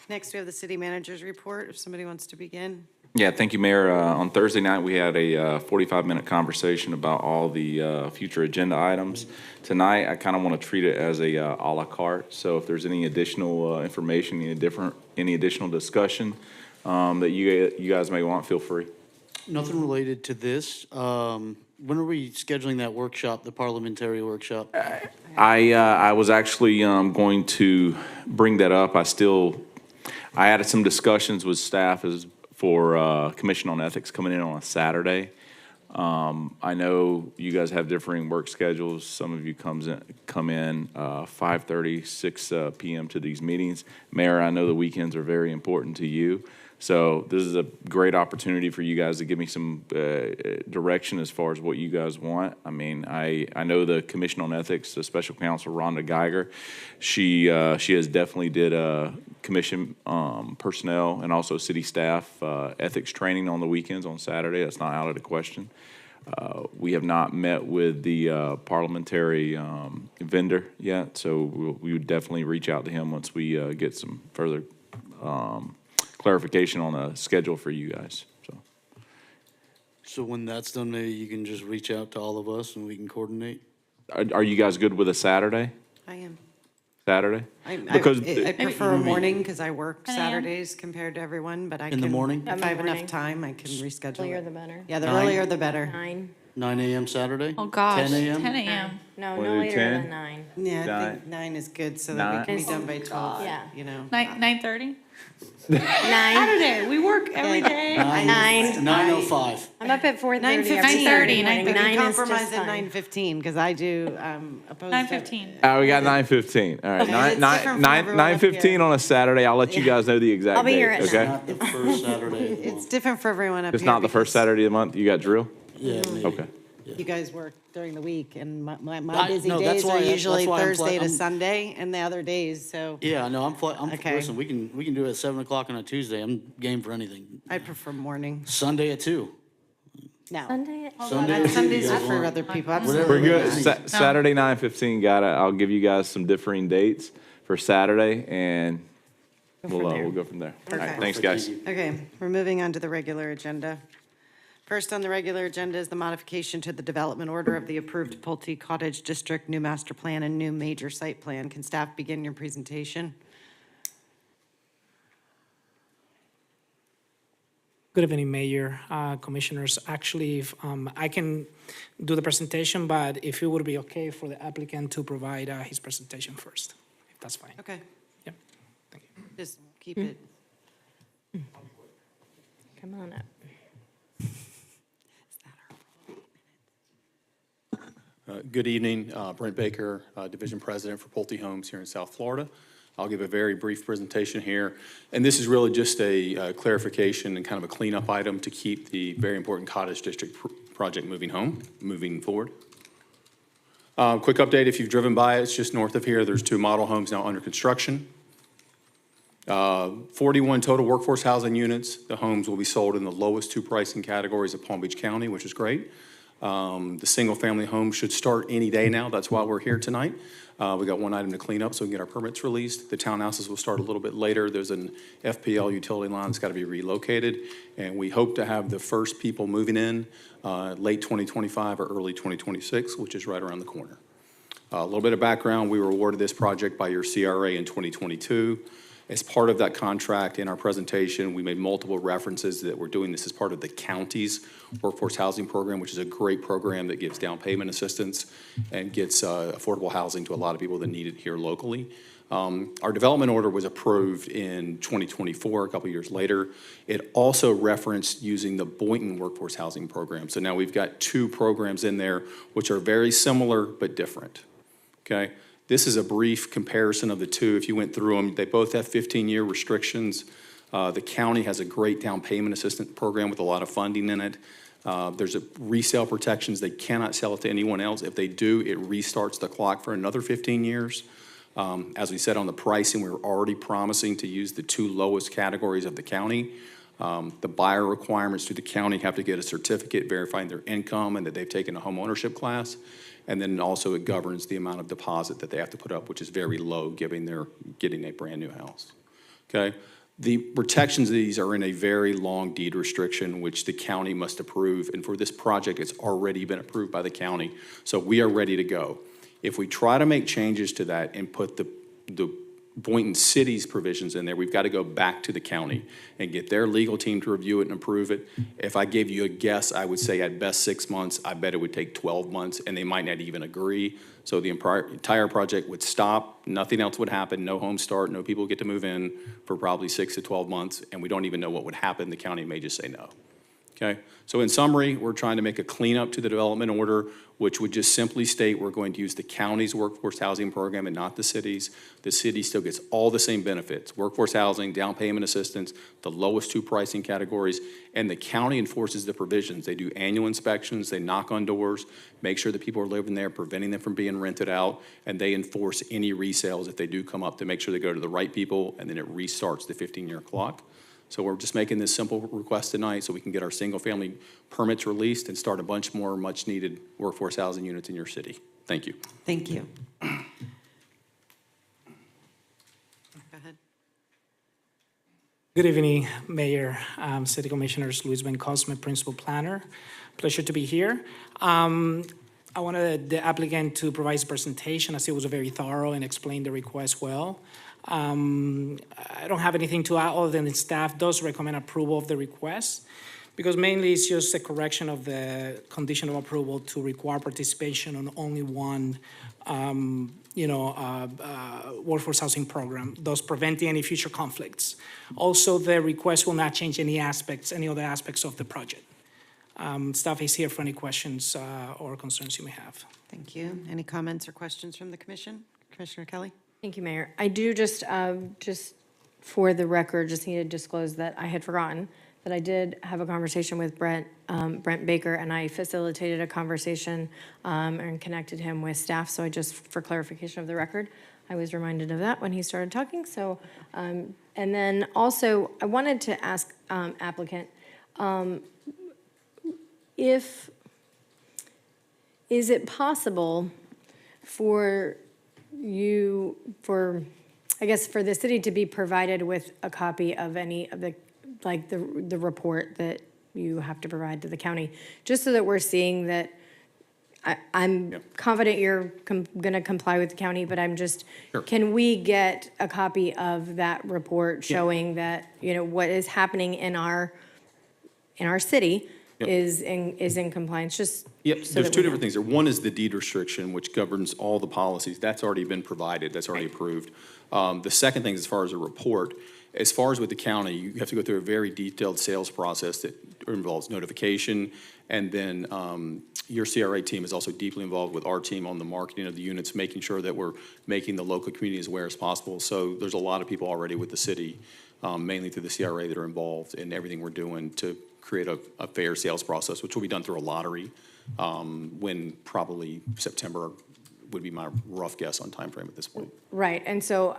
Next, we have the city manager's report, if somebody wants to begin. Yeah, thank you, Mayor. On Thursday night, we had a 45-minute conversation about all the future agenda items. Tonight, I kind of want to treat it as a à la carte. So if there's any additional information, any additional discussion that you guys may want, feel free. Nothing related to this. When are we scheduling that workshop, the parliamentary workshop? I was actually going to bring that up. I had some discussions with staff for Commission on Ethics coming in on a Saturday. I know you guys have differing work schedules. Some of you come in 5:30, 6 p.m. to these meetings. Mayor, I know the weekends are very important to you. So this is a great opportunity for you guys to give me some direction as far as what you guys want. I mean, I know the Commission on Ethics, the Special Counsel Rhonda Geiger, she has definitely did commission personnel and also city staff ethics training on the weekends on Saturday. That's not out of the question. We have not met with the parliamentary vendor yet, so we would definitely reach out to him once we get some further clarification on a schedule for you guys. So when that's done, maybe you can just reach out to all of us and we can coordinate? Are you guys good with a Saturday? I am. Saturday? I Because prefer a morning because I work Saturdays compared to everyone, but I can. In the morning? If I have enough time, I can reschedule Earlier it. the better. Yeah, the 9? earlier the better. 9. 9 a.m. Saturday? Oh, gosh. 10 a.m.? 10 a.m. No, Wanna no do later 10? than 9. Yeah, I think 9 is good so that we can be done by 12, Yeah. you know. 9:30? 9. Saturday, we work every day. 9. 9:05. I'm up at 4:30. 9:15. 9:30, 9:15. We 9 can is compromise just at fine. 9:15 because I do opposed to. 9:15. we got 9:15. All right, Okay, it's different from everyone up 9:15 here. on a Saturday. I'll let you guys know the exact I'll be date. here at Okay. Not the first Saturday of the It's month. different for everyone up here. It's not the first because Saturday of the month. You got drill. Yeah, maybe. Okay. You guys work during the week and my I- busy no, that's days why are I- usually that's why I'm Thursday to I'm- Sunday and the other days, so Yeah, no, Okay. listen, we can do it at 7 o'clock on a Tuesday. I'm game for anything. I prefer morning. Sunday at 2. No. Sunday? Sunday at 2. Sundays you are guys for want? other people. Whatever. We're good. Yeah. Saturday 9:15. Got it. I'll give you guys some differing dates for Saturday, and we'll go from there. All right. Okay. Thanks, guys. Okay, we're moving on to the regular agenda. First on the regular agenda is the modification to the development order of the approved Pulte Cottage District new master plan and new major site plan. Can staff begin your presentation? Good evening, Mayor, Commissioners. Actually, if, I can do the presentation, but if it would be okay for the applicant to provide his presentation first, if that's fine. Okay. Yep, thank you. Just keep it. Come on up. Good evening, Brent Baker, Division President for Pulte Homes here in South Florida. I'll give a very brief presentation here, and this is really just a clarification and kind of a cleanup item to keep the very important Cottage District project moving forward. Quick update, if you've driven by, it's just north of here. There's 2 model homes now under construction. 41 total workforce housing units. The homes will be sold in the lowest 2 pricing categories of Palm Beach County, which is great. The single-family home should start any day now. That's why we're here tonight. We got one item to clean up so we can get our permits released. The townhouses will start a little bit later. There's an FPL utility line that's got to be relocated, and we hope to have the first people moving in late 2025 or early 2026, which is right around the corner. A little bit of background, we were awarded this project by your CRA in 2022. As part of that contract, in our presentation, we made multiple references that we're doing this as part of the county's workforce housing program, which is a great program that gives down payment assistance and gets affordable housing to a lot of people that need it here locally. Our development order was approved in 2024, a couple years later. It also referenced using the Boynton workforce housing program. So now we've got 2 programs in there which are very similar but different, okay? This is a brief comparison of the 2. If you went through them, they both have 15-year restrictions. The county has a great down payment assistance program with a lot of funding in it. There's a resale protections. They cannot sell it to anyone else. If they do, it restarts the clock for another 15 years. As we said on the pricing, we were already promising to use the 2 lowest categories of the county. The buyer requirements to the county have to get a certificate verifying their income and that they've taken a home ownership class. And then also it governs the amount of deposit that they have to put up, which is very low, given they're getting a brand new house. okay? The protections of these are in a very long deed restriction, which the county must approve, and for this project, it's already been approved by the county, so we are ready to go. If we try to make changes to that and put the Boynton City's provisions in there, we've got to go back to the county and get their legal team to review it and approve it. If I gave you a guess, I would say at best 6 months. I bet it would take 12 months, and they might not even agree. So the entire project would stop, nothing else would happen, no home start, no people get to move in for probably 6 to 12 months, and we don't even know what would happen. The county may just say no. Okay, so in summary, we're trying to make a cleanup to the development order, which would just simply state we're going to use the county's workforce housing program and not the city's. The city still gets all the same benefits: workforce housing, down payment assistance, the lowest 2 pricing categories, and the county enforces the provisions. They do annual inspections, they knock on doors, make sure that people are living there, preventing them from being rented out, and they enforce any resales if they do come up to make sure they go to the right people, and then it restarts the 15-year clock. So we're just making this simple request tonight so we can get our single-family permits released and start a bunch more much-needed workforce housing units in your city. Thank you. Thank you. Go ahead. Good evening, Mayor, City Commissioners. Luis Bencosme, Principal Planner. Pleasure to be here. I wanted the applicant to provide his presentation, as it was very thorough and explained the request well. I don't have anything to add other than the staff does recommend approval of the request, because mainly it's just a correction of the condition of approval to require participation on only one, workforce housing program, thus preventing any future conflicts. Also, the request will not change any other aspects of the project. Staff is here for any questions or concerns you may have. Thank you. Any comments or questions from the commission? Commissioner Kelly? Thank you, Mayor. I do just for the record, just need to disclose that I had forgotten that I did have a conversation with Brent Baker, and I facilitated a conversation and connected him with staff. So I just, for clarification of the record, I was reminded of that when he started talking. So, and then also I wanted to ask applicant, is it possible for for the city to be provided with a copy of any of the report that you have to provide to the county, just so that we're seeing that I'm confident you're going to comply with the county, but I'm just, can we get a copy of that report showing that, what is happening in our city is in compliance, just Yep, so there's that two we different know. things there. One is the deed restriction, which governs all the policies. That's already been provided, that's already approved. The second thing, as far as a report, as far as with the county, you have to go through a very detailed sales process that involves notification, and then your CRA team is also deeply involved with our team on the marketing of the units, making sure that we're making the local community as aware as possible. So there's a lot of people already with the city, mainly through the CRA, that are involved in everything we're doing to create a fair sales process, which will be done through a lottery, when probably September would be my rough guess on time frame at this point. Right, and so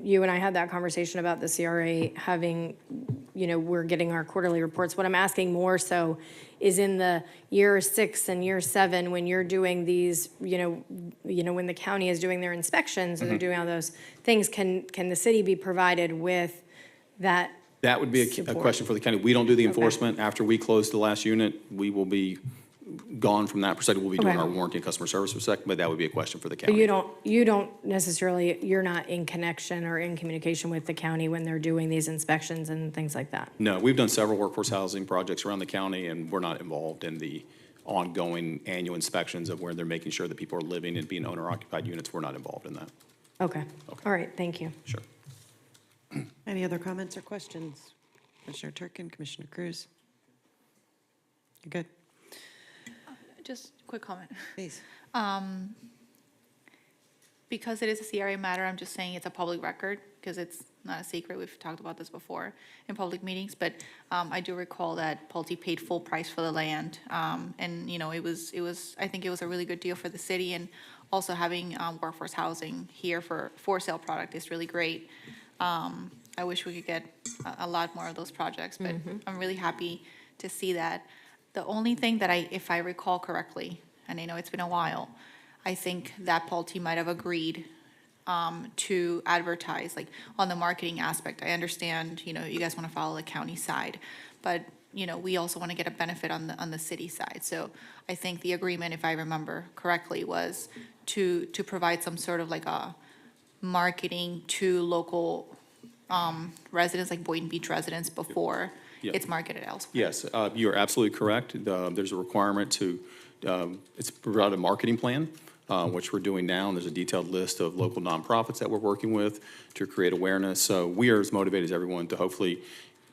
you and I had that conversation about the CRA having, we're getting our quarterly reports. What I'm asking more so is in the year 6 and year 7, when you're doing these, when the county is doing their inspections and they're doing all those things, can the city be provided with that? That would be a question for the county. We don't do the enforcement. After we close the last unit, we will be gone from that perspective. We'll be doing our warranty and customer service perspective, but that would be a question for the county. You don't necessarily, you're not in connection or in communication with the county when they're doing these inspections and things like that? No, we've done several workforce housing projects around the county, and we're not involved in the ongoing annual inspections of where they're making sure that people are living and being owner-occupied units. We're not involved in that. Okay. All right, thank you. Sure. Any other comments or questions? Commissioner Turkin, Commissioner Cruz? You're good? Just a quick comment. Please. Because it is a CRA matter, I'm just saying it's a public record, because it's not a secret. We've talked about this before in public meetings, but I do recall that Pulte paid full price for the land. And, I think it was a really good deal for the city, and also having workforce housing here for sale product is really great. I wish we could get a lot more of those projects, but I'm really happy to see that. The only thing that if I recall correctly, and I know it's been a while, I think that Pulte might have agreed to advertise, like on the marketing aspect. I understand, you know, you guys want to follow the county side, but, you know, we also want to get a benefit on the city side. So I think the agreement, if I remember correctly, was to provide some sort of like a marketing to local residents, like Boynton Beach residents, before Yeah. it's marketed elsewhere. Yes, you're absolutely correct. There's a requirement to, it's provide a marketing plan, which we're doing now, and there's a detailed list of local nonprofits that we're working with to create awareness. So we are as motivated as everyone to hopefully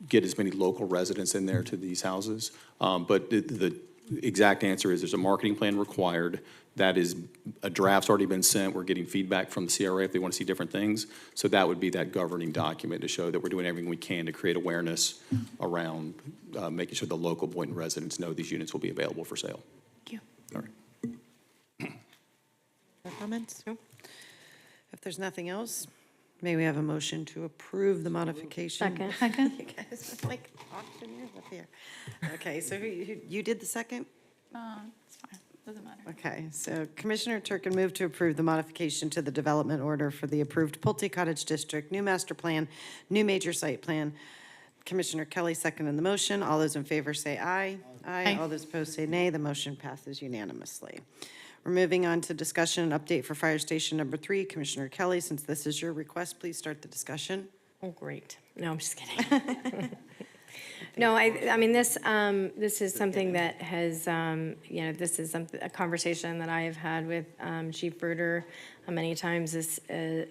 get as many local residents in there to these houses. But the exact answer is there's a marketing plan required. That is, a draft's already been sent. We're getting feedback from the CRA if they want to see different things. So that would be that governing document to show that we're doing everything we can to create awareness around making sure the local Boynton residents know these units will be available for sale. Thank you. All right. Other comments? No? If there's nothing else, may we have a motion to approve the modification? Second. You guys are like auctioneers up here. Okay, so you did the second? It's fine, doesn't matter. Okay, so Commissioner Turkin moved to approve the modification to the development order for the approved Pulte Cottage District, new master plan, new major site plan. Commissioner Kelly seconded the motion. All those in favor say aye. Aye. All those opposed say nay. The motion passes unanimously. We're moving on to discussion and update for Fire Station Number 3. Commissioner Kelly, since this is your request, please start the discussion. Oh, great. No, I'm just kidding. No, I mean, this is something that has, you know, this is a conversation that I have had with Chief Bruder many times. This,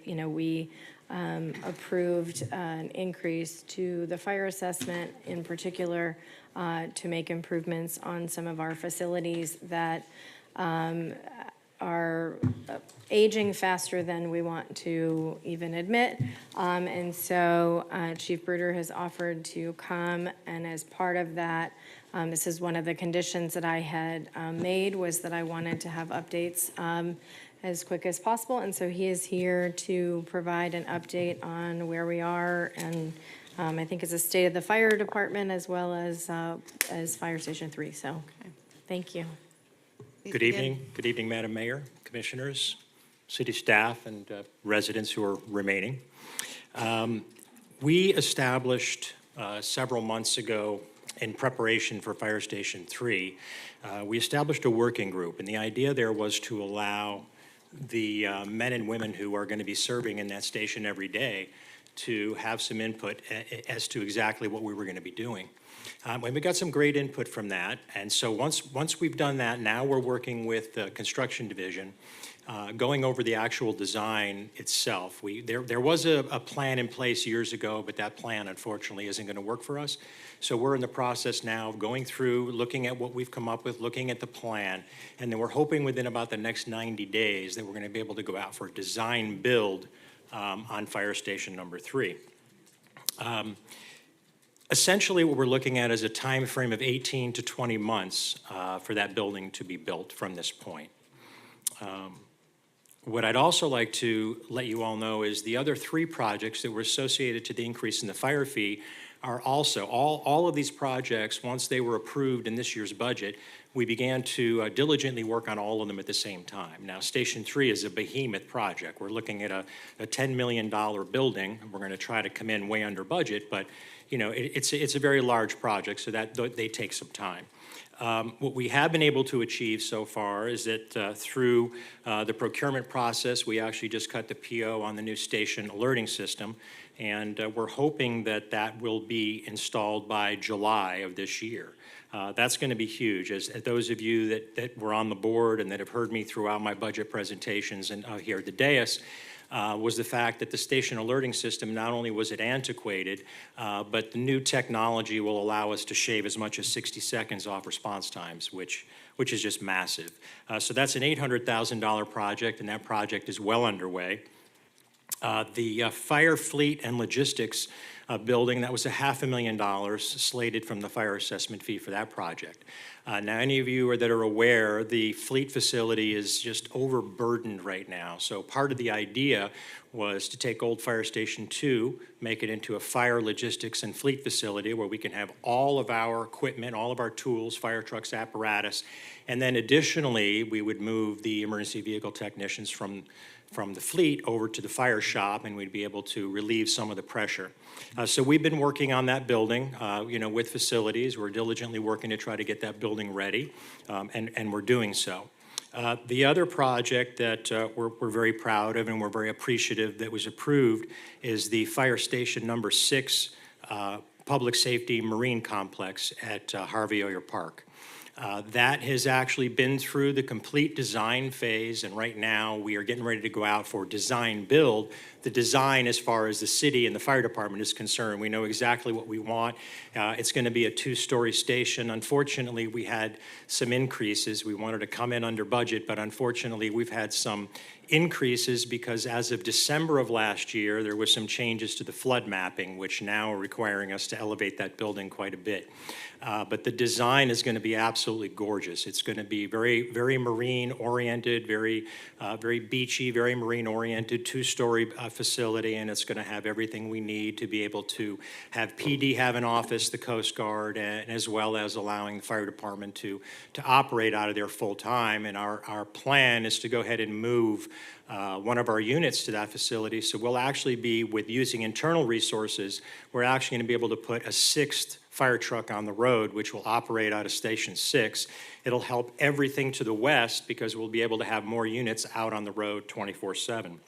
you know, we approved an increase to the fire assessment in particular to make improvements on some of our facilities that are aging faster than we want to even admit. And so Chief Bruder has offered to come, and as part of that, this is one of the conditions that I had made, was that I wanted to have updates as quick as possible. And so he is here to provide an update on where we are, and I think it's a state of the fire department as well as Fire Station 3. So, thank you. Good evening, Madam Mayor, Commissioners, city staff, and residents who are remaining. We established several months ago, in preparation for Fire Station 3, we established a working group, and the idea there was to allow the men and women who are going to be serving in that station every day to have some input as to exactly what we were going to be doing. And we got some great input from that, and so once we've done that, now we're working with the construction division, going over the actual design itself. There was a plan in place years ago, but that plan unfortunately isn't going to work for us. So we're in the process now of going through, looking at what we've come up with, looking at the plan, and then we're hoping within about the next 90 days that we're going to be able to go out for a design build on Fire Station Number 3. Essentially, what we're looking at is a time frame of 18 to 20 months for that building to be built from this point. What I'd also like to let you all know is the other 3 projects that were associated to the increase in the fire fee are also, all of these projects, once they were approved in this year's budget, we began to diligently work on all of them at the same time. Now, Station 3 is a behemoth project. We're looking at a $10 million building. We're going to try to come in way under budget, but you know, it's a very large project, so that they take some time. What we have been able to achieve so far is that through the procurement process, we actually just cut the PO on the new station alerting system, and we're hoping that that will be installed by July of this year. That's going to be huge. As those of you that were on the board and that have heard me throughout my budget presentations and here at the dais, was the fact that the station alerting system, not only was it antiquated, but the new technology will allow us to shave as much as 60 seconds off response times, which is just massive. So that's an $800,000 project, and that project is well underway. The fire fleet and logistics building, that was $500,000 slated from the fire assessment fee for that project. Now, any of you that are aware, the fleet facility is just overburdened right now. So part of the idea was to take old Fire Station 2, make it into a fire logistics and fleet facility where we can have all of our equipment, all of our tools, fire trucks, apparatus, and then additionally, we would move the emergency vehicle technicians from the fleet over to the fire shop, and we'd be able to relieve some of the pressure. So we've been working on that building, with facilities. We're diligently working to try to get that building ready, and we're doing so. The other project that we're very proud of and we're very appreciative that was approved is the Fire Station number 6 Public Safety Marine Complex at Harvey Oyer Park. That has actually been through the complete design phase, and right now we are getting ready to go out for design build. The design, as far as the city and the fire department is concerned, we know exactly what we want. It's going to be a 2-story station. Unfortunately, we had some increases. We wanted to come in under budget, but unfortunately, we've had some increases because as of December of last year, there was some changes to the flood mapping, which now are requiring us to elevate that building quite a bit. But the design is going to be absolutely gorgeous. It's going to be very, very marine-oriented, very beachy, very marine-oriented, 2-story facility, and it's going to have everything we need to be able to have PD have an office, the Coast Guard, and as well as allowing the fire department to operate out of there full-time. And our plan is to go ahead and move one of our units to that facility. So we'll actually be, with using internal resources, we're actually going to be able to put a 6th fire truck on the road, which will operate out of Station 6. It'll help everything to the west because we'll be able to have more units out on the road 24/7.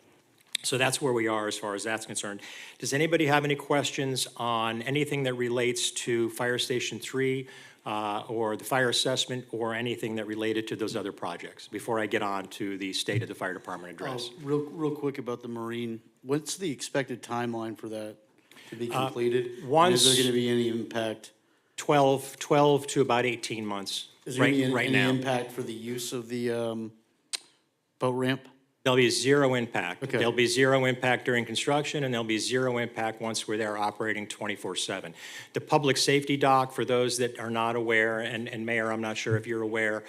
So that's where we are as far as that's concerned. Does anybody have any questions on anything that relates to Fire Station 3 or the fire assessment or anything that related to those other projects before I get on to the State of the Fire Department address? Real quick about the Marine, what's the expected timeline for that to be completed? Once- Is there going to be any impact? 12 to about 18 months Is there right any now. impact for the use of the boat ramp? There'll be zero impact. Okay. There'll be zero impact during construction, and there'll be zero impact once we're there operating 24/7. The public safety dock, for those that are not aware, and Mayor, I'm not sure if you're aware,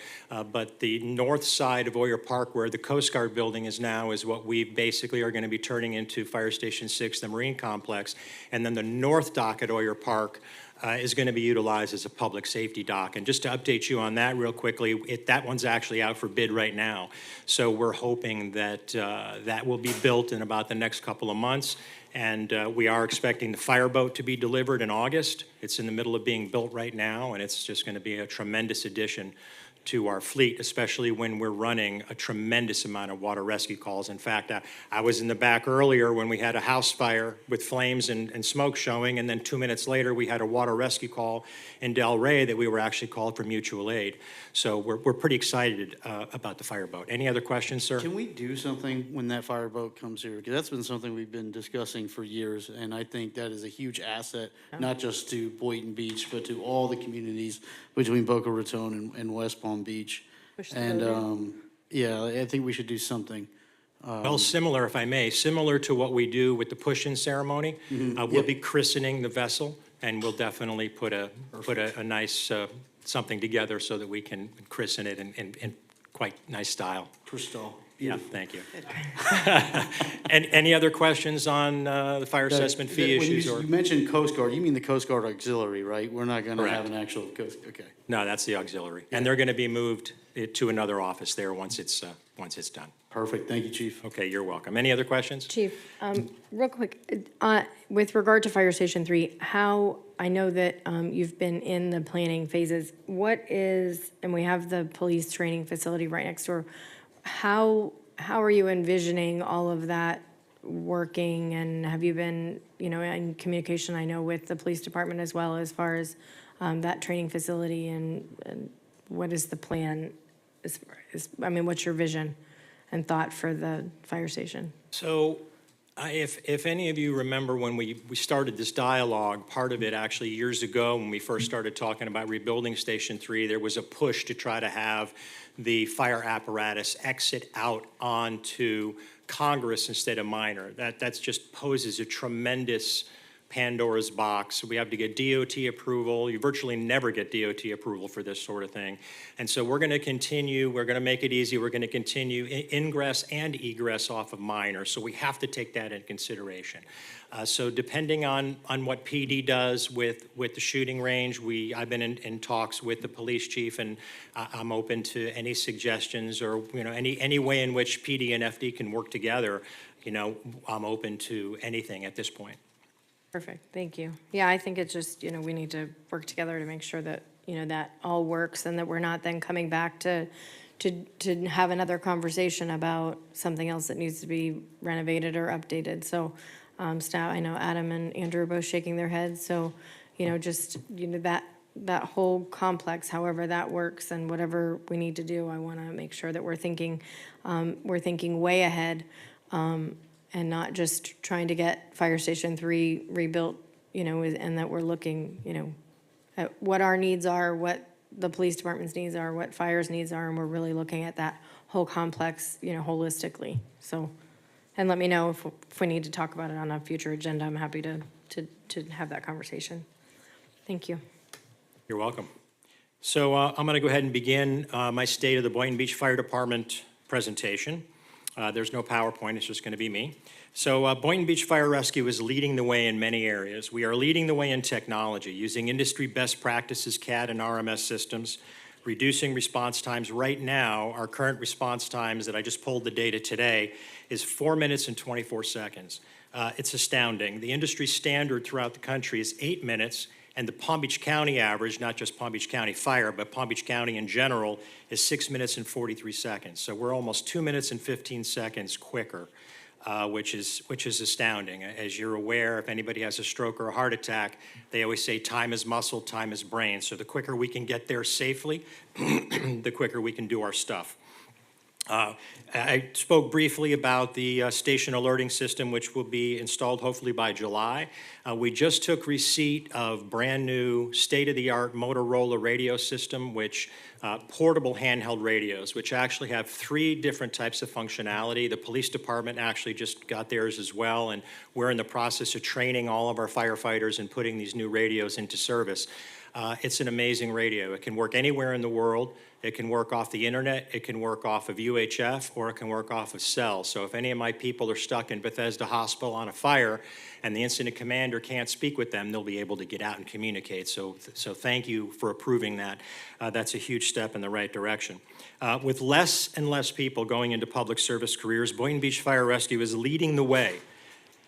but the north side of Oyer Park, where the Coast Guard building is now, is what we basically are going to be turning into Fire Station 6, the Marine Complex. And then the north dock at Oyer Park is going to be utilized as a public safety dock. And just to update you on that real quickly, that one's actually out for bid right now. So we're hoping that that will be built in about the next couple of months. And we are expecting the fireboat to be delivered in August. It's in the middle of being built right now, and it's just going to be a tremendous addition to our fleet, especially when we're running a tremendous amount of water rescue calls. In fact, I was in the back earlier when we had a house fire with flames and smoke showing, and then 2 minutes later, we had a water rescue call in Del Rey that we were actually called for mutual aid. So we're pretty excited about the fireboat. Any other questions, sir? Can we do something when that fireboat comes here? Because that's been something we've been discussing for years, and I think that is a huge asset, not just to Boynton Beach, but to all the communities between Boca Raton and West Palm Beach. And, yeah, I think we should do something. Well, similar, if I may, similar to what we do with the push-in ceremony. We'll be christening the vessel, and we'll definitely put a nice something together so that we can christen it in quite nice style. Crystal. Yeah, thank you. And any other questions on the fire assessment fee When issues? You Or mentioned Coast Guard, you mean the Coast Guard Auxiliary, right? We're not going to have Correct. an actual Coast, okay. No, that's the auxiliary. And they're going to be moved to another office there once it's done. Perfect, thank you, Chief. Okay, you're welcome. Any other questions? Chief, real quick, with regard to Fire Station 3, I know that you've been in the planning phases. And we have the police training facility right next door. How are you envisioning all of that working? And have you been, in communication, I know, with the police department as well, as far as that training facility, and what is the plan? What's your vision and thought for the fire station? So if any of you remember when we started this dialogue, part of it actually years ago when we first started talking about rebuilding Station 3, there was a push to try to have the fire apparatus exit out onto Congress instead of Minor. That just poses a tremendous Pandora's box. We have to get DOT approval. You virtually never get DOT approval for this sort of thing. And so we're going to continue, we're going to make it easy. We're going to continue ingress and egress off of minors. So we have to take that into consideration. So depending on what PD does with the shooting range, I've been in talks with the police chief, and I'm open to any suggestions or, any way in which PD and FD can work together. I'm open to anything at this point. Perfect, thank you. Yeah, I think it's just, we need to work together to make sure that, that all works and that we're not then coming back to have another conversation about something else that needs to be renovated or updated. So, staff, I know Adam and Andrew are both shaking their heads, so, that whole complex, however that works and whatever we need to do, I want to make sure that we're thinking way ahead, and not just trying to get Fire Station 3 rebuilt, and that we're looking, at what our needs are, what the police department's needs are, what fire's needs are, and we're really looking at that whole complex, holistically. So, and let me know if we need to talk about it on a future agenda. I'm happy to have that conversation. Thank you. You're welcome. So I'm going to go ahead and begin my State of the Boynton Beach Fire Department presentation. There's no PowerPoint, it's just going to be me. So Boynton Beach Fire Rescue is leading the way in many areas. We are leading the way in technology, using industry best practices, CAD and RMS systems, reducing response times. Right now, our current response times that I just pulled the data today is 4 minutes and 24 seconds. It's astounding. The industry standard throughout the country is 8 minutes, and the Palm Beach County average, not just Palm Beach County Fire, but Palm Beach County in general, is 6 minutes and 43 seconds. So we're almost 2 minutes and 15 seconds quicker, which is astounding. As you're aware, if anybody has a stroke or a heart attack, they always say time is muscle, time is brain. So the quicker we can get there safely, the quicker we can do our stuff. I spoke briefly about the station alerting system, which will be installed hopefully by July. We just took receipt of brand-new, state-of-the-art Motorola radio system, which portable handheld radios, which actually have 3 different types of functionality. The police department actually just got theirs as well, and we're in the process of training all of our firefighters and putting these new radios into service. It's an amazing radio. It can work anywhere in the world. It can work off the internet, it can work off of UHF, or it can work off of cell. So if any of my people are stuck in Bethesda Hospital on a fire and the incident commander can't speak with them, they'll be able to get out and communicate. So thank you for approving that. That's a huge step in the right direction. With less and less people going into public service careers, Boynton Beach Fire Rescue is leading the way,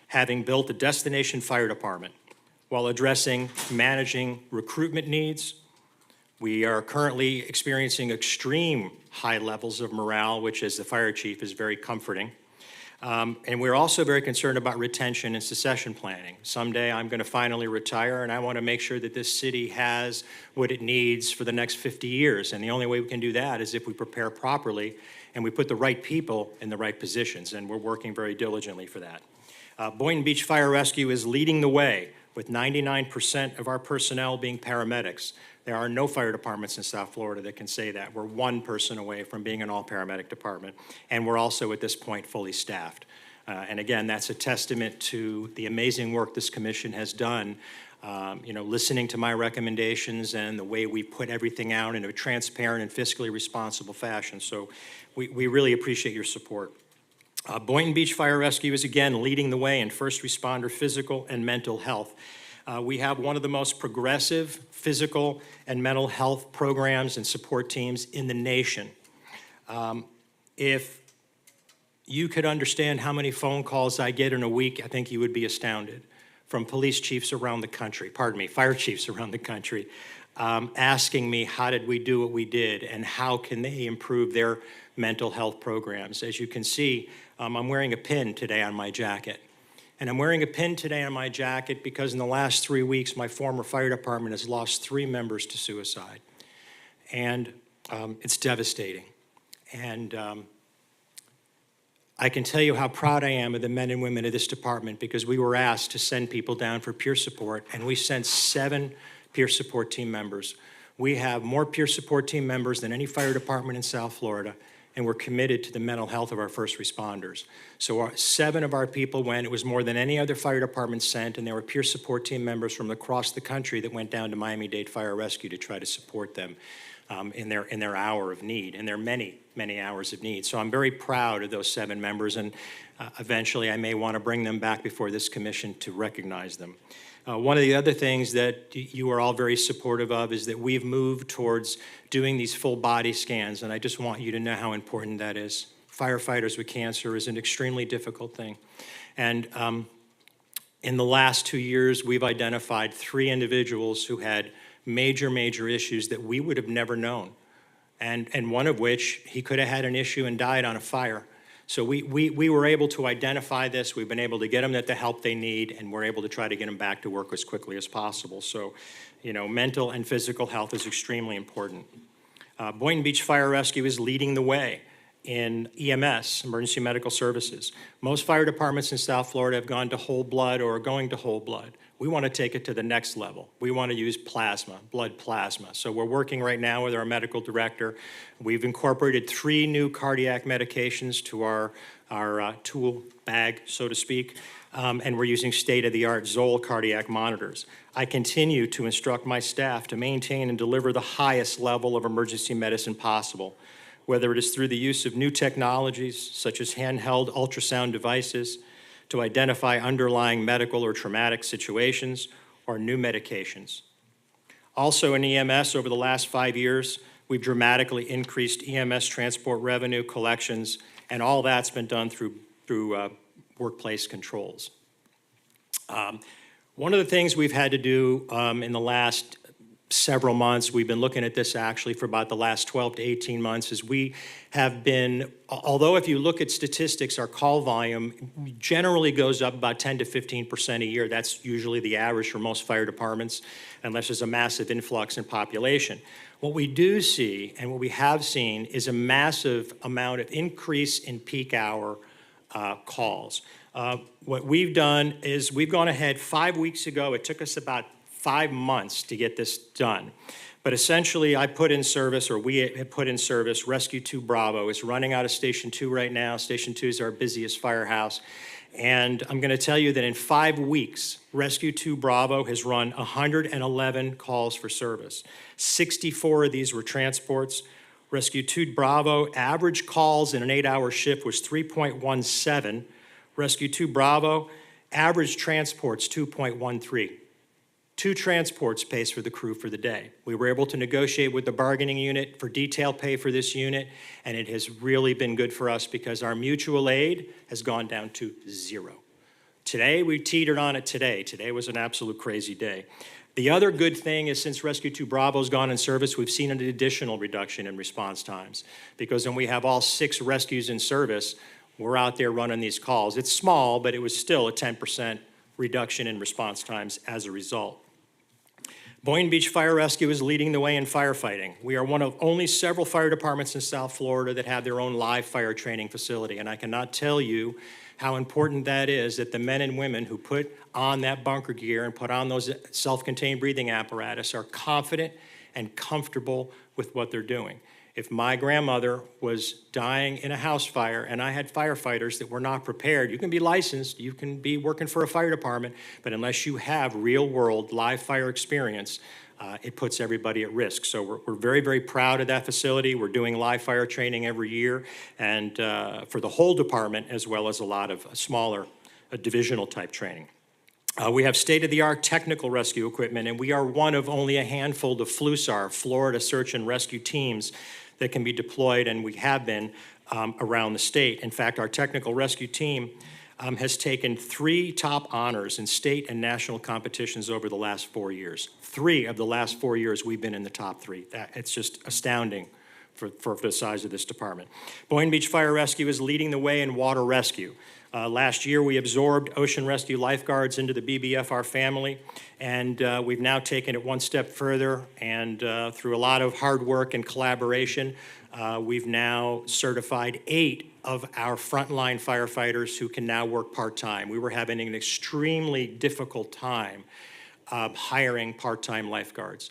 having built a destination fire department while addressing managing recruitment needs. We are currently experiencing extreme high levels of morale, which as the fire chief is very comforting. And we're also very concerned about retention and succession planning. Someday I'm going to finally retire, and I want to make sure that this city has what it needs for the next 50 years. And the only way we can do that is if we prepare properly and we put the right people in the right positions, and we're working very diligently for that. Boynton Beach Fire Rescue is leading the way with 99% of our personnel being paramedics. There are no fire departments in South Florida that can say that. We're 1 person away from being an all-paramedic department, and we're also at this point fully staffed. And again, that's a testament to the amazing work this commission has done, listening to my recommendations and the way we put everything out in a transparent and fiscally responsible fashion. So we really appreciate your support. Boynton Beach Fire Rescue is again leading the way in first responder physical and mental health. We have one of the most progressive physical and mental health programs and support teams in the nation. If you could understand how many phone calls I get in a week, I think you would be astounded, from police chiefs around the country, fire chiefs around the country, asking me how did we do what we did and how can they improve their mental health programs. As you can see, I'm wearing a pin today on my jacket. And I'm wearing a pin today on my jacket because in the last 3 weeks, my former fire department has lost 3 members to suicide. And it's devastating. And I can tell you how proud I am of the men and women of this department because we were asked to send people down for peer support, and we sent 7 peer support team members. We have more peer support team members than any fire department in South Florida, and we're committed to the mental health of our first responders. So 7 of our people went. It was more than any other fire department sent, and there were peer support team members from across the country that went down to Miami-Dade Fire Rescue to try to support them in their hour of need, and there are many, many hours of need. So I'm very proud of those 7 members, and eventually I may want to bring them back before this commission to recognize them. One of the other things that you are all very supportive of is that we've moved towards doing these full body scans, and I just want you to know how important that is. Firefighters with cancer is an extremely difficult thing. And in the last 2 years, we've identified 3 individuals who had major issues that we would have never known. And one of which, he could have had an issue and died on a fire. So we were able to identify this. We've been able to get them the help they need, and we're able to try to get them back to work as quickly as possible. So, you know, mental and physical health is extremely important. Boynton Beach Fire Rescue is leading the way in EMS, emergency medical services. Most fire departments in South Florida have gone to whole blood or are going to whole blood. We want to take it to the next level. We want to use plasma, blood plasma. So we're working right now with our medical director. We've incorporated 3 new cardiac medications to our tool bag, so to speak, and we're using state-of-the-art Zoll cardiac monitors. I continue to instruct my staff to maintain and deliver the highest level of emergency medicine possible, whether it is through the use of new technologies such as handheld ultrasound devices, to identify underlying medical or traumatic situations, or new medications. Also in EMS, over the last 5 years, we've dramatically increased EMS transport revenue collections, and all that's been done through workplace controls. One of the things we've had to do in the last several months, we've been looking at this actually for about the last 12 to 18 months, is we have been, although if you look at statistics, our call volume generally goes up about 10 to 15% a year. That's usually the average for most fire departments, unless there's a massive influx in population. What we do see, and what we have seen, is a massive amount of increase in peak hour calls. What we've done is we've gone ahead 5 weeks ago. It took us about 5 months to get this done. But essentially, I put in service, or we have put in service, Rescue 2 Bravo. It's running out of Station 2 right now. Station 2 is our busiest firehouse. And I'm going to tell you that in 5 weeks, Rescue 2 Bravo has run 111 calls for service. 64 of these were transports. Rescue 2 Bravo, average calls in an 8-hour shift was 3.17. Rescue 2 Bravo, average transports 2.13. 2 transports pays for the crew for the day. We were able to negotiate with the bargaining unit for detail pay for this unit, and it has really been good for us because our mutual aid has gone down to 0. Today, we teetered on it today. Today was an absolute crazy day. The other good thing is since Rescue 2 Bravo's gone in service, we've seen an additional reduction in response times, because when we have all 6 rescues in service, we're out there running these calls. It's small, but it was still a 10% reduction in response times as a result. Boynton Beach Fire Rescue is leading the way in firefighting. We are one of only several fire departments in South Florida that have their own live fire training facility, and I cannot tell you how important that is, that the men and women who put on that bunker gear and put on those self-contained breathing apparatus are confident and comfortable with what they're doing. If my grandmother was dying in a house fire and I had firefighters that were not prepared, you can be licensed, you can be working for a fire department, but unless you have real-world live fire experience, it puts everybody at risk. So we're very, very proud of that facility. We're doing live fire training every year, and for the whole department, as well as a lot of smaller divisional type training. We have state-of-the-art technical rescue equipment, and we are one of only a handful of FLUSAR, Florida Search and Rescue Teams, that can be deployed, and we have been around the state. In fact, our technical rescue team has taken 3 top honors in state and national competitions over the last 4 years. 3 of the last 4 years, we've been in the top 3. It's just astounding for the size of this department. Boynton Beach Fire Rescue is leading the way in water rescue. Last year, we absorbed ocean rescue lifeguards into the BBFR family, and we've now taken it one step further, and through a lot of hard work and collaboration, we've now certified 8 of our frontline firefighters who can now work part-time. We were having an extremely difficult time hiring part-time lifeguards.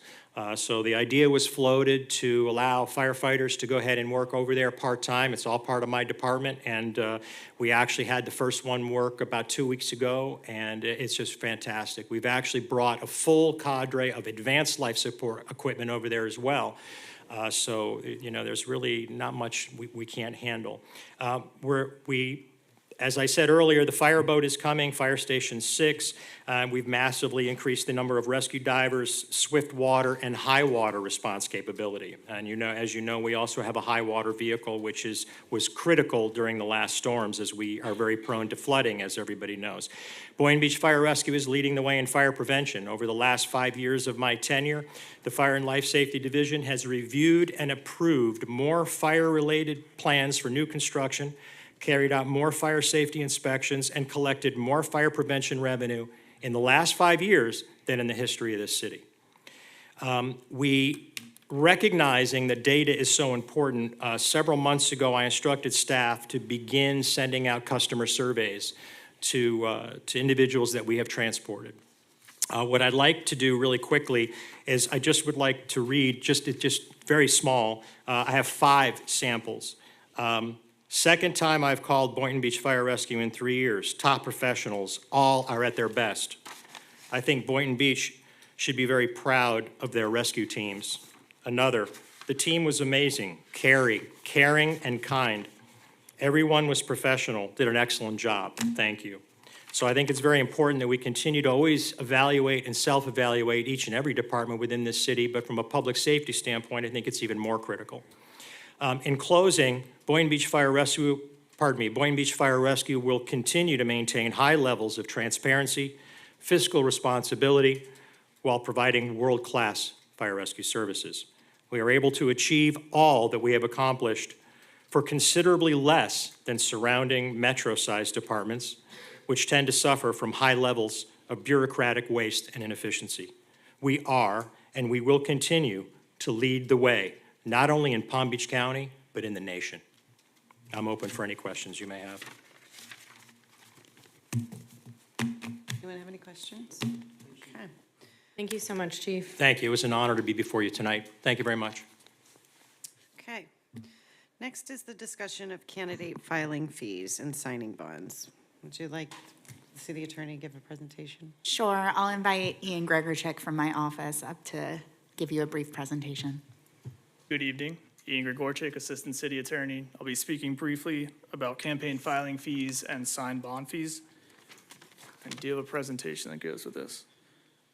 So the idea was floated to allow firefighters to go ahead and work over there part-time. It's all part of my department, and we actually had the first one work about 2 weeks ago, and it's just fantastic. We've actually brought a full cadre of advanced life support equipment over there as well. So, you know, there's really not much we can't handle. As I said earlier, the fireboat is coming, Fire Station 6. We've massively increased the number of rescue divers, swift water, and high water response capability. And as you know, we also have a high water vehicle, which was critical during the last storms, as we are very prone to flooding, as everybody knows. Boynton Beach Fire Rescue is leading the way in fire prevention. Over the last 5 years of my tenure, the Fire and Life Safety Division has reviewed and approved more fire-related plans for new construction, carried out more fire safety inspections, and collected more fire prevention revenue in the last 5 years than in the history of this city. Recognizing that data is so important, several months ago I instructed staff to begin sending out customer surveys to individuals that we have transported. What I'd like to do really quickly is I just would like to read, just very small, I have 5 samples. Second time I've called Boynton Beach Fire Rescue in 3 years. Top professionals, all are at their best. I think Boynton Beach should be very proud of their rescue teams. Another, the team was amazing, caring and kind. Everyone was professional, did an excellent job. Thank you. So I think it's very important that we continue to always evaluate and self-evaluate each and every department within this city, but from a public safety standpoint, I think it's even more critical. In closing, Boynton Beach Fire Rescue will continue to maintain high levels of transparency, fiscal responsibility, while providing world-class fire rescue services. We are able to achieve all that we have accomplished for considerably less than surrounding metro-sized departments, which tend to suffer from high levels of bureaucratic waste and inefficiency. We are, and we will continue to lead the way, not only in Palm Beach County, but in the nation. I'm open for any questions you may have. Anyone have any questions? Okay. Thank you so much, Chief. Thank you. It was an honor to be before you tonight. Thank you very much. Okay. Next is the discussion of candidate filing fees and signing bonds. Would you like the city attorney to give a presentation? Sure, I'll invite Ian Gregorczyk from my office up to give you a brief presentation. Good evening. Ian Gregorczyk, Assistant City Attorney. I'll be speaking briefly about campaign filing fees and signed bond fees. And do have a presentation that goes with this.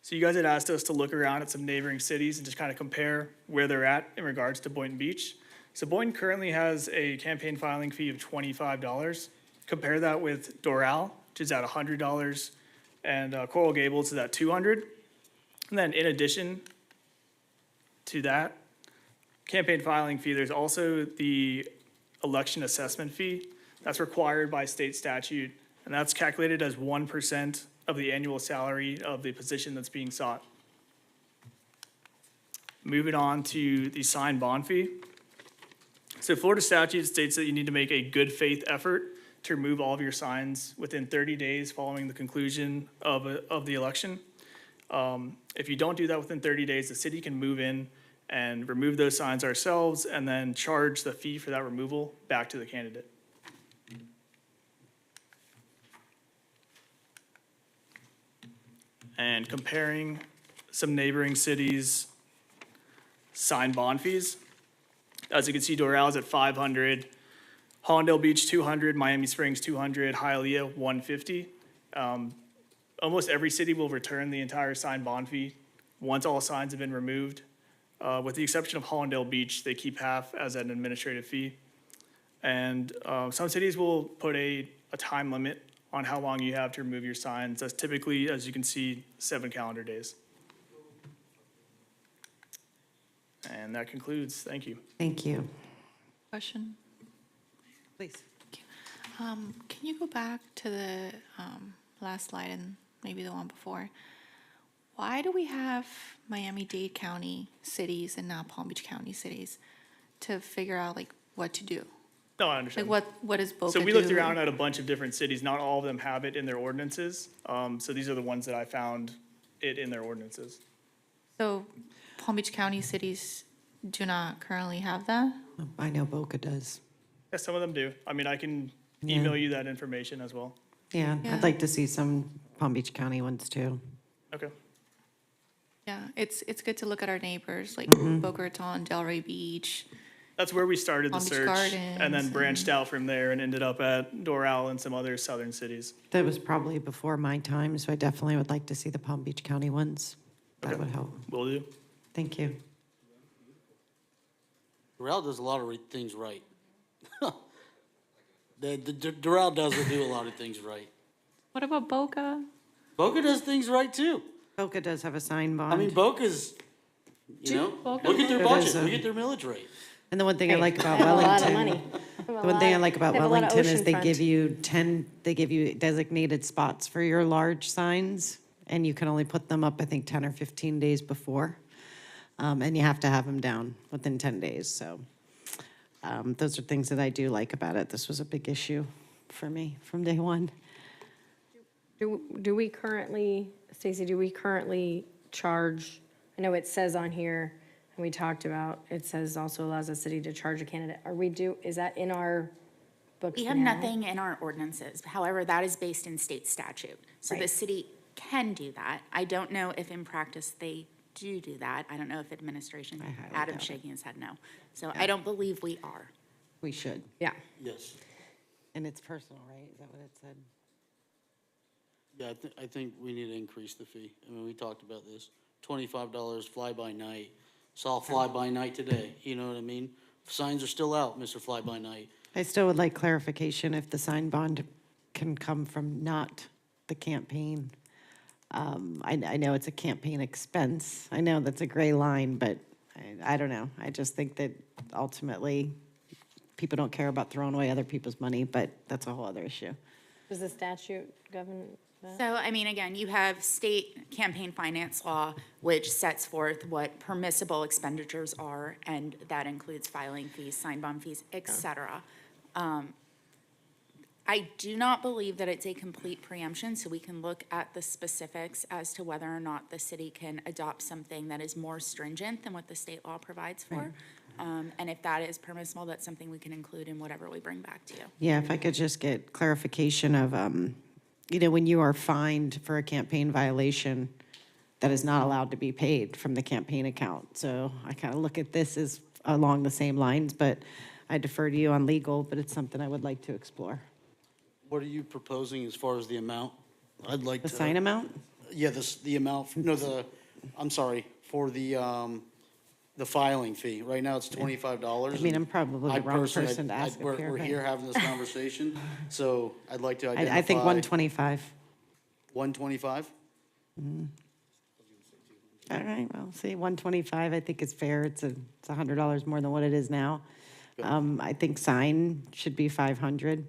So you guys had asked us to look around at some neighboring cities and just kind of compare where they're at in regards to Boynton Beach. So Boynton currently has a campaign filing fee of $25. Compare that with Doral, which is at $100, and Coral Gables is at $200. And then in addition to that campaign filing fee, there's also the election assessment fee. That's required by state statute, and that's calculated as 1% of the annual salary of the position that's being sought. Moving on to the signed bond fee. So Florida statute states that you need to make a good faith effort to remove all of your signs within 30 days following the conclusion of the election. If you don't do that within 30 days, the city can move in and remove those signs ourselves and then charge the fee for that removal back to the candidate. And comparing some neighboring cities' signed bond fees. As you can see, Doral is at $500, Hollandale Beach $200, Miami Springs $200, Hialeah $150. Almost every city will return the entire signed bond fee once all signs have been removed. With the exception of Hollandale Beach, they keep half as an administrative fee. And some cities will put a time limit on how long you have to remove your signs. That's typically, as you can see, 7 calendar days. And that concludes. Thank you. Thank you. Question? Please. Can you go back to the last slide and maybe the one before? Why do we have Miami-Dade County cities and not Palm Beach County cities to figure out like what to do? No, I understand. Like what is Boca So we looked do? around at a bunch of different cities. Not all of them have it in their ordinances. So these are the ones that I found it in their ordinances. So Palm Beach County cities do not currently have that. I know Boca does. Yeah, some of them do. I mean, I can Yeah. email you that information as well. Yeah, Yeah. I'd like to see some Palm Beach County ones too. Okay. Yeah, it's good to look at our neighbors, like Boca Raton, Delray Beach. That's where we started the Palm Beach search, and then Gardens branched out from there and ended up at Doral and some other southern cities. That was probably before my time, so I definitely would like to see the Palm Beach County ones. That Okay. would help. Will do. Thank you. Doral does a lot of things right. Doral doesn't do a lot of things right. What about Boca? Boca does things right too. Boca does have a sign bond. I mean, Boca's, you know, Boca- look at their It budget, is, look at their millage rate. And the one thing I like about They have a lot of Wellington. money. The one thing I like about They have a lot of Wellington is they oceanfront. give you they give you designated spots for your large signs, and you can only put them up, I think, 10 or 15 days before. And you have to have them down within 10 days, so. Those are things that I do like about it. This was a big issue for me from day one. Do we currently, Stacy, do we currently charge, I know it says on here, and we talked about, it says also allows the city to charge a candidate. Is that in our books We have now? nothing in our ordinances. However, that is based in state statute. So the Right. city can do that. I don't know if in practice they do that. I don't know if administration, Adam's shaking his head no. So I don't believe we are. We should. Yeah. Yes. And it's personal, right? Is that what it said? Yeah, I think we need to increase the fee. I mean, we talked about this. $25 fly-by-night. Saw fly-by-night today, you know what I mean? Signs are still out, Mr. Fly-by-night. I still would like clarification if the sign bond can come from not the campaign. I know it's a campaign expense. I know that's a gray line, but I don't know. I just think that ultimately, people don't care about throwing away other people's money, but that's a whole other issue. Does the statute govern that? So, I mean, again, you have state campaign finance law, which sets forth what permissible expenditures are, and that includes filing fees, sign bond fees, et cetera. I do not believe that it's a complete preemption, so we can look at the specifics as to whether or not the city can adopt something that is more stringent than what the state law provides for. And if that is permissible, that's something we can include in whatever we bring back to you. Yeah, if I could just get clarification of, when you are fined for a campaign violation, that is not allowed to be paid from the campaign account. So I kind of look at this as along the same lines, but I defer to you on legal, but it's something I would like to explore. What are you proposing as far as the amount? I'd like The to. sign amount? Yeah, the amount, no, I'm sorry, for the filing fee. Right now, it's $25. I mean, I'm probably the I wrong personally- person to ask up here, We're but- here having this conversation, so I'd like to identify. I think 125. 125? All right, well, see, 125, I think is fair. It's $100 more than what it is now. I think sign should be 500.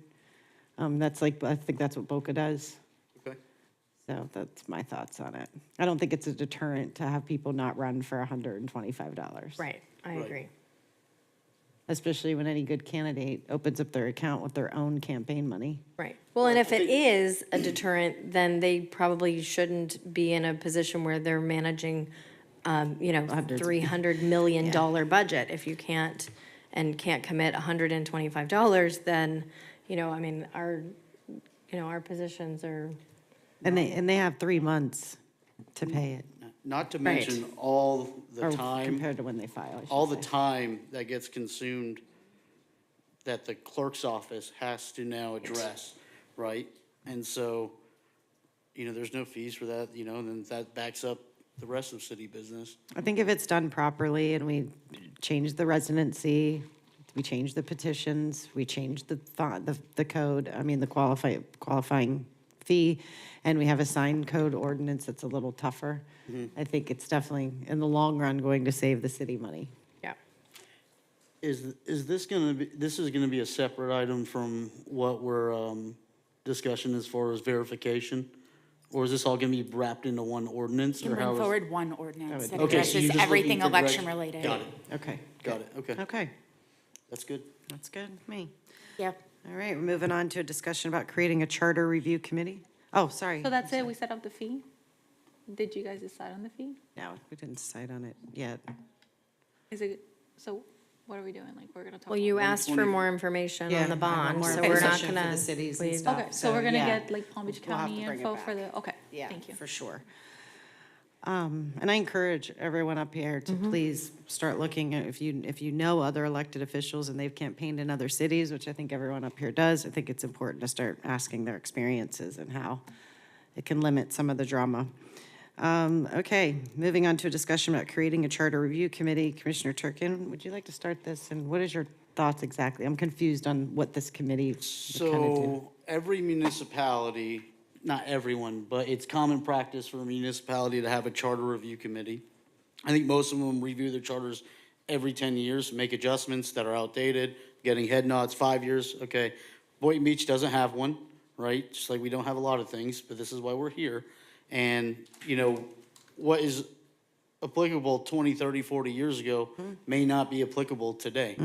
I think that's what Boca does. Okay. So that's my thoughts on it. I don't think it's a deterrent to have people not run for $125. Right, I agree. Especially when any good candidate opens up their account with their own campaign money. Right. Well, and if it is a deterrent, then they probably shouldn't be in a position where they're managing, $300 million budget. If you can't commit $125, then, our positions are. And they have 3 months to pay it. Not to Right. mention all the Or time. compared to when they file, I should All the say. time that gets consumed that the clerk's office has to now address, right? And so, there's no fees for that, then that backs up the rest of city business. I think if it's done properly and we change the residency, we change the petitions, we change the code, the qualifying fee, and we have a sign code ordinance that's a little tougher, I think it's definitely, in the long run, going to save the city money. Yeah. Is this this is gonna be a separate item from what we're, discussing as far as verification? Or is this all gonna be wrapped into one ordinance? You can or how bring is- forward one ordinance that Okay, so you're addresses just everything looking for election direct- related. Got it. Okay. Got it, okay. Okay, That's good. that's good with me. Yep. All right, we're moving on to a discussion about creating a charter review committee. Oh, sorry. So that's it, we set up the fee? Did you guys decide on the fee? No, we didn't decide on it yet. Is it, so what are we doing? Like, we're gonna talk? Well, you about- asked for more information Yeah, on the I want bond, more so we're not information for gonna. the cities and we- stuff. Okay, so we're gonna yeah. get like Palm Beach We'll have to County bring it info for back. the, okay, Yeah, thank you. for sure. And I encourage everyone up here to please start looking at, if you know other elected officials and they've campaigned in other cities, which I think everyone up here does, I think it's important to start asking their experiences and how it can limit some of the drama. Okay, moving on to a discussion about creating a charter review committee. Commissioner Turkin, would you like to start this? And what is your thoughts exactly? I'm confused on what this committee would kind of do. So every municipality, not everyone, but it's common practice for a municipality to have a charter review committee. I think most of them review their charters every 10 years, make adjustments that are outdated, getting head nods, 5 years, okay. Boynton Beach doesn't have one, right? Just like we don't have a lot of things, but this is why we're here. And, you know, what is applicable 20, 30, 40 years ago may not be applicable today.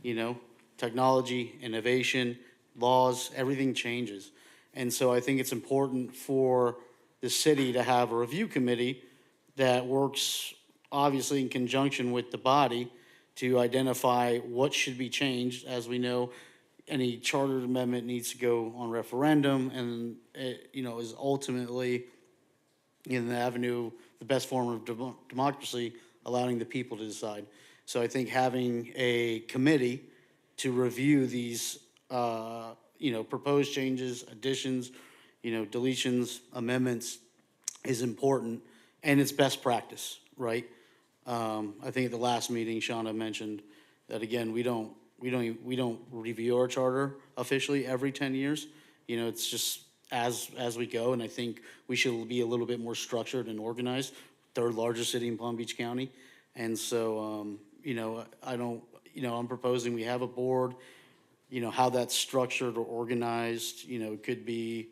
You know, technology, innovation, laws, everything changes. And so I think it's important for the city to have a review committee that works obviously in conjunction with the body to identify what should be changed. As we know, any charter amendment needs to go on referendum and it, you know, is ultimately in the avenue, the best form of democracy, allowing the people to decide. So I think having a committee to review these, you know, proposed changes, additions, you know, deletions, amendments is important, and it's best practice, right? I think at the last meeting, Shawna mentioned that, again, we don't review our charter officially every 10 years. You know, it's just as we go, and I think we should be a little bit more structured and organized. Third largest city in Palm Beach County, and so, you know, I'm proposing we have a board. You know, how that's structured or organized, you know, it could be,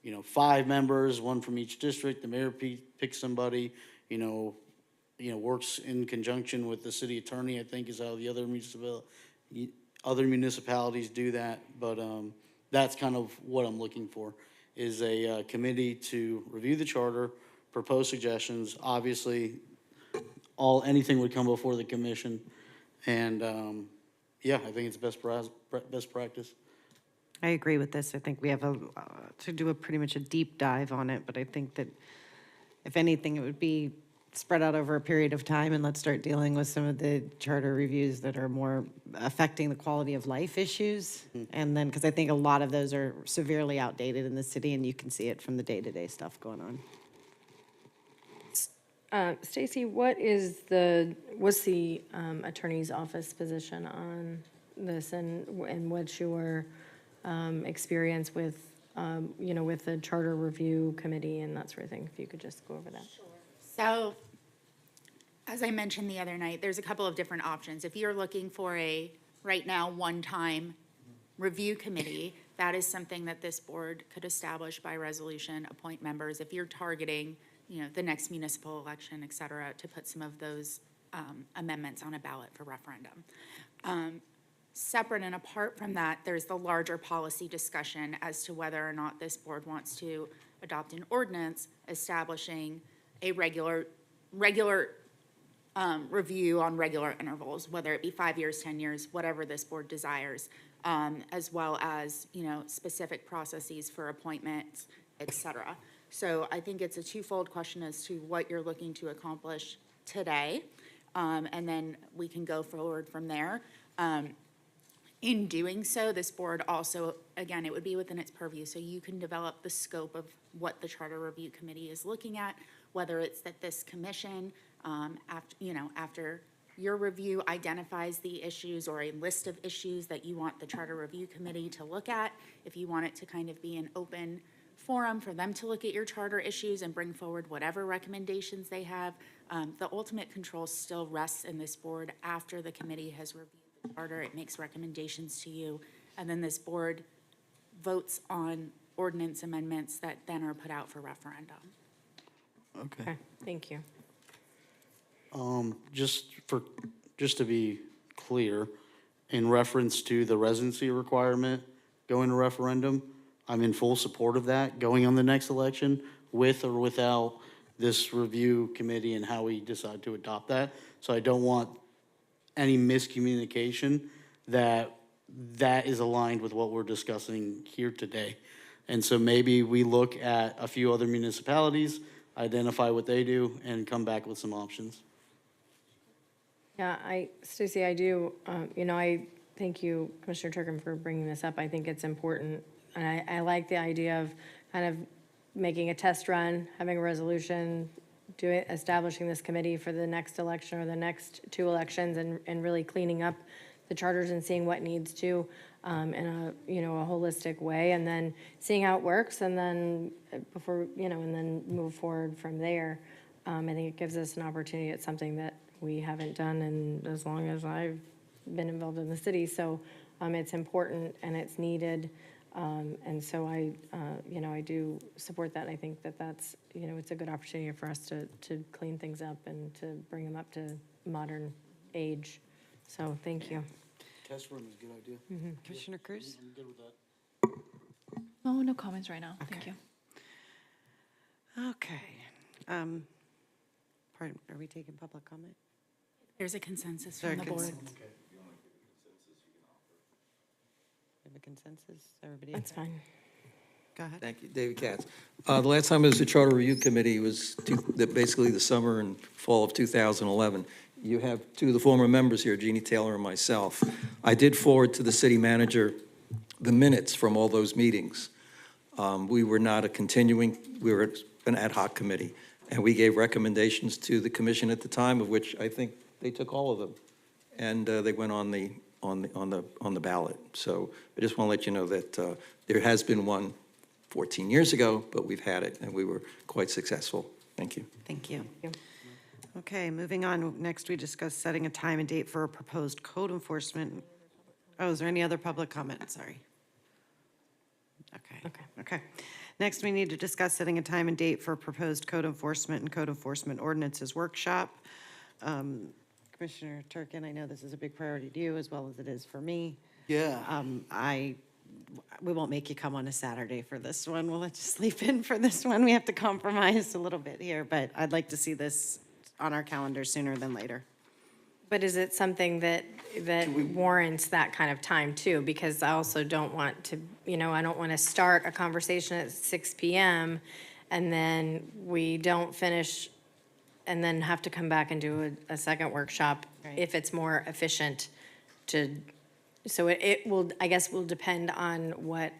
you know, 5 members, 1 from each district, the mayor picks somebody, you know, works in conjunction with the city attorney, I think is how the other municipalities do that. But that's kind of what I'm looking for, is a committee to review the charter, propose suggestions. Obviously, anything would come before the commission, and yeah, I think it's best practice. I agree with this. I think we have to do pretty much a deep dive on it, but I think that if anything, it would be spread out over a period of time, and let's start dealing with some of the charter reviews that are more affecting the quality of life issues. And then, because I think a lot of those are severely outdated in the city, and you can see it from the day-to-day stuff going on. Stacy, what's the attorney's office position on this, and what's your experience with, you know, with the charter review committee and that sort of thing? If you could just go over that. So, as I mentioned the other night, there's a couple of different options. If you're looking for right now, one-time review committee, that is something that this board could establish by resolution, appoint members. If you're targeting, you know, the next municipal election, et cetera, to put some of those amendments on a ballot for referendum. Separate and apart from that, there's the larger policy discussion as to whether or not this board wants to adopt an ordinance establishing a regular review on regular intervals, whether it be 5 years, 10 years, whatever this board desires, as well as, you know, specific processes for appointments, et cetera. So I think it's a twofold question as to what you're looking to accomplish today, and then we can go forward from there. In doing so, this board also, again, it would be within its purview, so you can develop the scope of what the Charter Review Committee is looking at, whether it's that this commission, after your review identifies the issues or a list of issues that you want the Charter Review Committee to look at, if you want it to kind of be an open forum for them to look at your charter issues and bring forward whatever recommendations they have, the ultimate control still rests in this board after the committee has reviewed the charter. It makes recommendations to you, and then this board votes on ordinance amendments that then are put out for referendum. Okay. Thank you. Just to be clear, in reference to the residency requirement going to referendum, I'm in full support of that, going on the next election with or without this review committee and how we decide to adopt that. So I don't want any miscommunication that is aligned with what we're discussing here today. And so maybe we look at a few other municipalities, identify what they do, and come back with some options. Yeah, Stacy, I do, I thank you, Commissioner Turkin, for bringing this up. I think it's important. And I like the idea of kind of making a test run, having a resolution, establishing this committee for the next election or the next 2 elections and really cleaning up the charters and seeing what needs to in a holistic way, and then seeing how it works, and then and then move forward from there. I think it gives us an opportunity. It's something that we haven't done in as long as I've been involved in the city. So it's important and it's needed. And so I do support that. I think that's, it's a good opportunity for us to clean things up and to bring them up to modern age. So thank you. Test run is a good idea. Commissioner Cruz? I'm good with that. Oh, no comments right now. Thank you. Okay. Pardon, are we taking public comment? There's a consensus There from the board. consensus? We have a consensus, everybody? That's fine. Go ahead. Thank you, David Katz. The last time it was the Charter Review Committee was basically the summer and fall of 2011. You have 2 of the former members here, Jeannie Taylor and myself. I did forward to the city manager the minutes from all those meetings. We were not we were an ad hoc committee, and we gave recommendations to the commission at the time, of which I think they took all of them, and they went on the ballot. So I just want to let you know that there has been one 14 years ago, but we've had it, and we were quite successful. Thank you. Thank you. Okay, moving on. Next, we discuss setting a time and date for a proposed code enforcement. Oh, is there any other public comment? Sorry. Okay. Next, we need to discuss setting a time and date for a proposed code enforcement and code enforcement ordinances workshop. Commissioner Turkin, I know this is a big priority to you as well as it is for me. Yeah. We won't make you come on a Saturday for this one. We'll let you sleep in for this one. We have to compromise a little bit here, but I'd like to see this on our calendar sooner than later. But is it something that warrants that kind of time too? Because I also don't want to, I don't want to start a conversation at 6 p.m. and then we don't finish and then have to come back and do a second workshop if it's more efficient to, so it will, I guess, will depend on what,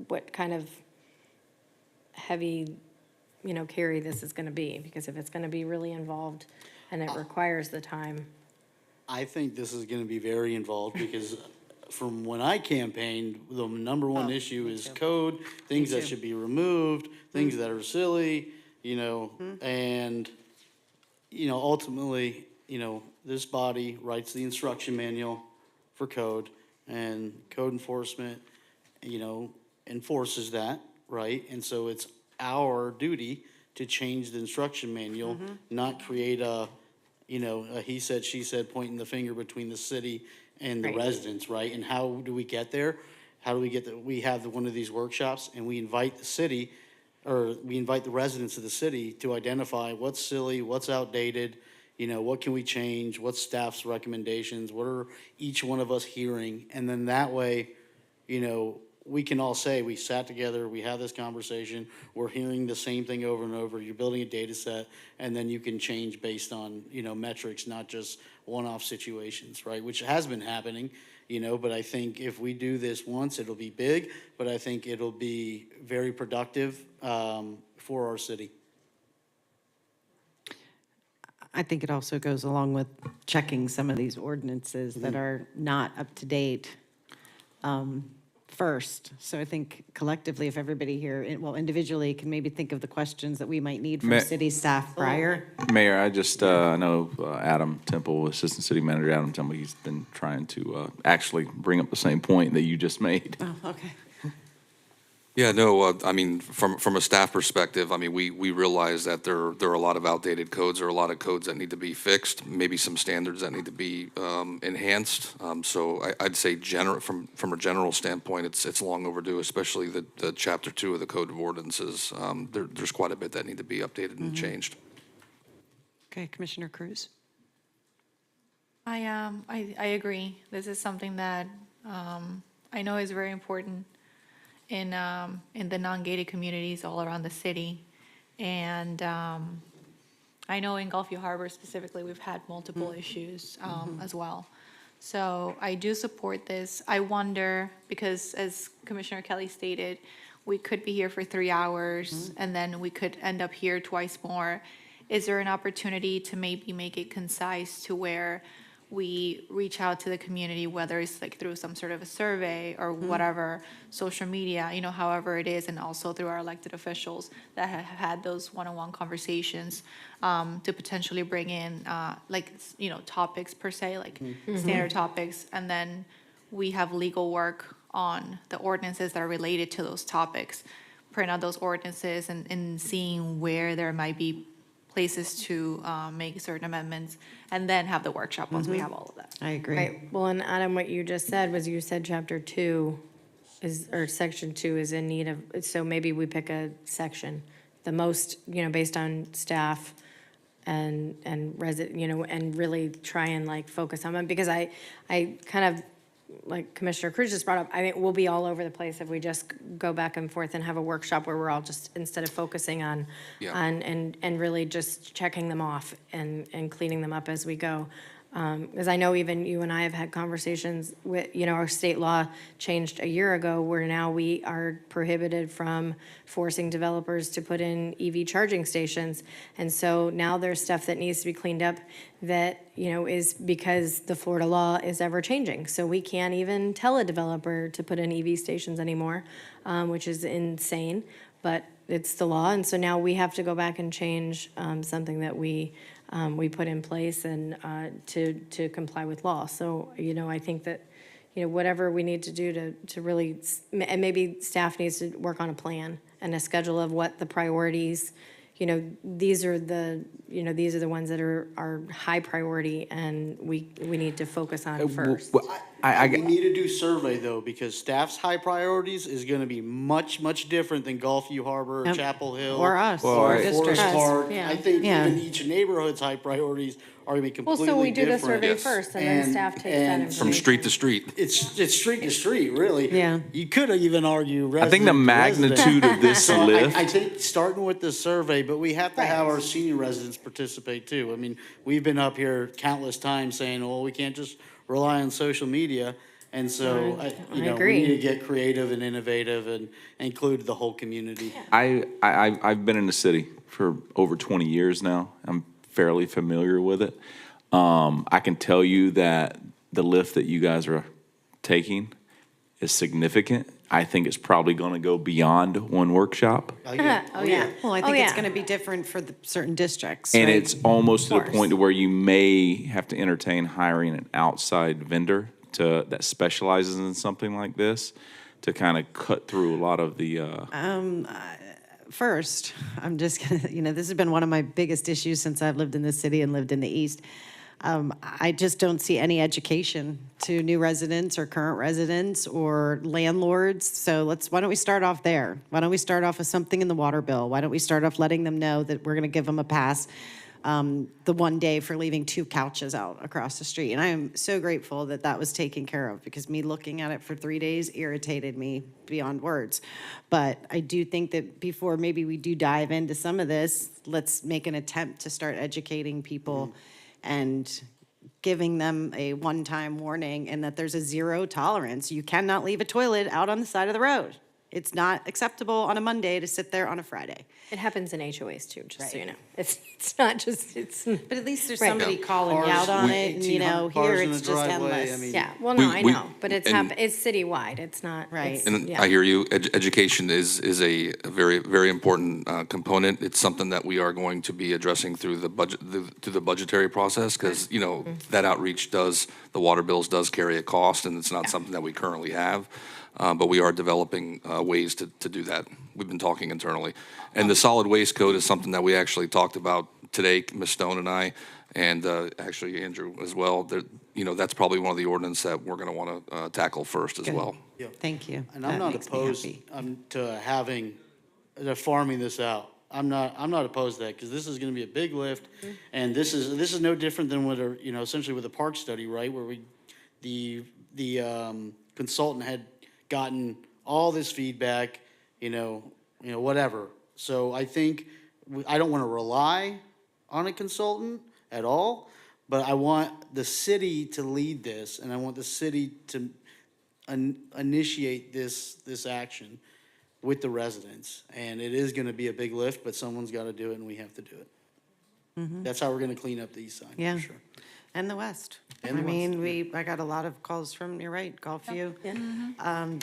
what kind of heavy, carry this is going to be. Because if it's going to be really involved and it requires the time. I think this is going to be very involved because from when I campaigned, the number one issue is code, things that should be removed, things that are silly, and, ultimately, this body writes the instruction manual for code, and code enforcement, enforces that, right? And so it's our duty to change the instruction manual, not create a he said, she said, pointing the finger between the city and the residents, right? And how do we get there? How do we get that? We have one of these workshops and we invite the city, or we invite the residents of the city to identify what's silly, what's outdated, what can we change, what's staff's recommendations, what are each one of us hearing? And then that way, we can all say, we sat together, we had this conversation, we're hearing the same thing over and over, you're building a data set, and then you can change based on, metrics, not just one-off situations, right? Which has been happening, but I think if we do this once, it'll be big, but I think it'll be very productive for our city. I think it also goes along with checking some of these ordinances that are not up to date first. So I think collectively, if everybody here, individually can maybe think of the questions that we might need from city staff prior. Mayor, I just, I know Adam Temple, Assistant City Manager Adam Temple, he's been trying to actually bring up the same point that you just made. Oh, okay. Yeah, no, I mean, from a staff perspective, I mean, we realize that there are a lot of outdated codes, or a lot of codes that need to be fixed, maybe some standards that need to be enhanced. So I'd say from a general standpoint, it's long overdue, especially the Chapter 2 of the Code of Ordinances. There's quite a bit that need to be updated and changed. Okay, Commissioner Cruz? I agree. This is something that I know is very important in the non-gated communities all around the city. And I know in Gulfview Harbor specifically, we've had multiple issues as well. So I do support this. I wonder, because as Commissioner Kelly stated, we could be here for 3 hours and then we could end up here twice more. Is there an opportunity to maybe make it concise to where we reach out to the community, whether it's like through some sort of a survey or whatever, social media, however it is, and also through our elected officials that have had those one-on-one conversations to potentially bring in topics per se, like standard topics, and then we have legal work on the ordinances that are related to those topics, print out those ordinances and seeing where there might be places to make certain amendments, and then have the workshop once we have all of that. I agree. Right, well, and Adam, what you just said was you said chapter 2 or section 2 is in need of, so maybe we pick a section, the most, based on staff and and really try and focus on them, because I kind of, like Commissioner Cruz just brought up, I think we'll be all over the place if we just go back and forth and have a workshop where we're all just, instead of focusing on and really just checking them off and cleaning them up as we go. Because I know even you and I have had conversations with, our state law changed a year ago where now we are prohibited from forcing developers to put in EV charging stations. And so now there's stuff that needs to be cleaned up that, is because the Florida law is ever changing. So we can't even tell a developer to put in EV stations anymore, which is insane, but it's the law. And so now we have to go back and change something that we put in place and to comply with law. So, I think that, whatever we need to do to really, and maybe staff needs to work on a plan and a schedule of what the priorities, these are the ones that are high priority and we need to focus on first. We need to do survey though, because staff's high priorities is gonna be much, much different than Gulfview Harbor, or Chapel Hill. Or us, Or or Forest district. Park. Yeah. I think Yeah. even each neighborhood's high priorities are gonna be Well, completely so we different. do the survey Yes. first and then staff takes that information. From street to street. It's street to street, really. Yeah. You could even argue I think the resident to resident. magnitude of this So lift. I think starting with the survey, but we have to have our senior residents participate too. I mean, we've been up here countless times saying, well, we can't just rely on social media. And so, I we agree. need to get creative and innovative and include the whole community. I've been in the city for over 20 years now. I'm fairly familiar with it. I can tell you that the lift that you guys are taking is significant. I think it's probably going to go beyond one workshop. Oh, yeah. Oh, yeah. Well, I think it's going to be different for the certain districts. And right? it's almost to the course. point to where you may have to entertain hiring an outside vendor that specializes in something like this to kind of cut through a lot of the, First, I'm just gonna, this has been one of my biggest issues since I've lived in this city and lived in the East. I just don't see any education to new residents or current residents or landlords. So why don't we start off there? Why don't we start off with something in the water bill? Why don't we start off letting them know that we're gonna give them a pass the one day for leaving 2 couches out across the street? And I am so grateful that that was taken care of, because me looking at it for 3 days irritated me beyond words. But I do think that before maybe we do dive into some of this, let's make an attempt to start educating people and giving them a one-time warning, and that there's a zero tolerance. You cannot leave a toilet out on the side of the road. It's not acceptable on a Monday to sit there on a Friday. It happens in HOAs too, just so you Right. know. It's not just, But at least there's Right. somebody calling you Cars, out on it, and here cars in it's the just driveway, I endless. mean- yeah, well, no, I We- know, but it's and- it's citywide, it's not. Right. it's- And yeah. I hear you. Education is a very, very important component. It's something that we are going to be addressing through the budget, through the budgetary process, because, that outreach the water bills does carry a cost, and it's not something that we currently have. but we are developing ways to do that. We've been talking internally. And the solid waste code is something that we actually talked about today, Ms. Stone and I, and actually Andrew as well. That's probably one of the ordinance that we're going to want to tackle first as Good. well. Thank you. And I'm That not makes me opposed happy. to farming this out. I'm not opposed to that, because this is gonna be a big lift, and this is no different than what, essentially with the park study, right? Where the consultant had gotten all this feedback, whatever. So I think, I don't wanna rely on a consultant at all, but I want the city to lead this, and I want the city to initiate this action with the residents. And it is gonna be a big lift, but someone's gotta do it, and we have to do it. That's how we're gonna clean up the east side, Yeah. for sure. And the west. And I the west, mean, I got a lot of calls from, you're right, Gulfview,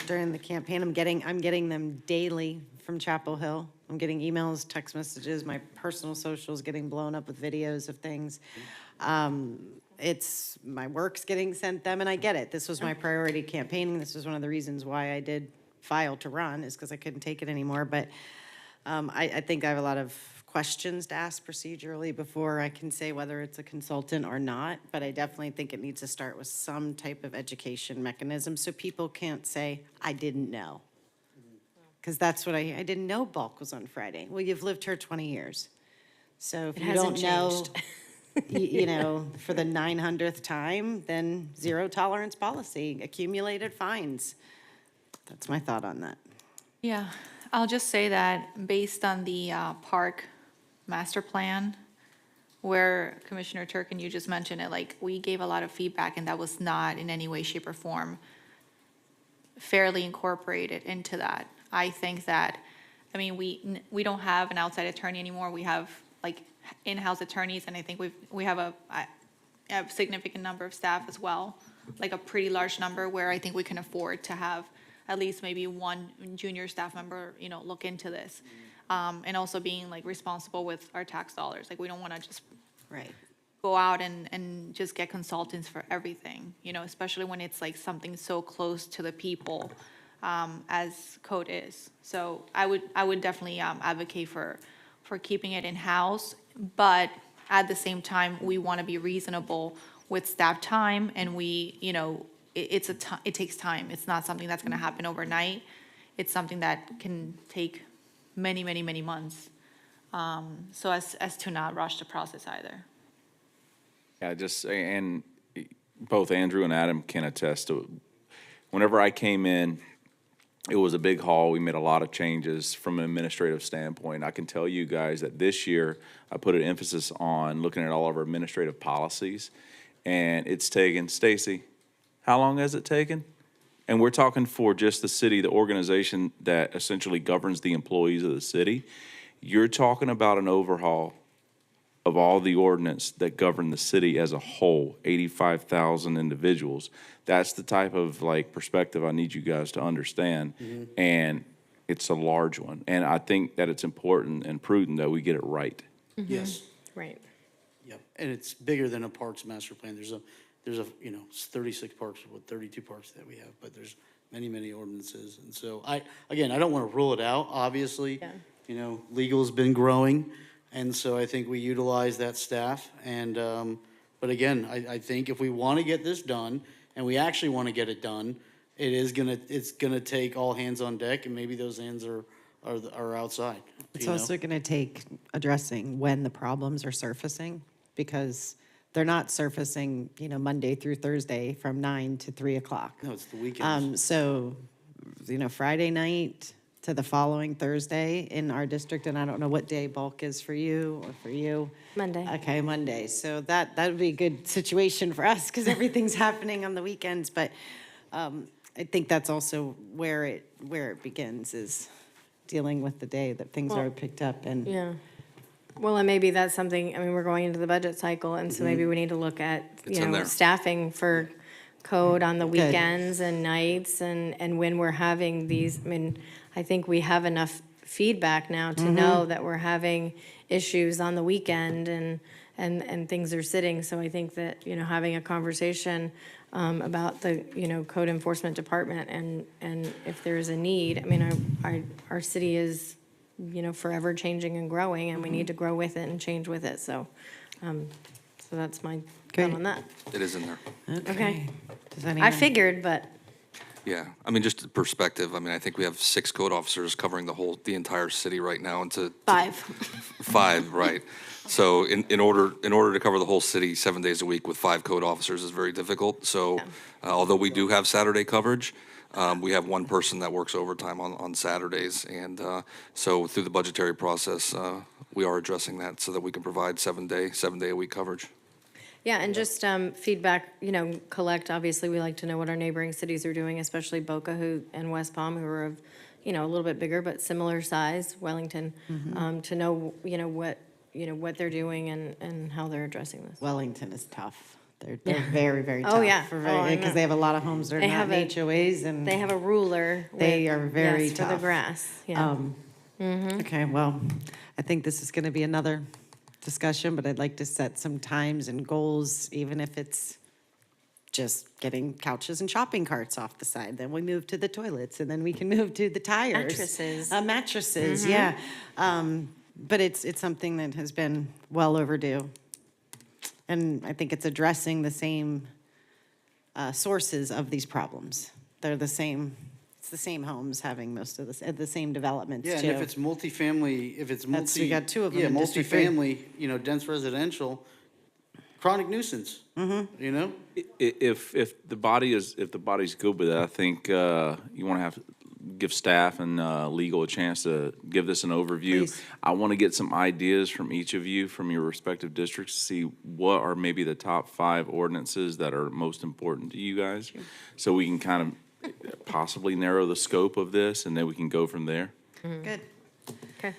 during the campaign. I'm getting them daily from Chapel Hill. I'm getting emails, text messages, my personal socials getting blown up with videos of things. My work's getting sent them, and I get it. This was my priority campaigning. This was one of the reasons why I did file to run, is because I couldn't take it anymore. But I think I have a lot of questions to ask procedurally before I can say whether it's a consultant or not. But I definitely think it needs to start with some type of education mechanism so people can't say, I didn't know. Because that's what I didn't know bulk was on Friday. Well, you've lived here 20 years. So if It you don't hasn't know, changed. for the 900th time, then zero tolerance policy, accumulated fines. That's my thought on that. Yeah, I'll just say that based on the park master plan, where Commissioner Turkin, you just mentioned it, like, we gave a lot of feedback, and that was not in any way, shape, or form fairly incorporated into that. I think that, I mean, we don't have an outside attorney anymore. We have, like, in-house attorneys, and I think we have a significant number of staff as well, like a pretty large number, where I think we can afford to have at least maybe one junior staff member, look into this. And also being like responsible with our tax dollars. Like, we don't want to just go out and just get consultants for everything, especially when it's like something so close to the people as code is. So I would definitely advocate for keeping it in-house, but at the same time, we want to be reasonable with staff time, and it takes time. It's not something that's going to happen overnight. It's something that can take many, many, many months. So as to not rush the process either. Yeah, and both Andrew and Adam can attest to it. Whenever I came in, it was a big haul. We made a lot of changes from an administrative standpoint. I can tell you guys that this year, I put an emphasis on looking at all of our administrative policies, and it's taken, Stacy, how long has it taken? And we're talking for just the city, the organization that essentially governs the employees of the city. You're talking about an overhaul of all the ordinance that govern the city as a whole, 85,000 individuals. That's the type of perspective I need you guys to understand. And it's a large one. And I think that it's important and prudent that we get it right. Yes. Right. Yep, and it's bigger than a parks master plan. There's a 36 parks, 32 parks that we have, but there's many, many ordinances. And so I don't want to rule it out, obviously. Legal's been growing, and so I think we utilize that staff. And, but again, I think if we want to get this done, and we actually want to get it done, it's gonna take all hands on deck, and maybe those hands are outside. It's also going to take addressing when the problems are surfacing, because they're not surfacing, Monday through Thursday from 9 to 3 o'clock. No, it's the weekends. So, Friday night to the following Thursday in our district, and I don't know what day bulk is for you or for you. Monday. Okay, Monday. So that would be a good situation for us, because everything's happening on the weekends. But I think that's also where it begins, is dealing with the day that things are picked up. And Yeah. Well, and maybe that's something, we're going into the budget cycle, and so maybe we need to look at, It's in there. staffing for code on the Good. weekends and nights, and when we're having these, I think we have enough feedback now to know that we're having issues on the weekend, and and things are sitting. So I think that, having a conversation about the, code enforcement department and if there's a need, I mean, our city is, forever changing and growing, and we need to grow with it and change with it. So, so that's my thought on that. It is in there. Okay. Does I anyone? figured, but Yeah, I mean, just perspective, I mean, I think we have 6 code officers covering the entire city right now, and to 5, right? So in order to cover the whole city 7 days a week with 5 code officers is very difficult. So although we do have Saturday coverage, we have one person that works overtime on Saturdays. And so through the budgetary process, we are addressing that so that we can provide 7-day-a-week coverage. yeah, and just feedback, collect. Obviously, we like to know what our neighboring cities are doing, especially Boca and West Palm, who are of, a little bit bigger but similar size, Wellington, to know, what they're doing and how they're addressing this. Wellington is tough. They're very, very tough. Oh, yeah. I Because know. they have a lot of homes that are They not have in HOAs, and They have a ruler. they with- are very yes, tough. for the grass, yeah. Okay, well, I think this is going to be another discussion, but I'd like to set some times and goals, even if it's just getting couches and shopping carts off the side. Then we move to the toilets, and then we can move to the tires. Mattresses. Mattresses, yeah. But it's something that has been well overdue. And I think it's addressing the same sources of these problems. They're the same, it's the same homes having most of the same developments, too. Yeah, and if it's multifamily, we got 2 of them Yeah, in District 3. multifamily, dense residential, chronic nuisance, If the body's good with it, I think you want to have give staff and legal a chance to give this an overview. Please. I want to get some ideas from each of you from your respective districts to see what are maybe the top 5 ordinances that are most important to you guys, so we can kind of possibly narrow the scope of this, and then we can go from there. Good. Okay.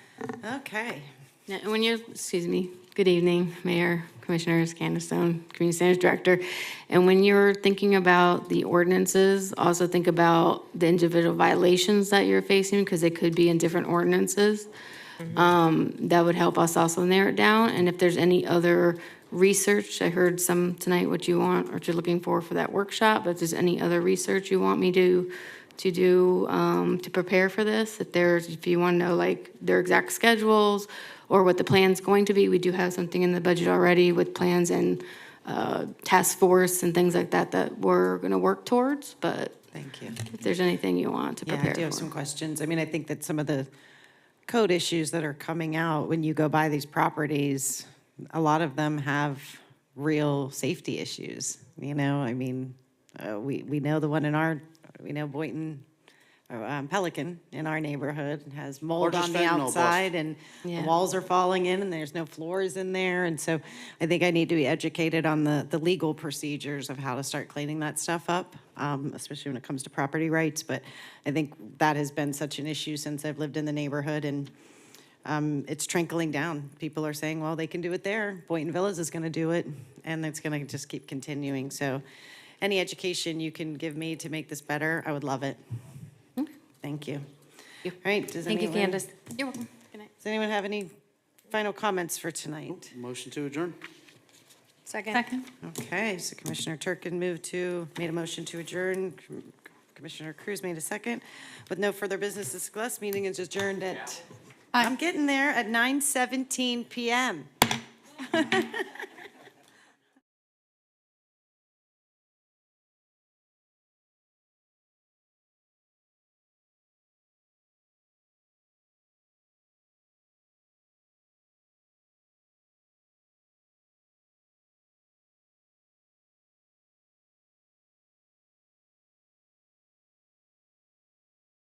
Okay. Now, when you're, excuse me, good evening, Mayor, Commissioners, Candace Stone, Community Standards Director. And when you're thinking about the ordinances, also think about the individual violations that you're facing, because they could be in different ordinances. That would help us also narrow it down. And if there's any other research, I heard some tonight what you want, or what you're looking for that workshop, but if there's any other research you want me to do to prepare for this, if you want to know like their exact schedules or what the plan's going to be, we do have something in the budget already with plans and task force and things like that we're going to work towards. But Thank you. if there's anything you want to Yeah, prepare I do have for. some questions. I mean, I think that some of the code issues that are coming out when you go by these properties, a lot of them have real safety issues, I mean, we know the one we know Boynton, Pelican in our neighborhood has mold just on the fentanyl bust. outside, and the Yeah. walls are falling in, and there's no floors in there. And so I think I need to be educated on the legal procedures of how to start cleaning that stuff up, especially when it comes to property rights. But I think that has been such an issue since I've lived in the neighborhood, and it's trickling down. People are saying, well, they can do it there. Boynton Villas is going to do it, and it's going to just keep continuing. So any education you can give me to make this better, I would love it. Thank you. All right, Thank you, Candace. You're welcome. Good night. Does anyone have any final comments for tonight? Motion to adjourn. Second. Okay, so Commissioner Turkin made a motion to adjourn. Commissioner Cruz made a second. With no further business to discuss, meeting is adjourned at, I'm getting there, at 9:17 PM.